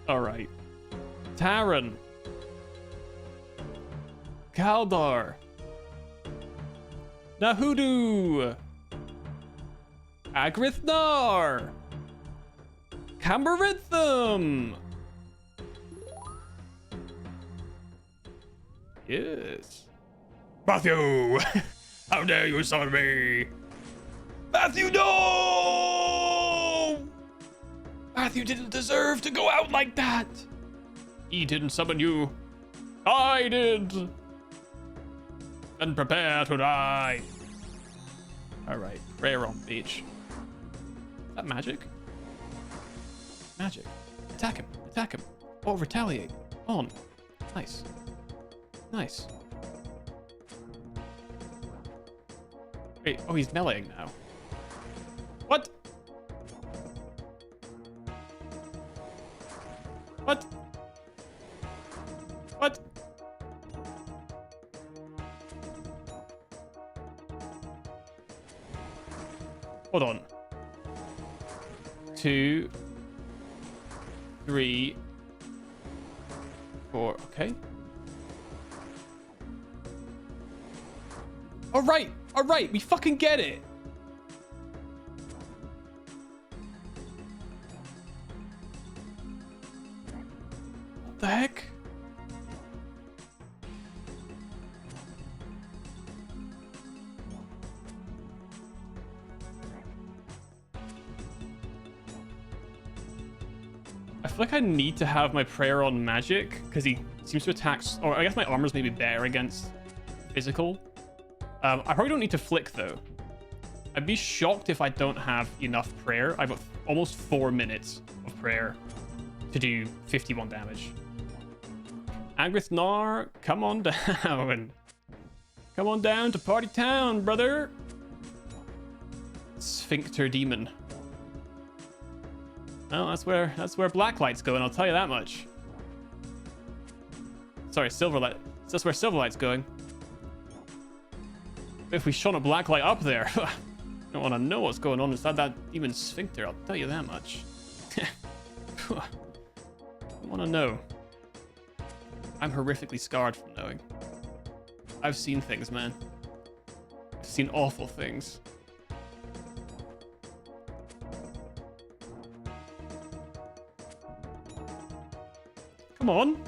Alright. Taran. Kaldar. Nahudu. Agrithnar. Camberithum. Yes. Matthew! How dare you summon me? Matthew, no! Matthew didn't deserve to go out like that. He didn't summon you. I did. And prepare to die. Alright, prayer on beach. Is that magic? Magic. Attack him. Attack him. Oh, retaliate. On. Nice. Nice. Wait, oh, he's meleeing now. What? What? What? Hold on. 2, 3, 4. Okay. All right. All right. We fucking get it. What the heck? I feel like I need to have my prayer on magic because he seems to attack, or I guess my armor's maybe better against physical. I probably don't need to flick though. I'd be shocked if I don't have enough prayer. I've got almost 4 minutes of prayer to do 51 damage. Agrithnar, come on down. Come on down to Party Town, brother. Sphincter Demon. Well, that's where Blacklight's going, I'll tell you that much. Sorry, Silverlight. That's where Silverlight's going. If we shone a Blacklight up there, I don't want to know what's going on inside that demon sphincter, I'll tell you that much. I want to know. I'm horrifically scarred from knowing. I've seen things, man. I've seen awful things. Come on.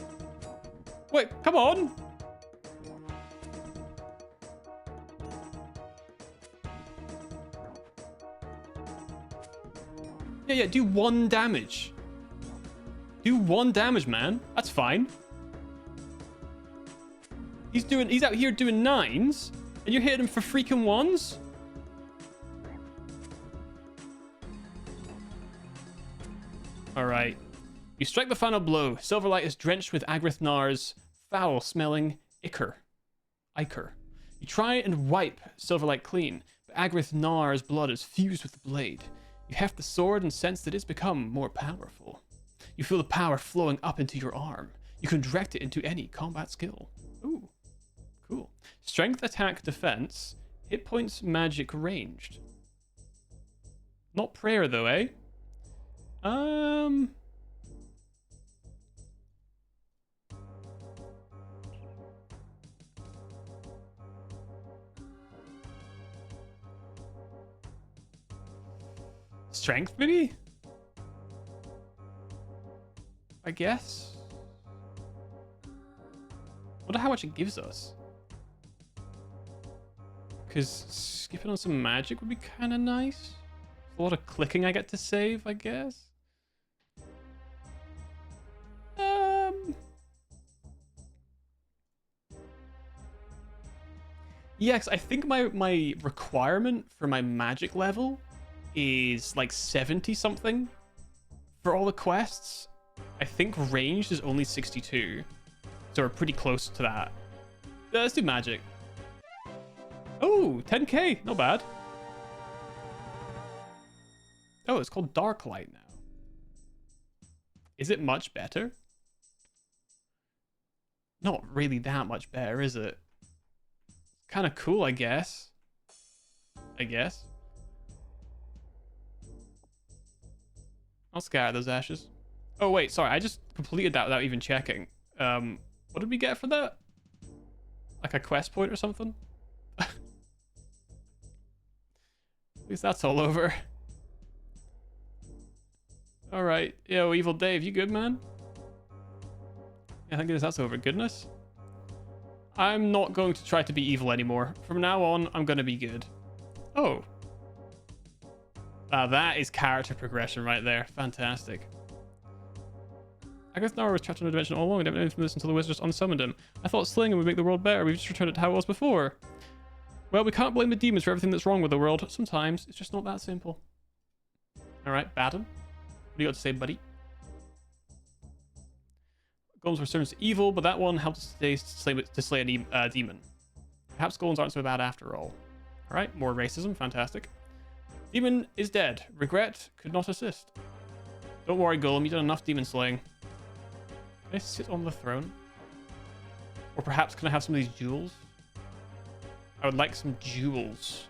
Wait, come on. Yeah, do 1 damage. Do 1 damage, man. That's fine. He's out here doing 9s, and you're hitting him for freaking 1s? Alright. You strike the final blow. Silverlight is drenched with Agrithnar's foul-smelling ichor. You try and wipe Silverlight clean, but Agrithnar's blood is fused with the blade. You heft the sword and sense that it's become more powerful. You feel the power flowing up into your arm. You can direct it into any combat skill. Ooh, cool. Strength, attack, defense, hit points, magic, ranged. Not prayer though, eh? Strength, maybe? I guess. Wonder how much it gives us. Because skipping on some magic would be kind of nice. A lot of clicking I get to save, I guess. Yes, I think my requirement for my magic level is like 70 something for all the quests. I think ranged is only 62. So we're pretty close to that. Let's do magic. Oh, 10k, not bad. Oh, it's called Dark Light now. Is it much better? Not really that much better, is it? Kind of cool, I guess. I'll scatter those ashes. Oh, wait, sorry. I just completed that without even checking. What did we get for that? Like a quest point or something? At least that's all over. Alright. Yo, Evil Dave, you good, man? Yeah, thank goodness that's over. Goodness. I'm not going to try to be evil anymore. From now on, I'm going to be good. Oh. That is character progression right there. Fantastic. I guess Nara was trapped in a dimension all along. I didn't know anything from this until the wizard just unsummoned him. I thought slaying him would make the world better. We've just returned it to how it was before. Well, we can't blame the demons for everything that's wrong with the world. Sometimes it's just not that simple. Alright, Baden. What do you got to say, buddy? Golems were servants to evil, but that one helped us to slay a demon. Perhaps golems aren't so bad after all. Alright, more racism. Fantastic. Demon is dead. Regret could not assist. Don't worry, Golem. You've done enough demon slaying. Can I sit on the throne? Or perhaps can I have some of these jewels? I would like some jewels.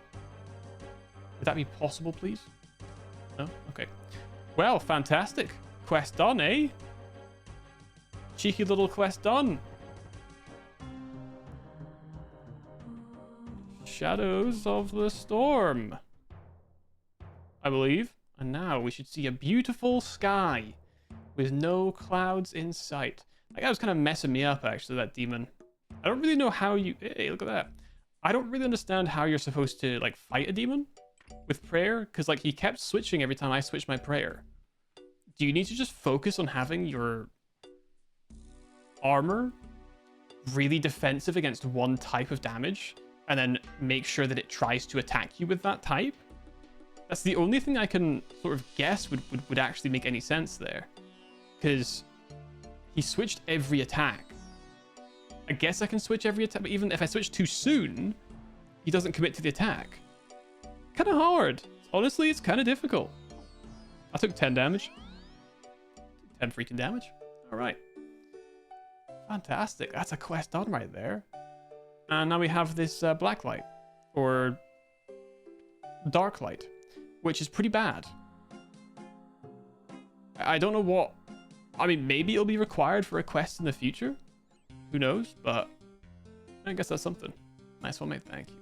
Would that be possible, please? No? Okay. Well, fantastic. Quest done, eh? Cheeky little quest done. Shadows of the Storm, I believe. And now we should see a beautiful sky with no clouds in sight. That guy was kind of messing me up, actually, that demon. I don't really know how you... Hey, look at that. I don't really understand how you're supposed to, like, fight a demon with prayer, because, like, he kept switching every time I switched my prayer. Do you need to just focus on having your armor really defensive against one type of damage, and then make sure that it tries to attack you with that type? That's the only thing I can sort of guess would actually make any sense there. Because he switched every attack. I guess I can switch every attack, but even if I switch too soon, he doesn't commit to the attack. Kind of hard. Honestly, it's kind of difficult. I took 10 damage. 10 freaking damage. All right. Fantastic. That's a quest done right there. And now we have this black light. Or dark light. Which is pretty bad. I don't know what... I mean, maybe it'll be required for a quest in the future. Who knows? But I guess that's something. Nice one, mate. Thank you.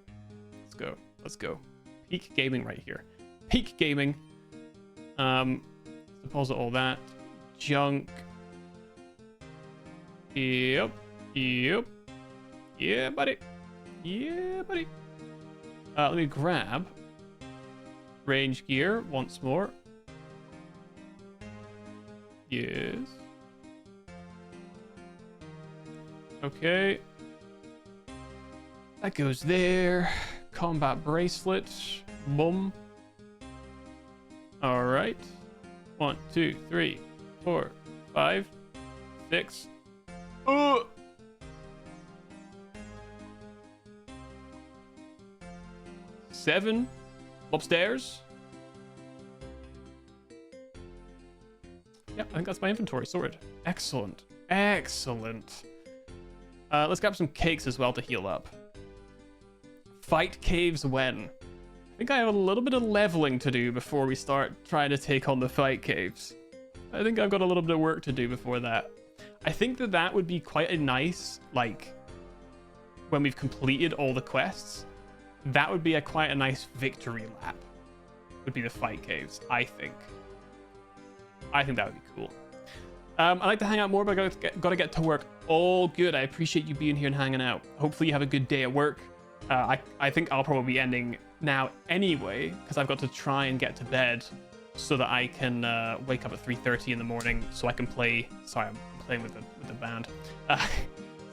Let's go. Let's go. Peak gaming right here. Peak gaming. Deposit all that. Junk. Yep. Yep. Yeah, buddy. Yeah, buddy. Let me grab range gear once more. Yes. Okay. That goes there. Combat bracelet. Boom. All right. 1, 2, 3, 4, 5, 6. Oh! 7. Upstairs. Yep, I think that's my inventory sorted. Excellent. Excellent. Let's grab some cakes as well to heal up. Fight caves when? I think I have a little bit of leveling to do before we start trying to take on the fight caves. I think I've got a little bit of work to do before that. I think that would be quite a nice, like, when we've completed all the quests, that would be quite a nice victory lap. Would be the fight caves, I think. I think that would be cool. I like to hang out more, but I gotta get to work. All good. I appreciate you being here and hanging out. Hopefully you have a good day at work. I think I'll probably be ending now anyway, because I've got to try and get to bed so that I can wake up at 3:30 in the morning so I can play. Sorry, I'm playing with the band.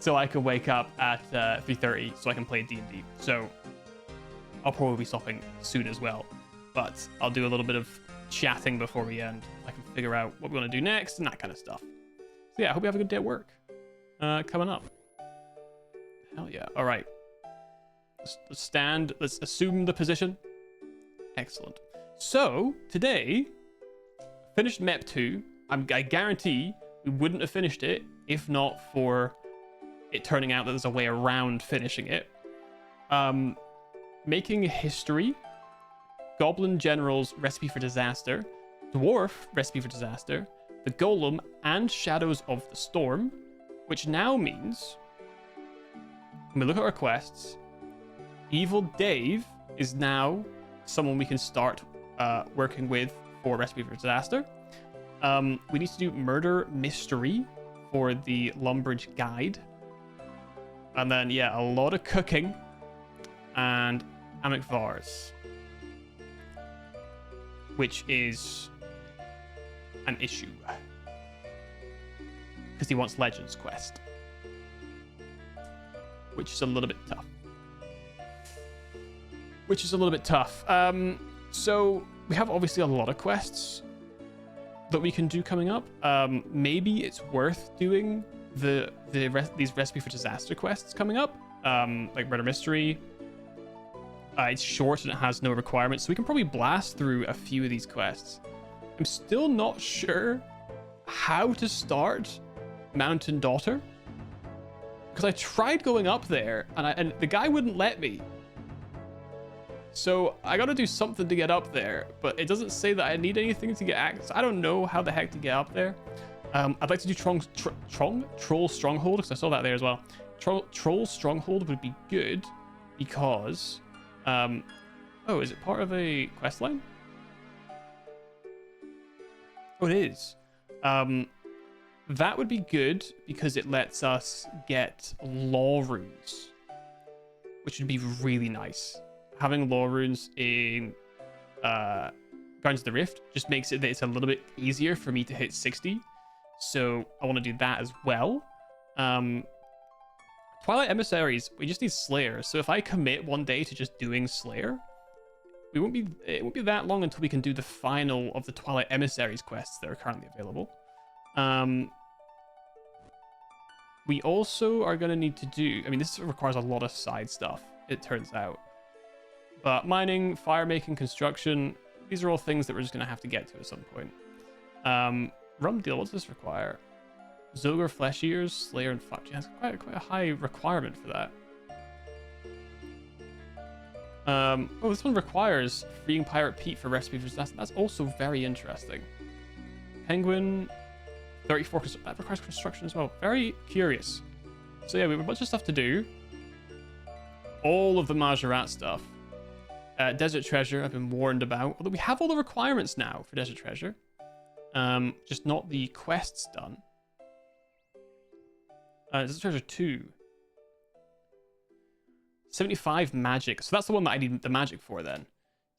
So I can wake up at 3:30 so I can play D&D. So I'll probably be stopping soon as well, but I'll do a little bit of chatting before we end. I can figure out what we want to do next and that kind of stuff. So yeah, I hope you have a good day at work. Coming up. Hell yeah. All right. Let's stand. Let's assume the position. Excellent. So today, finished mep2. I guarantee we wouldn't have finished it if not for it turning out that there's a way around finishing it. Making history. Goblin General's Recipe for Disaster. Dwarf Recipe for Disaster. The Golem and Shadows of the Storm. Which now means, when we look at our quests, Evil Dave is now someone we can start working with for Recipe for Disaster. We need to do Murder Mystery for the Lumbridge Guide. And then, yeah, a lot of cooking and Amic Vars, which is an issue because he wants Legends quest, which is a little bit tough. So we have obviously a lot of quests that we can do coming up. Maybe it's worth doing these Recipe for Disaster quests coming up, like Murder Mystery. It's short and it has no requirements, so we can probably blast through a few of these quests. I'm still not sure how to start Mountain Daughter, because I tried going up there and the guy wouldn't let me. So I gotta do something to get up there, but it doesn't say that I need anything to get access. I don't know how the heck to get up there. I'd like to do Troll Stronghold, because I saw that there as well. Troll Stronghold would be good because oh, is it part of a quest line? Oh, it is. That would be good because it lets us get law runes, which would be really nice. Having law runes in Guardians of the Rift just makes it that it's a little bit easier for me to hit 60. So I want to do that as well. Twilight Emissaries, we just need Slayer. So if I commit one day to just doing Slayer, it won't be that long until we can do the final of the Twilight Emissaries quests that are currently available. We also are going to need to do, I mean, this requires a lot of side stuff, it turns out. But mining, fire making, construction, these are all things that we're just going to have to get to at some point. Rum deal, what does this require? Zogre, Flesh Eaters, Slayer, and Fuck. Yeah, that's quite a high requirement for that. Oh, this one requires freeing Pirate Pete for Recipe for Disaster. That's also very interesting. Penguin, 34, that requires construction as well. Very curious. So yeah, we have a bunch of stuff to do. All of the Majorat stuff. Desert Treasure, I've been warned about. Although we have all the requirements now for Desert Treasure. Just not the quests done. Desert Treasure 2. 75 magic. So that's the one that I need the magic for then.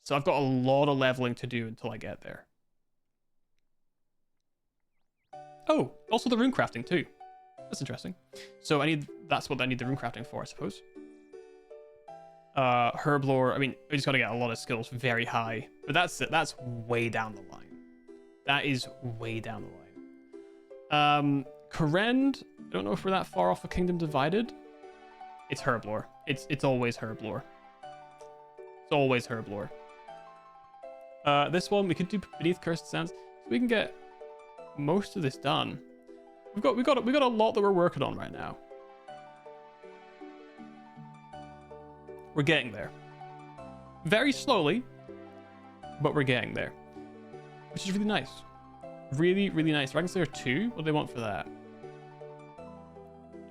So I've got a lot of leveling to do until I get there. Oh, also the rune crafting too. That's interesting. So that's what I need the rune crafting for, I suppose. Herblore, I mean, we just gotta get a lot of skills very high. But that's way down the line. That is way down the line. Korend, I don't know if we're that far off of Kingdom Divided. It's Herblore. It's always Herblore. It's always Herblore. This one we could do Beneath Cursed Sands. So we can get most of this done. We've got a lot that we're working on right now. We're getting there. Very slowly, but we're getting there. Which is really nice. Really, really nice. Dragon Slayer 2? What do they want for that?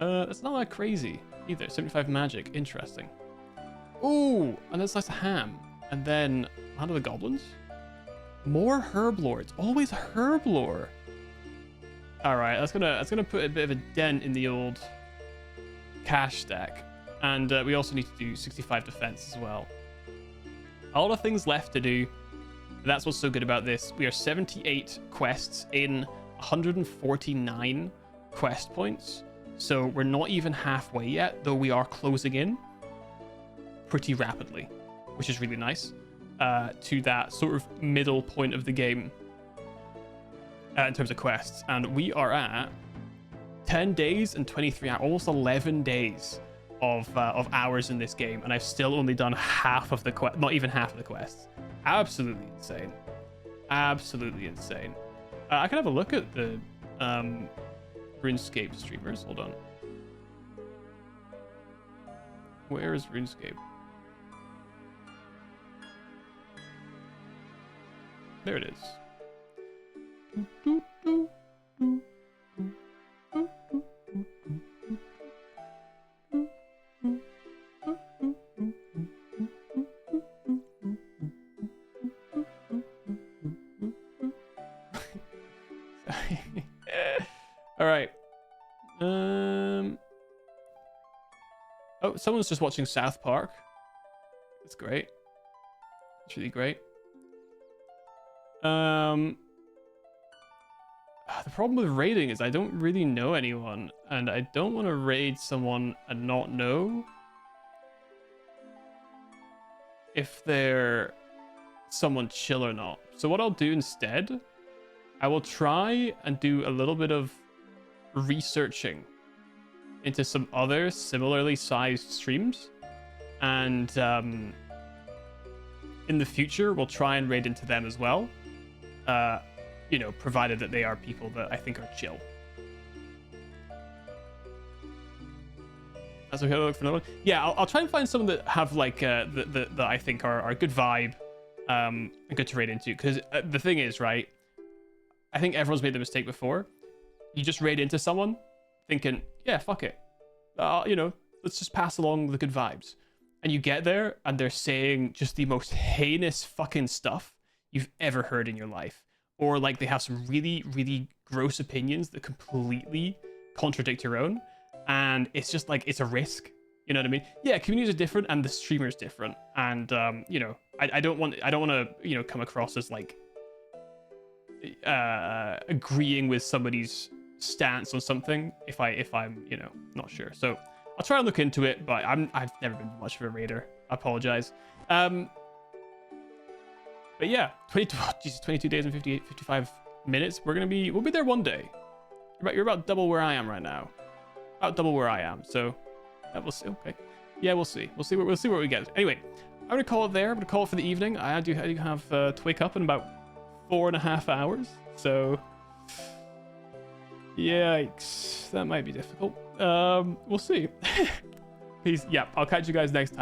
That's not that crazy either. 75 magic. Interesting. Ooh, and then slice of ham. And then Land of the Goblins? More Herblore. It's always Herblore. All right, that's gonna put a bit of a dent in the old cash stack, and we also need to do 65 defense as well. A lot of things left to do. That's what's so good about this. We are 78 quests in 149 quest points, so we're not even halfway yet, though we are closing in pretty rapidly, which is really nice, to that sort of middle point of the game in terms of quests. And we are at 10 days and 23 hours, almost 11 days of hours in this game, and I've still only done half of the quest, not even half of the quests. Absolutely insane. Absolutely insane. I can have a look at the RuneScape streamers. Hold on. Where is RuneScape? There it is. All right. Oh, someone's just watching South Park. That's great. It's really great. The problem with raiding is I don't really know anyone, and I don't want to raid someone and not know if they're someone chill or not. So what I'll do instead, I will try and do a little bit of researching into some other similarly sized streams, and in the future we'll try and raid into them as well, you know, provided that they are people that I think are chill. That's okay. I'll look for another one. Yeah, I'll try and find some that have like that I think are a good vibe, and good to raid into. Because the thing is, right, I think everyone's made the mistake before. You just raid into someone thinking, yeah, fuck it, you know, let's just pass along the good vibes. And you get there and they're saying just the most heinous fucking stuff you've ever heard in your life. Or like they have some really, really gross opinions that completely contradict your own. And it's just like, it's a risk. You know what I mean? Yeah, communities are different and the streamer's different. And, you know, I don't want to, you know, come across as like agreeing with somebody's stance on something if I'm, you know, not sure. So I'll try and look into it, but I've never been much of a raider. I apologize. But yeah, 22 days and 55 minutes. We'll be there one day. You're about double where I am right now. About double where I am. So we'll see. Okay. Yeah, we'll see. We'll see what we get. Anyway, I'm gonna call it there. I'm gonna call it for the evening. I do have to wake up in about 4.5 hours. So yikes, that might be difficult. We'll see. Peace. Yeah, I'll catch you guys next time.